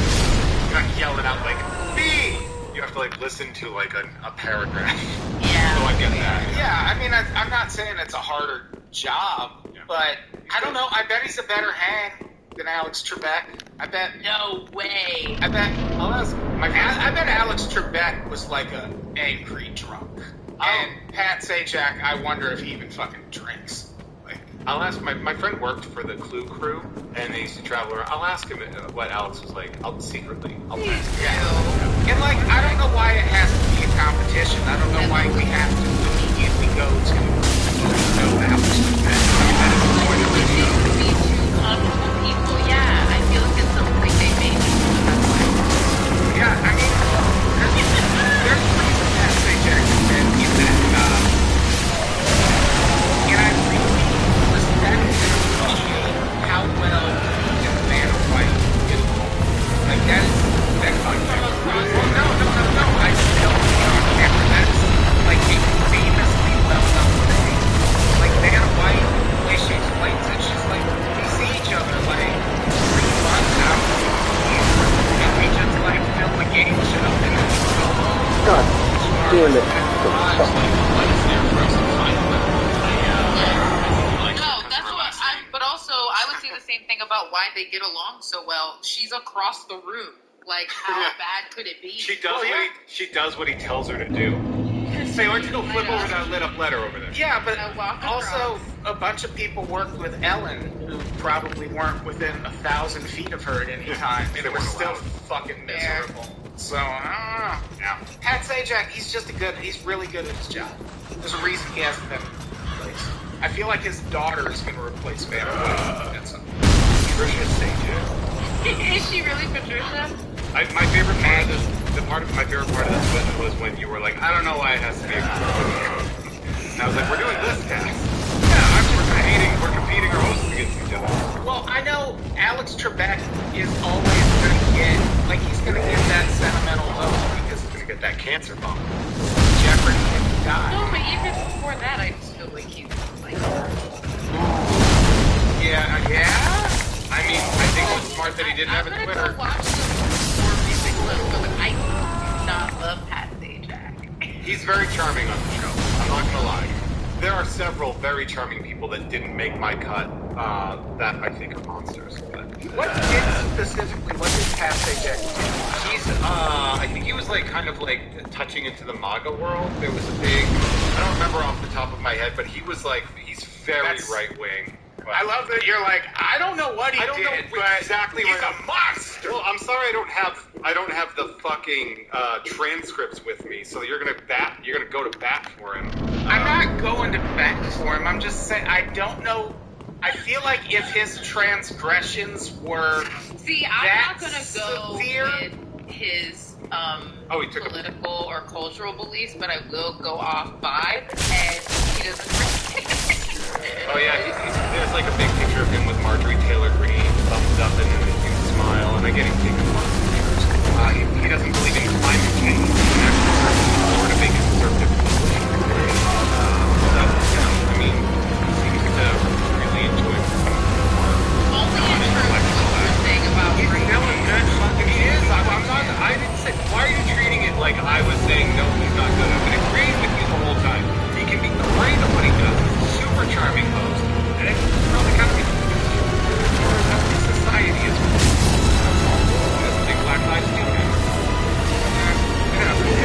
You're not yelling out like me. You have to like listen to like a paragraph. yeah. So I get that. Yeah, I mean, I'm not saying it's a harder job, but I don't know. I bet he's a better hang than Alex Trebek. I bet. No way. I bet. I'll ask my I bet Alex Trebek was like a angry drunk. And Pat Sajak, I wonder if he even fucking drinks. Like, I'll ask my friend worked for the Clue crew, and they used to travel around. I'll ask him what Alex was like. I'll secretly. I'll ask him. yeah. And like, I don't know why it has to be a competition. I don't know why we have to immediately go to Alex Trebek. People, yeah, I feel like it's something they made. Yeah, I mean, there's a reason that Sajak said in that, and I really respect and appreciate how well Man of White get along. Like, that's well, no, I still remember that's like a famously well-known thing. Like, Man of White, the way she explains it, she's like, we see each other like 3 months out of the year, and we just like film a game show, and then we go home. God damn it. But also, I would say the same thing about why they get along so well. She's across the room. Like, how bad could it be? She does what he tells her to do. Say, why don't you go flip over that lit up letter over there? Yeah, but walk also a bunch of people worked with Ellen who probably weren't within 1,000 feet of her at any time, and were still fucking miserable. So, I don't know. Yeah. Pat Sajak, he's really good at his job. There's a reason he hasn't been replaced. I feel like his daughter is going to replace Van White at some point. Patricia Sajak. Is she really Patricia? My favorite part of this, my favorite part of this clip was when you were like, I don't know why it has to be a group. And I was like, we're doing this cast. Yeah, we're competing our hosts against each other. Well, I know Alex Trebek is always going to get, like, he's going to get that sentimental look because he's going to get that cancer bump. Jeopardy if he died. No, but even before that, I still like he's like. Yeah. I mean, I think it was smart that he didn't have a Twitter. Go watch the more recent clips, but like, I do not love Pat Sajak. He's very charming on the show. I'm not gonna lie. There are several very charming people that didn't make my cut that I think are monsters. But What did Pat Sajak do? he's, I think he was like kind of like touching into the MAGA world. There was a big, I don't remember off the top of my head, but he's very right wing. I love that you're like, I don't know what he did, but exactly he's a monster. Well, I'm sorry I don't have the fucking transcripts with me, so you're gonna go to bat for him. I'm not going to bat for him. I'm just saying I don't know. I feel like if his transgressions were I'm not gonna go severe, with his he took political or cultural beliefs, but I will go off vibe, and he doesn't. Oh yeah, there's like a big picture of him with Marjorie Taylor Greene, thumbs up and a huge smile, and I get him taken a lot of pictures. He doesn't believe in climate change. He's actually sort of a conservative politician. I mean, he seems to really enjoy Only in terms of what you're saying about he's still a good fucking he is. I didn't say, why are you treating it like I was saying no, he's not good? I've been agreeing with you the whole time. He can be great at what he does. Super charming host, and it's probably kind of society is. That's a big Black Lives Matter. Yeah.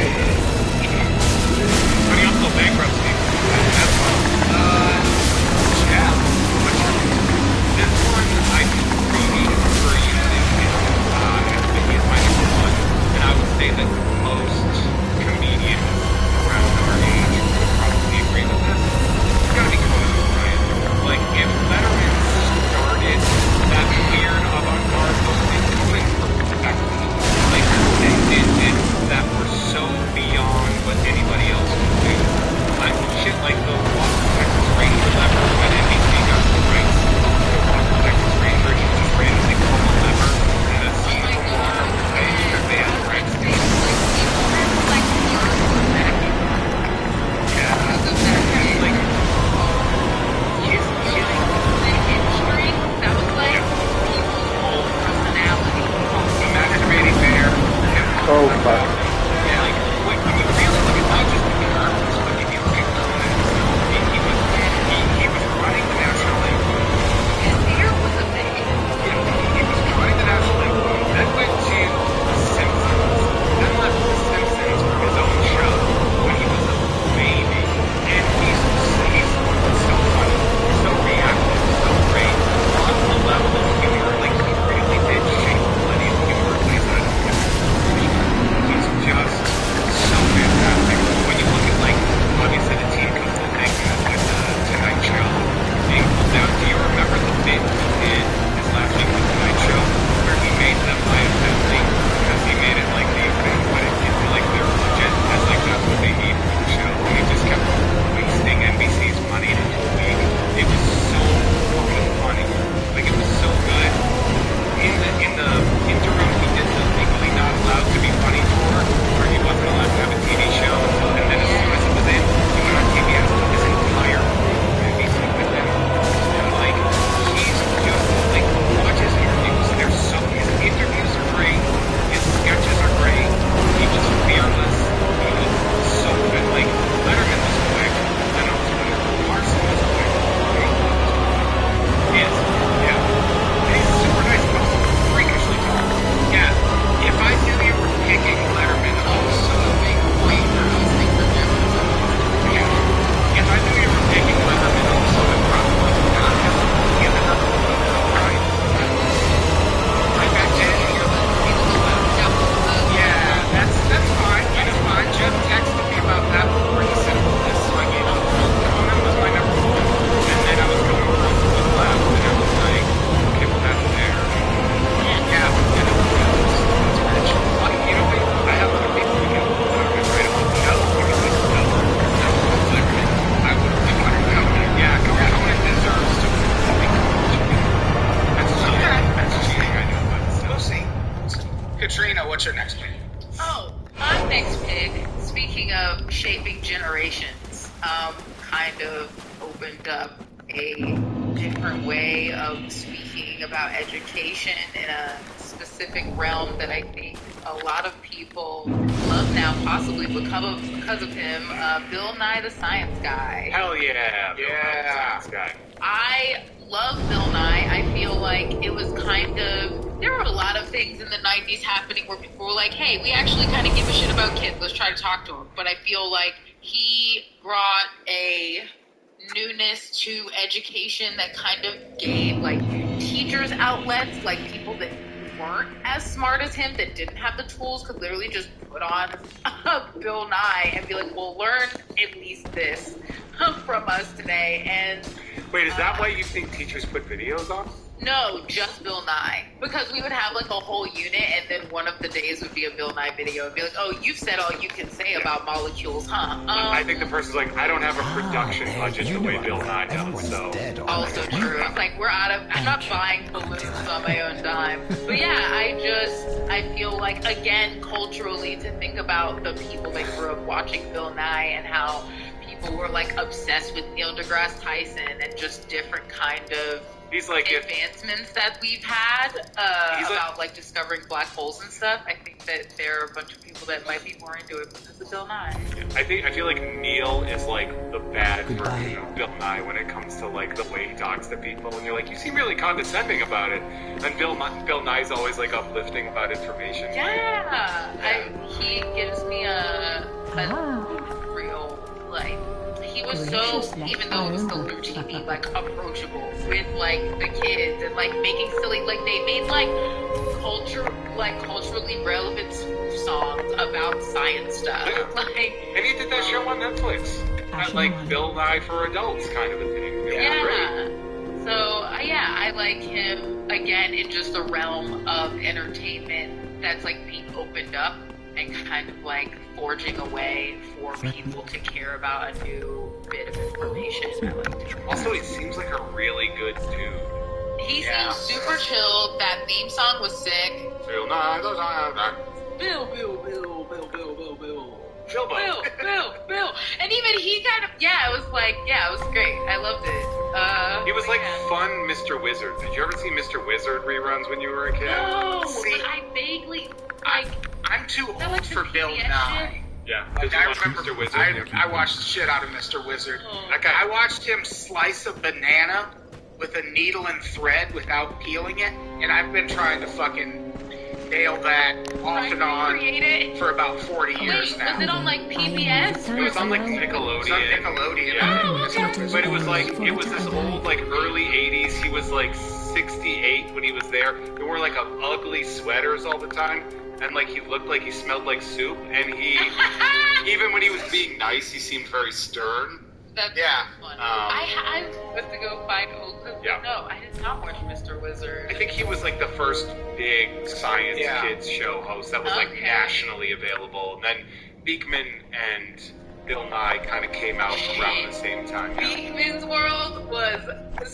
What's your next pick? Oh, my next pick, speaking of shaping generations, kind of opened up a different way of speaking about education in a specific realm that I think a lot of people love now, possibly because of him, Bill Nye the Science Guy. Hell yeah. Bill Nye the Science Guy. I love Bill Nye. I feel like it was kind of, there were a lot of things in the 90s happening where people were like, hey, we actually kind of give a shit about kids. Let's try to talk to them. But I feel like he brought a newness to education that kind of gave like teachers outlets, like people that weren't as smart as him, that didn't have the tools, could literally just put on Bill Nye and be like, well, learn at least this from us today. And wait, is that why you think teachers put videos on? no, just Bill Nye. Because we would have like a whole unit, and then one of the days would be a Bill Nye video and be like, oh, you've said all you can say about molecules, huh? I think the person's like, I don't have a production budget the way Bill Nye does, so. Also true. It's like, I'm not buying balloons on my own dime. But yeah, I feel like, again, culturally, to think about the people that grew up watching Bill Nye and how people were like obsessed with Neil deGrasse Tyson and just different kind of advancements that we've had about like discovering black holes and stuff. I think that there are a bunch of people that might be more into it because of Bill Nye. I feel like Neil is like the bad version of Bill Nye when it comes to like the way he talks to people, and you're like, you seem really condescending about it, and Bill Nye's always like uplifting about information. Yeah, he gives me a real like. He was so, even though it was still through TV, like approachable with like the kids and like making silly, like they made like culturally relevant songs about science stuff. Like, and he did that show on Netflix, like Bill Nye for Adults kind of a thing. Great. So I like him again in just the realm of entertainment that's like being opened up and kind of like forging a way for people to care about a new bit of information. Also, he seems like a really good dude. He seems super chill. That theme song was sick. Bill Nye, Bill. And even he kind of, it was like, it was great. I loved it. He was like fun Mr. Wizard. Did you ever see Mr. Wizard reruns when you were a kid? No, but I vaguely, I'm too old for Bill Nye. Yeah, like, I remember Mr. Wizard. I watched the shit out of Mr. Wizard. I watched him slice a banana with a needle and thread without peeling it, and I've been trying to fucking nail that off and on for about 40 years now. Was it on like PBS? It was on like Nickelodeon. It was on Nickelodeon. Yeah. But it was this old like early 80s. He was like 68 when he was there. He wore like ugly sweaters all the time. And like he looked like he smelled like soup, and he even when he was being nice, he seemed very stern. That's fun. I'm supposed to go find old clips. Yeah. No, I did not watch Mr. Wizard. I think he was like the first big science kids show host that was like nationally available, and then Beekman and Bill Nye kind of came out around the same time. Beekman's World was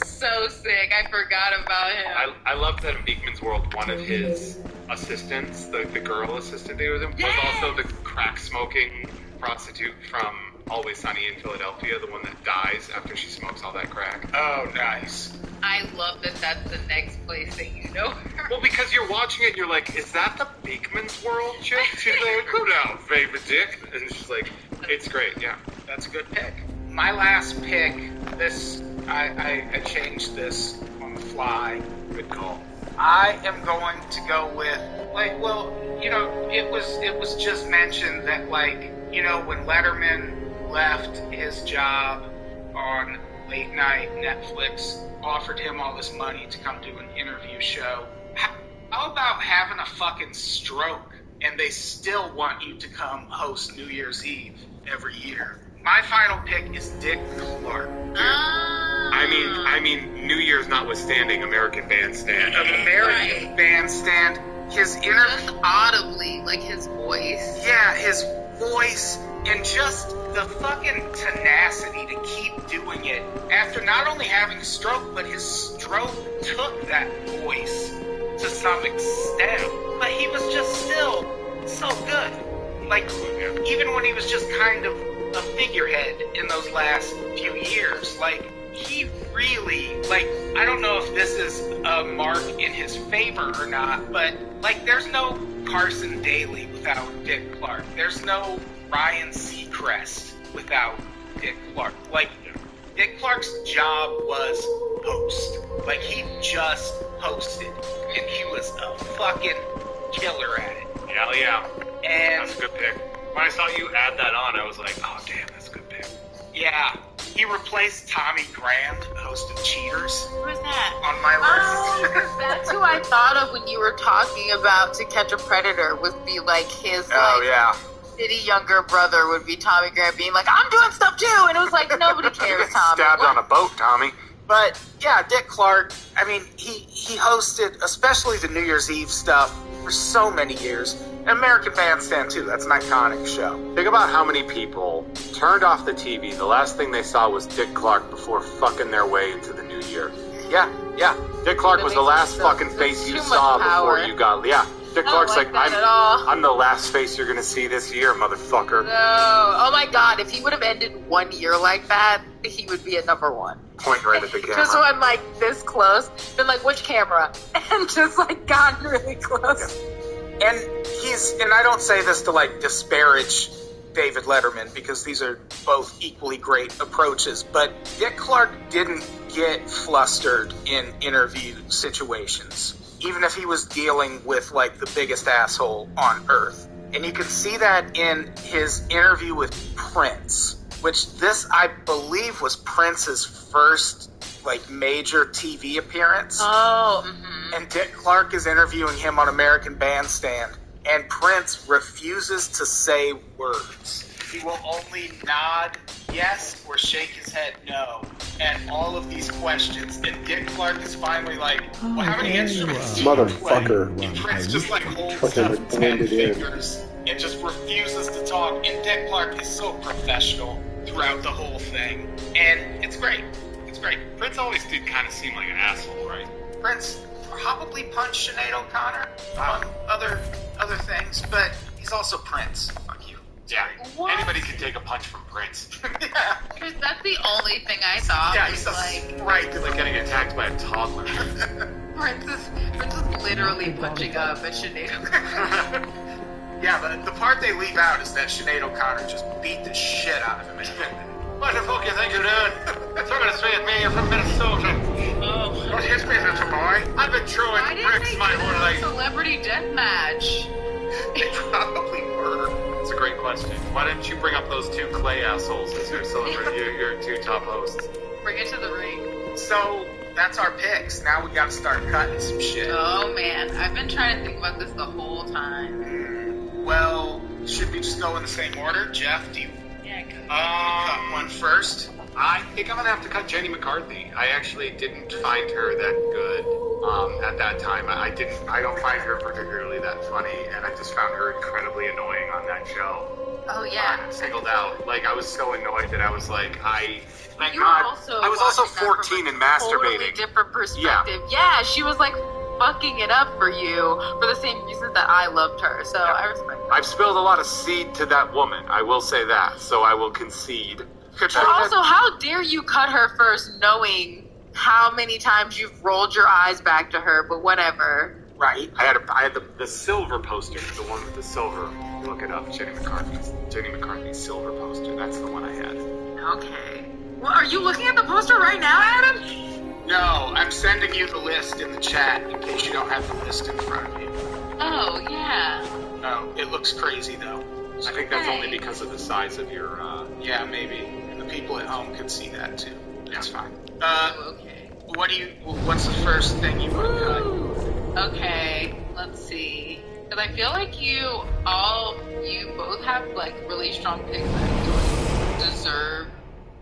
so sick. I forgot about him. I loved that in Beekman's World, one of his assistants, the girl assistant he was in, was also the crack-smoking prostitute from Always Sunny in Philadelphia, the one that dies after she smokes all that crack. Oh, nice. I love that that's the next place that you know her. Well, because you're watching it and you're like, is that the Beekman's World chick? She's like, who now, favorite dick? And she's like, it's great, yeah. That's a good pick. My last pick, I changed this on the fly. Good call. I am going to go with, it was just mentioned that, when Letterman left his job on late night Netflix, offered him all this money to come do an interview show. How about having a fucking stroke and they still want you to come host New Year's Eve every year? My final pick is Dick Clark. I mean, New Year's notwithstanding, American Bandstand. American Bandstand. His just audibly, like his voice. Yeah, his voice and just the fucking tenacity to keep doing it after not only having a stroke, but his stroke took that voice to some extent. But he was just still so good. Like, even when he was just kind of a figurehead in those last few years, like, he really, like, I don't know if this is a mark in his favor or not, but, like, there's no Carson Daly without Dick Clark. There's no Ryan Seacrest without Dick Clark. Like, Dick Clark's job was host. Like, he just hosted, and he was a fucking killer at it. Yeah. And That's a good pick. When I saw you add that on, I was like, oh, damn, that's a good pick. yeah, he replaced Tommy Grand, host of Cheaters, Who's that? on my list. Oh, that's who I thought of when you were talking about To Catch a Predator, would be like his Oh, like yeah. shitty younger brother would be Tommy Grant being like, I'm doing stuff too, and it was like nobody cares, Tommy. Stabbed What? on a boat, Tommy. But yeah, Dick Clark, I mean, he hosted especially the New Year's Eve stuff for so many years. And American Bandstand too, that's an iconic show. Think about how many people turned off the TV. The last thing they saw was Dick Clark before fucking their way into the new year. Yeah. Dick Clark That was the makes last sense. fucking That's face you too much saw power. before you got. Yeah, Dick I don't Clark's like that at all. I'm the last face you're gonna see this year, motherfucker. No. Oh my god, if he would have ended 1 year like that, he would be at number one. Point right at the camera. Just when like this close, been like, which camera? And just like gotten really close. And I don't say this to like disparage David Letterman, because these are both equally great approaches, but Dick Clark didn't get flustered in interview situations, even if he was dealing with like the biggest asshole on earth. And you can see that in his interview with Prince, which this, I believe, was Prince's first like major TV appearance. Oh, mm-hmm. And Dick Clark is interviewing him on American Bandstand, and Prince refuses to say words. He will only nod yes or shake his head no, and all of these questions. And Dick Clark is finally like, well, how many instruments do you Motherfucker. play? And Prince just like holds Fucking up 10 blended in. fingers and just refuses to talk. And Dick Clark is so professional throughout the whole thing. And it's great. It's great. Prince always did kind of seem like an asshole, right? Prince probably punched Sinead O'Connor, among other things, but he's also Prince. Fuck you. Yeah. What? Anybody can take a punch from Prince. Yeah. Because that's the only thing I thought Yeah, was he's a like, right. It's like getting attacked by a toddler. Prince is literally punching up at Sinead O'Connor. Yeah, but the part they leave out is that Sinead O'Connor just beat the shit out of him. What the fuck you think you're doing? Talking straight at me, you're from Minnesota. Oh. What his business, boy? I've been Why throwing didn't bricks they my do whole a life. celebrity death match? They probably were. That's a great question. Why didn't you bring up those two Clay assholes as your celebrity, your two top hosts? Bring it to the ring. So that's our picks. Now we gotta start cutting some shit. Oh man, I've been trying to think about this the whole time. Well, should we just go in the same order? Jeff, do you Yeah, cut one first? I think I'm gonna have to cut Jenny McCarthy. I actually didn't find her that good at that time. I don't find her particularly that funny, and I just found her incredibly annoying on that show. Oh yeah. Singled out. Like I was so annoyed that I was like, thank You were God. also I was also watching that 14 from and a masturbating. Totally different perspective. Yeah, she was like fucking it up for you for the same reason that I loved her. So I respect that. I've spilled a lot of seed to that woman. I will say that. So I will concede. But also, how dare you cut her first, knowing how many times you've rolled your eyes back to her? But whatever. Right. I had the silver poster, the one with the silver. Look it up, Jenny McCarthy's silver poster. That's the one I had. Okay. Well, are you looking at the poster right now, Adam? No, I'm sending you the list in the chat in case you don't have the list in front of you. Oh yeah. Oh, it looks crazy though. I think that's only because of the size of your. Yeah, maybe. And the people at home can see that too. That's fine. Okay. What's the first thing you want to cut? Okay. Let's see. Because I feel like you both have like really strong picks that deserve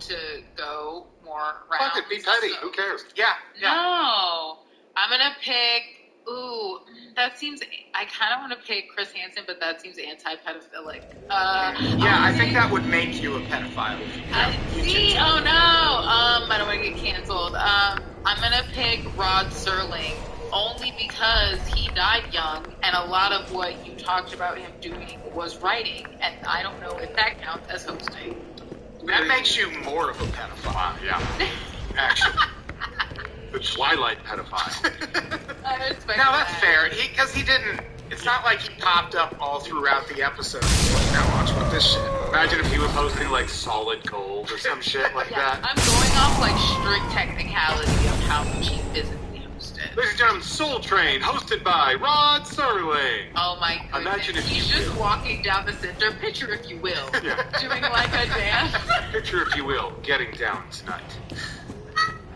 to go more rounds. Fuck it, be petty. So- Who cares? Yeah. No, I'm gonna pick. Ooh, that seems. I kind of want to pick Chris Hansen, but that seems anti-pedophilic. Yeah, I think that would make you a pedophile. If you See, oh no. I don't want to get canceled. I'm gonna pick Rod Serling only because he died young, and a lot of what you talked about him doing was writing, and I don't know if that counts as hosting. That makes you more of a pedophile. Yeah. Actually. The Twilight pedophile. No, that's fair. Because he didn't. It's not like he popped up all throughout the episode. Like, now watch what this shit. Imagine if he was hosting like Solid Gold or some shit like that. I'm going off like strict technicality of how much he physically hosted. Ladies and gentlemen, Soul Train, hosted by Rod Serling. Oh my goodness. Imagine if He's you just will. walking down the center, picture if you will, Yeah. doing like a dance. Picture, if you will, getting down tonight.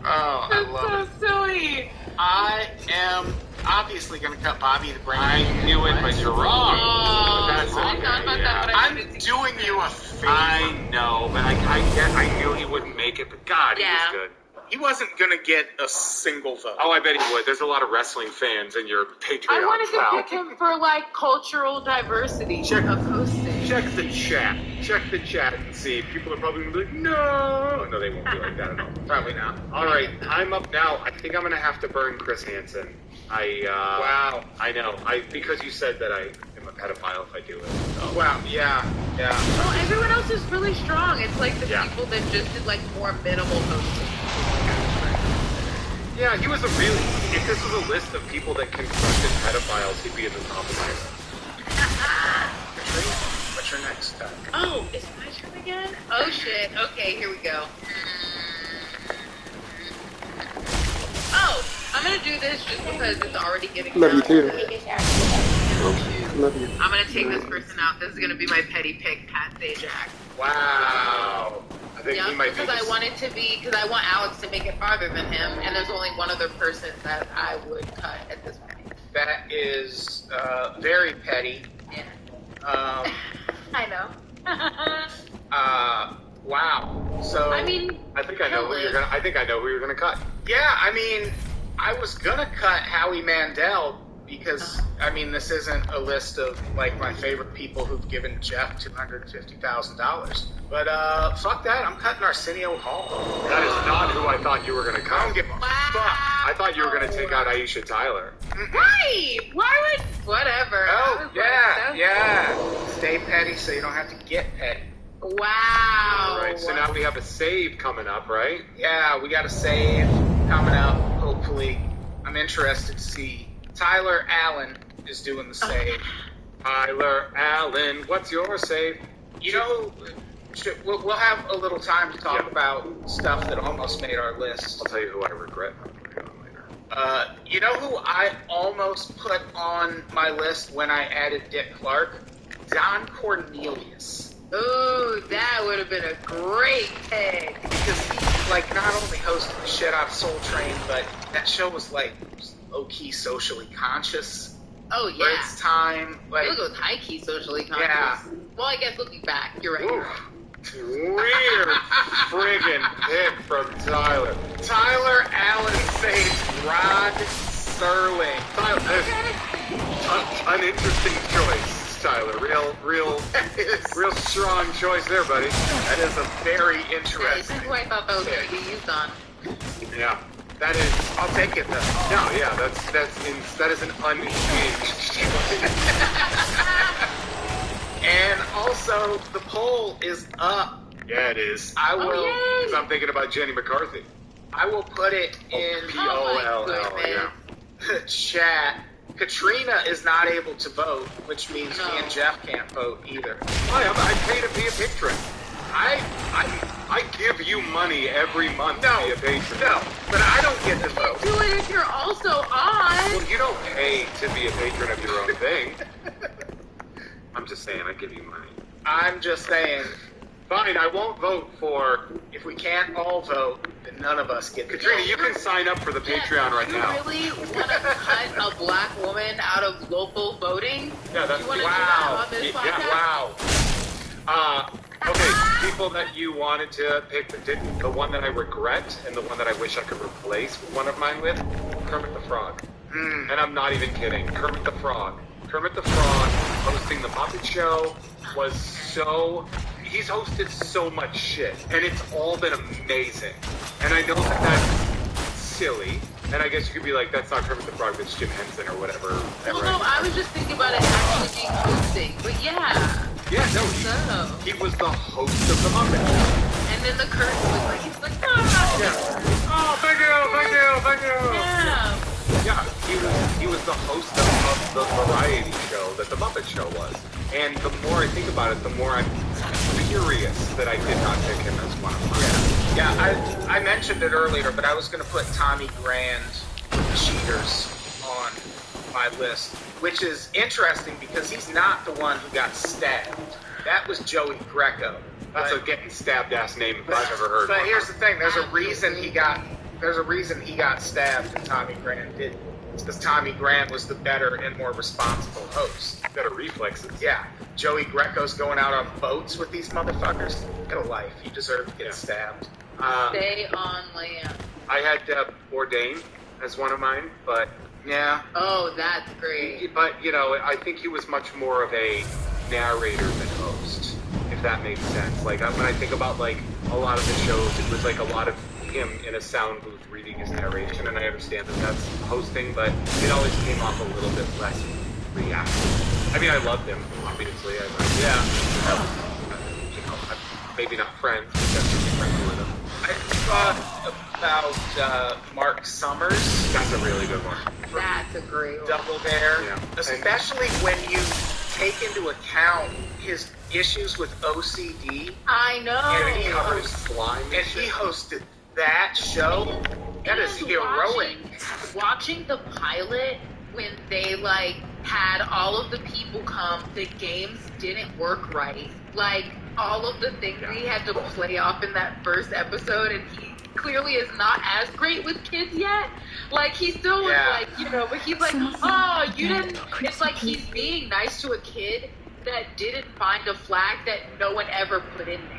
Oh, I love it. That's so silly. I am obviously going to cut Bobby the Brain. I knew it, but you're wrong. Oh, But that's I okay, thought about yeah. that, but I I'm didn't see doing you a favor. I know, but I knew he wouldn't make it, but God, he Yeah. was good. He wasn't going to get a single vote. Oh, I bet he would. There's a lot of wrestling fans in your Patreon I wanted to crowd. pick him for like cultural diversity Check- of hosting. Check the chat. Check the chat and see. People are probably going to be like, no. No, they won't be like that at all. Probably not. All right, I'm up now. I think I'm going to have to burn Chris Hansen. Wow. I know. Because you said that I am a pedophile if I do it. So. Wow. Yeah. Yeah. Well, everyone else is really strong. It's like the Yeah. people that just did like more minimal hosting. Yeah, he was a really. If this was a list of people that confronted pedophiles, he'd be at the top of my list. Katrina, what's your next time? Oh, is it my turn again? Oh shit. Okay, here we go. Oh, I'm gonna do this just because it's already getting Love you down too. to- Love you. I'm gonna take this person out. This is gonna be my petty pick, Pat Sajak. Wow. I think Yeah, he might be. because I want it to be, because I want Alex to make it farther than him, and there's only one other person that I would cut at this point. That is very petty. Yeah. I know. Wow. So I mean, I think I know who you're gonna. I think I know who you're gonna cut. yeah, I mean, I was gonna cut Howie Mandel because I mean this isn't a list of like my favorite people who've given Jeff $250,000. But fuck that, I'm cutting Arsenio Hall. That is not who I thought you were gonna I don't cut. give a Wow. fuck. I thought you were gonna take out Aisha Tyler. Right! Why would whatever? I Oh was like, yeah, that's- yeah. Stay petty so you don't have to get petty. Wow. All right, so now we have a save coming up, right? Yeah, we got a save coming up. Hopefully, I'm interested to see. Tyler Allen is doing the save. Tyler Allen, what's your save? You know, we'll have a little time to talk Yeah. about stuff that almost made our list. I'll tell you who I regret not putting on later. You know who I almost put on my list when I added Dick Clark? Don Cornelius. Ooh, that would have been a great pick. Because he, like, not only hosted the shit out of Soul Train, but that show was, like, low-key socially conscious Oh for yeah. its time. Like, It was high key socially conscious. Yeah. Well, I guess looking back, you're right. Oof. Weird friggin' pick from Tyler. Strong Allen saved Rod Serling. Tyler, an interesting choice, Tyler. Real strong choice there, buddy. That is a very Hey, interesting. this is who I thought that was going to be used on. Yeah, that is. I'll take it though. No, yeah, that is an unhinged choice. And also, the poll is up. Yeah, it is. I will. Oh, Because I'm thinking about Jenny McCarthy. I will put it in P-O-L-L, goodness. yeah. the chat. Katrina is not able to vote, which means me and Jeff can't vote either. I pay to be a patron. I give you money every month to be a patron. No, but I don't get to vote. Do it if you're also on. Well, you don't pay to be a patron of your own thing. I'm just saying, I give you money. I'm just saying, Fine, I won't vote for... if we can't all vote, then none of us get to Katrina, vote. you can sign up for the Yeah, Patreon right you now. really want to cut a black woman out of local voting? Yeah, that's... You want to do wow. that on this Yeah, podcast? Wow. Okay, people that you wanted to pick, the one that I regret and the one that I wish I could replace one of mine with, Kermit the Frog. And I'm not even kidding. Kermit the Frog. Kermit the Frog hosting the Muppet Show was so... He's hosted so much shit, and it's all been amazing. And I know that that's silly, And I guess you could be like, that's not Kermit the Frog, that's Jim Henson or whatever. Well, no, I was just thinking about it actually being hosting, but yeah. Yeah, no, he was the host of the Muppet Show. And then the curtain was like, he's like, ah! Yeah. Oh, thank you. Yeah. Yeah, he was the host of the variety show that the Muppet Show was. And the more I think about it, the more I'm furious that I did not pick him as one of mine. Yeah, I mentioned it earlier, but I was going to put Tommy Grand with the Cheaters on my list, which is interesting because he's not the one who got stabbed. That was Joey Greco. That's a getting stabbed ass name if I've ever heard. But here's the thing: there's a reason he got stabbed and Tommy Grand didn't. It's because Tommy Grand was the better and more responsible host. Better reflexes. Yeah. Joey Greco's going out on boats with these motherfuckers. Get a life. You deserve to get stabbed. Stay on land. I had Bourdain as one of mine, but yeah. Oh, that's great. But I think he was much more of a narrator than host, if that makes sense. Like when I think about like a lot of the shows, it was like a lot of him in a sound booth reading his narration, and I understand that that's hosting, but it always came off a little bit less reactive. I mean, I loved him, obviously. Maybe not friends, but definitely friends with him. I thought about Mark Summers. That's a really good one. That's a great one. Double Dare. Yeah. Especially when you take into account his issues with OCD. I know. And he Covered slime. And he hosted that show. That is heroic. Watching the pilot when they like had all of the people come, the games didn't work right. Like all of the things he had to play off in that first episode, and he clearly is not as great with kids yet. Like he still was like, but he's like, oh, you didn't. It's like he's being nice to a kid that didn't find a flag that no one ever put in there.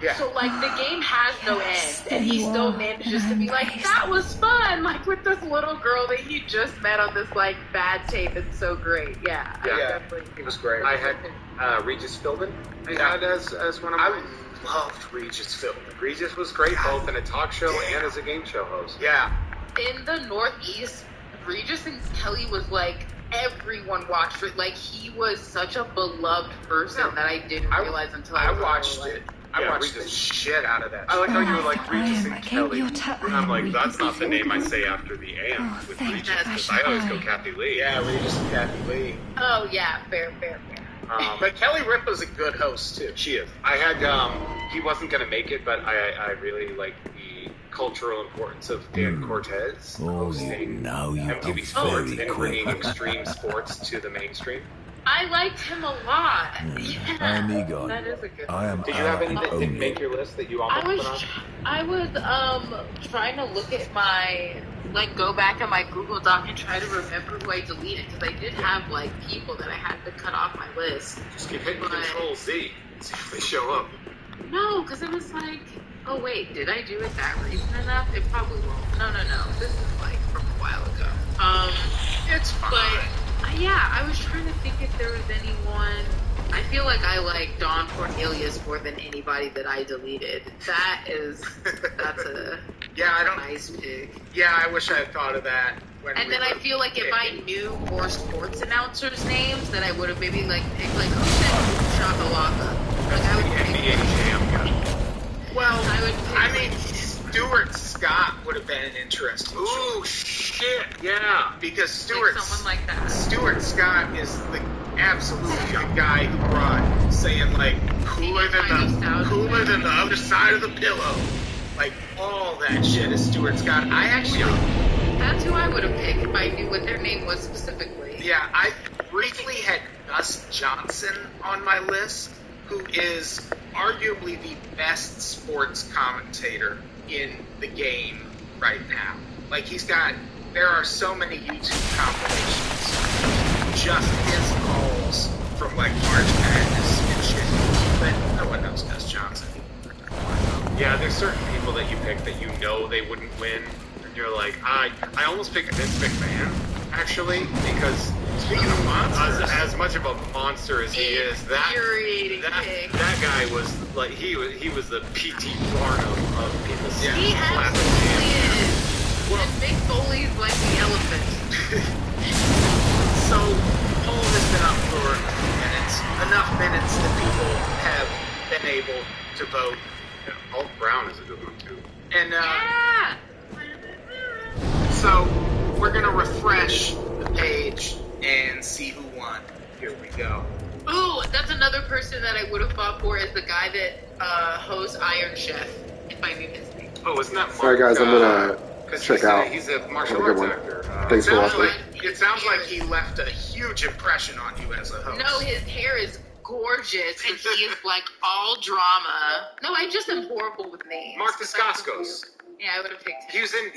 Yeah. So like the game has no end, and he still manages to be like, that was fun, like with this little girl that he just met on this like bad tape. It's so great. Yeah. He was great. I had Regis Philbin. I had as one of mine. I loved Regis Philbin. Regis was great, both in a talk show and as a game show host. Yeah. In the Northeast, Regis and Kelly was like, everyone watched it. Like he was such a beloved person that I didn't realize until I watched it. I watched the shit out of that. I like how you were like Regis and Kelly. And I'm like, that's not the name I say after the and with Regis, because I always go Kathy Lee. Yeah, Regis and Kathy Lee. Oh yeah, fair. But Kelly Ripa's a good host too. She is. I had he wasn't gonna make it, but I really like the cultural importance of Dan Cortez hosting MTV Sports and bringing extreme sports to the mainstream. I liked him a lot. Yeah, I'm Egon. that is a good I am. Did you have any that didn't make your list that you almost put on? I was trying to look at my go back in my Google Doc and try to remember who I deleted because I did have like people that I had to cut off my list. Just keep hitting Control Z and see if they show up. No, because it was like, oh wait, did I do it that recent enough? It probably won't. No. This is like from a while ago. It's fine. But yeah, I was trying to think if there was anyone. I feel like I like Don Cornelius more than anybody that I deleted. That's a nice pick. Yeah, I wish I had thought of that. And then I feel like if I knew more sports announcers' names, that I would have maybe like picked like who said Shakalaka. Like I would NBA Jam guy. Well, I mean, Stuart Scott would have been an interesting. Ooh, shit, yeah. Because someone like that. Stuart Scott is the absolutely the guy who brought saying like cooler than the other side of the pillow. Like all that shit is Stuart Scott. That's who I would have picked if I knew what their name was specifically. Yeah, I briefly had Gus Johnson on my list, who is arguably the best sports commentator in the game right now. Like there are so many YouTube compilations, just his calls from like March Madness and shit. But no one knows Gus Johnson. Yeah, there's certain people that you pick that you know they wouldn't win, and you're like, I almost picked Vince McMahon actually because speaking of monsters, as much of a monster as he is, that guy was like he was the P.T. Barnum of people's He absolutely is. And Mick Foley's like the elephant. So, poll has been up for minutes, enough minutes that people have been able to vote. Yeah, Hulk Brown is a good one too. And Yeah! so, we're going to refresh the page and see who won. Here we go. Ooh, that's another person that I would have fought for is the guy that hosts Iron Chef, if I knew his name. Oh, isn't that Mark? All right, guys, I'm gonna 'cause check out. He's a martial Have a good arts one. actor. Thanks for Sounds watching. like, it sounds like he left a huge impression on you as a host. No, his hair is gorgeous, and he is like all drama. No, I just am horrible with names. Mark Dacascos. Yeah, I would have picked him. He was in